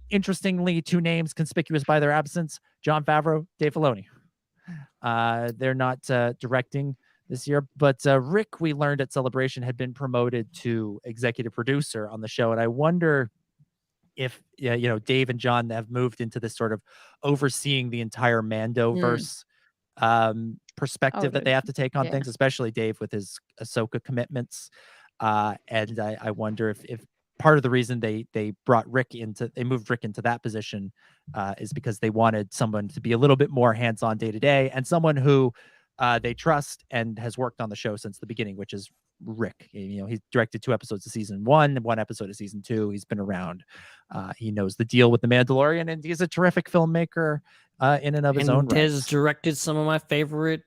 Interestingly, 2 names conspicuous by their absence: Jon Favreau, Dave Filoni. They're not directing this year, but Rick, we learned at Celebration, had been promoted to executive producer on the show, and I wonder if Dave and John have moved into this sort of overseeing the entire Mandoverse perspective that they have to take on things, especially Dave with his Ahsoka commitments. And I wonder if part of the reason they moved Rick into that position is because they wanted someone to be a little bit more hands-on day to day, and someone who they trust and has worked on the show since the beginning, which is Rick. He's directed 2 episodes of season 1, 1 episode of season 2. He's been around. He knows the deal with the Mandalorian, and he's a terrific filmmaker in and of his own right. Has directed some of my favorite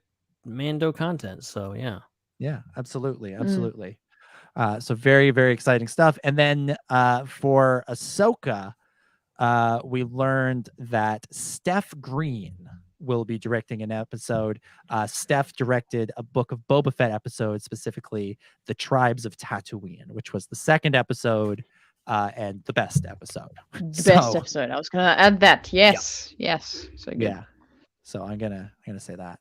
Mando content. So yeah, absolutely. So very, very exciting stuff. And then for Ahsoka, we learned that Steph Green will be directing an episode. Steph directed a Book of Boba Fett episode, specifically The Tribes of Tatooine, which was the 2nd episode and the best episode. Best episode. I was going to add that. Yes. So good. Yeah. So I'm gonna say that.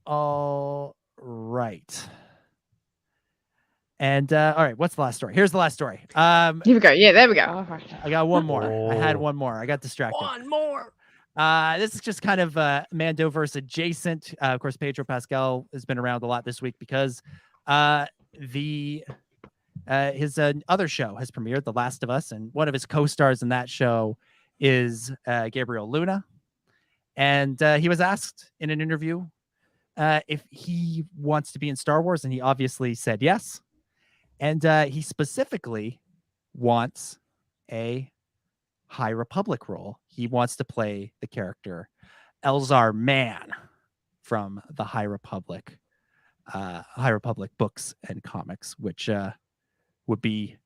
All right. And all right, what's the last story? Here's the last story. Here we go. Yeah, there we go. All right. I got one more. I had one more. I got distracted. One more. This is just kind of Mandoverse adjacent. Of course, Pedro Pascal has been around a lot this week because his other show has premiered, The Last of Us, and one of his co-stars in that show is Gabriel Luna. And he was asked in an interview if he wants to be in Star Wars, and he obviously said yes. And he specifically wants a High Republic role. He wants to play the character Elzar Mann from the High Republic books and comics, which would be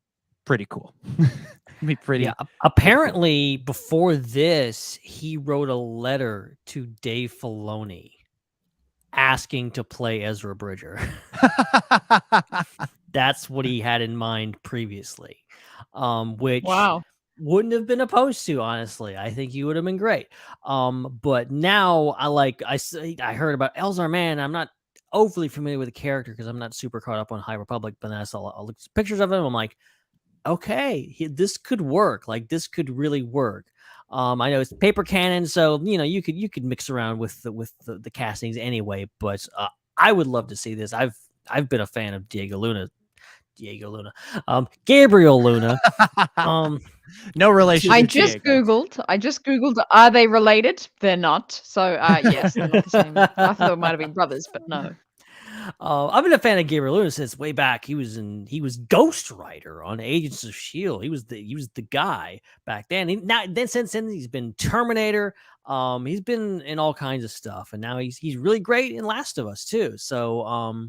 pretty cool. Be pretty. Yeah. Apparently, before this, he wrote a letter to Dave Filoni asking to play Ezra Bridger. That's what he had in mind previously, which wouldn't have been opposed to, honestly. I think he would have been great. But now I heard about Elzar Mann. I'm not overly familiar with the character because I'm not super caught up on High Republic, but then I looked at pictures of him. I'm like, okay, this could work. Like, this could really work. I know it's paper canon, so you could mix around with the castings anyway. But I would love to see this. I've been a fan of Gabriel Luna. No relation. I just googled. Are they related? They're not. So yes, they're not the same. I thought it might have been brothers, but no. I've been a fan of Gabriel Luna since way back. He was Ghost Rider on Agents of S.H.I.E.L.D. He was the guy back then. Since then he's been Terminator. He's been in all kinds of stuff, and now he's really great in Last of Us too. So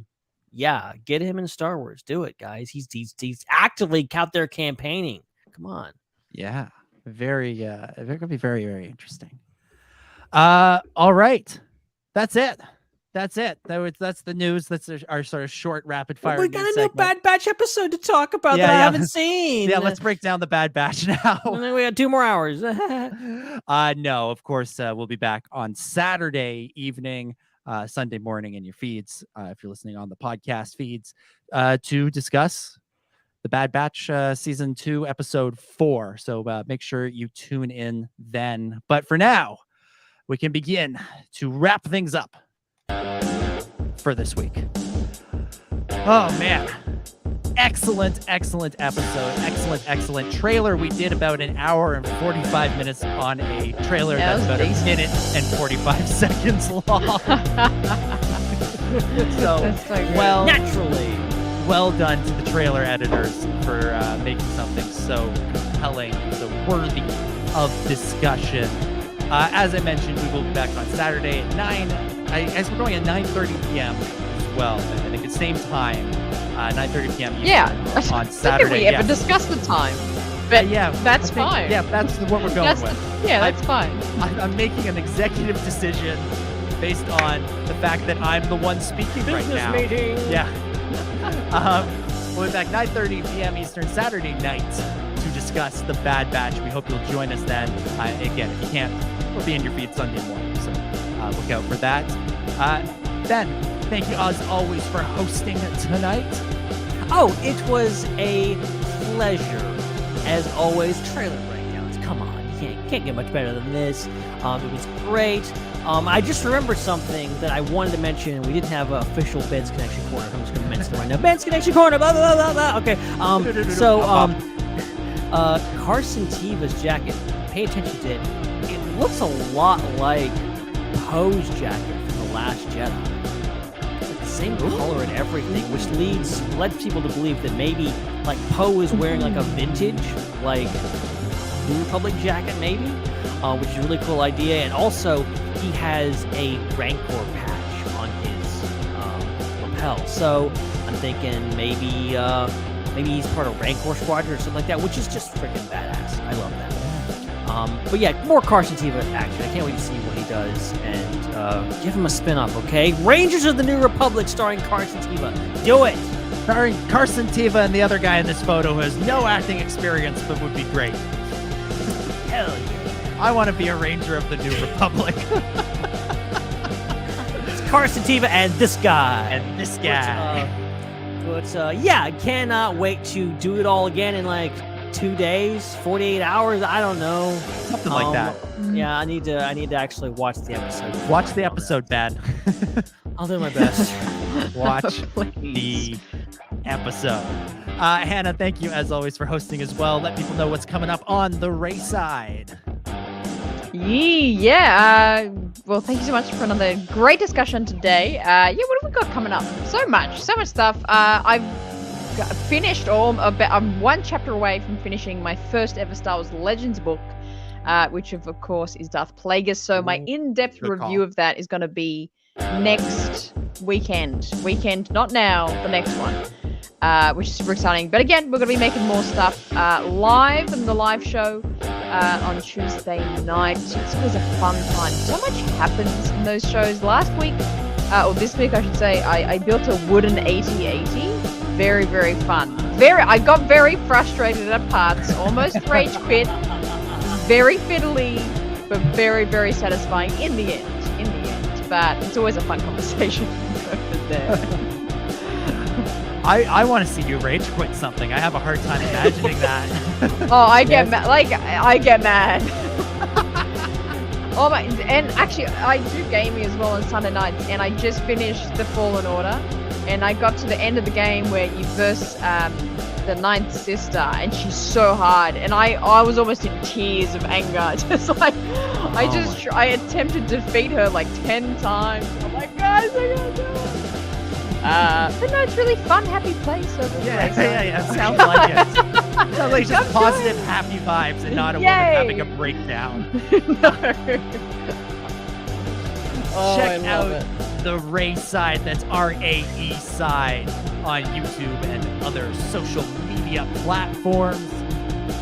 yeah, get him in Star Wars. Do it, guys. He's actively out there campaigning. Come on. Yeah, they're gonna be very, very interesting. All right, that's it. That's the news. That's our sort of short, rapid fire. We got a new Bad Batch episode to talk about that I haven't seen. Yeah, let's break down the Bad Batch now. And then we got 2 more hours. No, of course, we'll be back on Saturday evening, Sunday morning in your feeds, if you're listening on the podcast feeds, to discuss the Bad Batch season 2, episode 4. So make sure you tune in then. But for now, we can begin to wrap things up for this week. Oh man, excellent episode, excellent trailer. We did about an hour and 45 minutes on a trailer that's about a minute and 45 seconds long. So naturally, well done to the trailer editors for making something so compelling, so worthy of discussion. As I mentioned, we will be back on Saturday at 9. As we're going at 9:30 p.m. as well. I think it's same time, 9:30 p.m. Eastern on Saturday. Did we ever discuss the time? But that's fine. Yeah, that's what we're going with. That's fine. I'm making an executive decision based on the fact that I'm the one speaking right now. Business meeting. Yeah. We'll be back 9:30 p.m. Eastern Saturday night to discuss the Bad Batch. We hope you'll join us then. Again, if you can't, we'll be in your feed Sunday morning. So look out for that. Ben, thank you as always for hosting tonight. Oh, it was a pleasure. As always, trailer breakdowns. Come on, you can't get much better than this. It was great. I just remembered something that I wanted to mention. We didn't have an official Ben's Connection Corner. I'm just going to mention it right now. Ben's Connection Corner, blah, blah, blah, blah. Okay. Carson Teva's jacket, pay attention to it. It looks a lot like Poe's jacket from The Last Jedi. It's like the same color and everything, which led people to believe that maybe like Poe is wearing like a vintage, like New Republic jacket, maybe, which is a really cool idea. And also, he has a Rancor patch on his lapel. So I'm thinking maybe he's part of Rancor Squadron or something like that, which is just freaking badass. I love that. But yeah, more Carson Teva action. I can't wait to see what he does and give him a spin-off, okay? Rangers of the New Republic starring Carson Teva. Do it! Starring Carson Teva and the other guy in this photo who has no acting experience but would be great. Hell yeah. I want to be a Ranger of the New Republic. It's Carson Teva and this guy. And this guy. But yeah, I cannot wait to do it all again in like 2 days, 48 hours. I don't know, something like that. Yeah, I need to actually watch the episode. Watch the episode, Ben. I'll do my best. Watch the episode. Hannah, thank you as always for hosting as well. Let people know what's coming up on the Raeside. Yeah. Well, thank you so much for another great discussion today. What have we got coming up? So much stuff. I've finished I'm one chapter away from finishing my first ever Star Wars Legends book, which of course is Darth Plagueis. So my in-depth review of that is going to be next weekend. Not now, the next one, which is super exciting. But again, we're going to be making more stuff live in the live show on Tuesday night. It's always a fun time. So much happens in those shows. Last week, or this week I should say, I built a wooden 8080. Very, very fun. I got very frustrated at parts, almost rage quit. Very fiddly, but very, very satisfying in the end. But it's always a fun conversation there. I want to see you rage quit something. I have a hard time imagining that. Oh, I get mad. I get mad. Oh my! And actually, I do gaming as well on Sunday nights, and I just finished the Fallen Order, and I got to the end of the game where you verse the Ninth Sister, and she's so hard, and I was almost in tears of anger, just like I attempted to defeat her like 10 times. I'm like, guys, I gotta do it. But no, it's really fun, happy place over there. Yeah. Sounds like it. Sounds like just positive, happy vibes, and not a woman having a breakdown. Check out the Raeside. That's Raeside on YouTube and other social media platforms.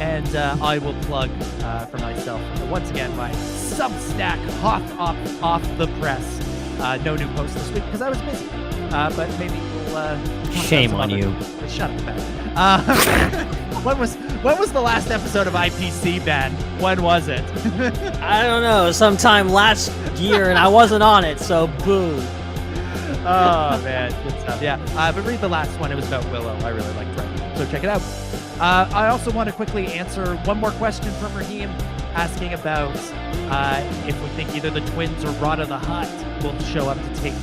And I will plug for myself once again my Substack off the press. No new post this week because I was busy. But maybe we'll. Shame on you. Shut up, Ben. When was the last episode of IPC, Ben? When was it? I don't know. Sometime last year, and I wasn't on it, so boo. Oh man, good stuff. Yeah, but read the last one. It was about Willow. I really liked it, so check it out. I also want to quickly answer one more question from Raheem, asking about if we think either the twins or Rada the Hutt will show up to take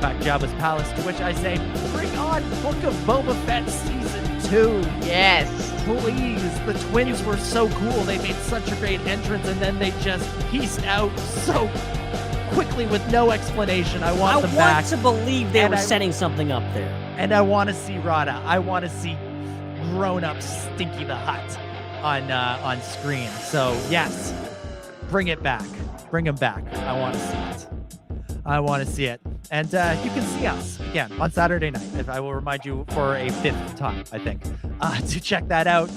back Jabba's palace. To which I say, bring on Book of Boba Fett Season 2. Yes. Please. The twins were so cool. They made such a great entrance, and then they just pieced out so quickly with no explanation. I want them back. I want to believe they were setting something up there. And I want to see Rada. I want to see grown-up Stinky the Hutt on screen. So yes, bring it back. Bring him back. I want to see it. I want to see it. And you can see us again on Saturday night. If I will remind you for a 5th time, I think, to check that out.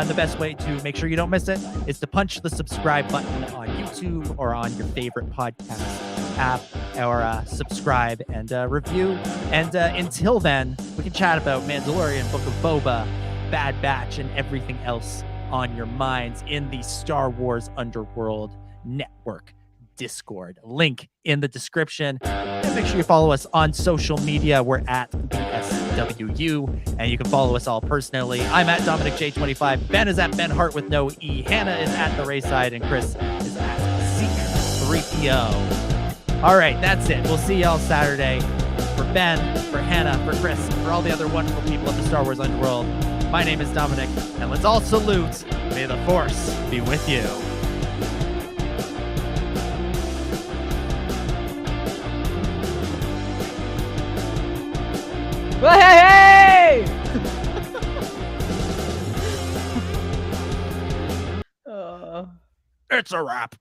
The best way to make sure you don't miss it is to punch the subscribe button on YouTube or on your favorite podcast app, or subscribe and review. And until then, we can chat about Mandalorian, Book of Boba, Bad Batch, and everything else on your minds in the Star Wars Underworld Network Discord. Link in the description. And make sure you follow us on social media. We're at the SWU, and you can follow us all personally. I'm at Dominic J25. Ben is at Ben Hart with no E. Hannah is at the Raeside, and Chris is at Seekell3PO. All right, that's it. We'll see y'all Saturday. For Ben, for Hannah, for Chris, for all the other wonderful people at the Star Wars Underworld, my name is Dominic, and let's all salute. May the Force be with you. Hey! It's a wrap.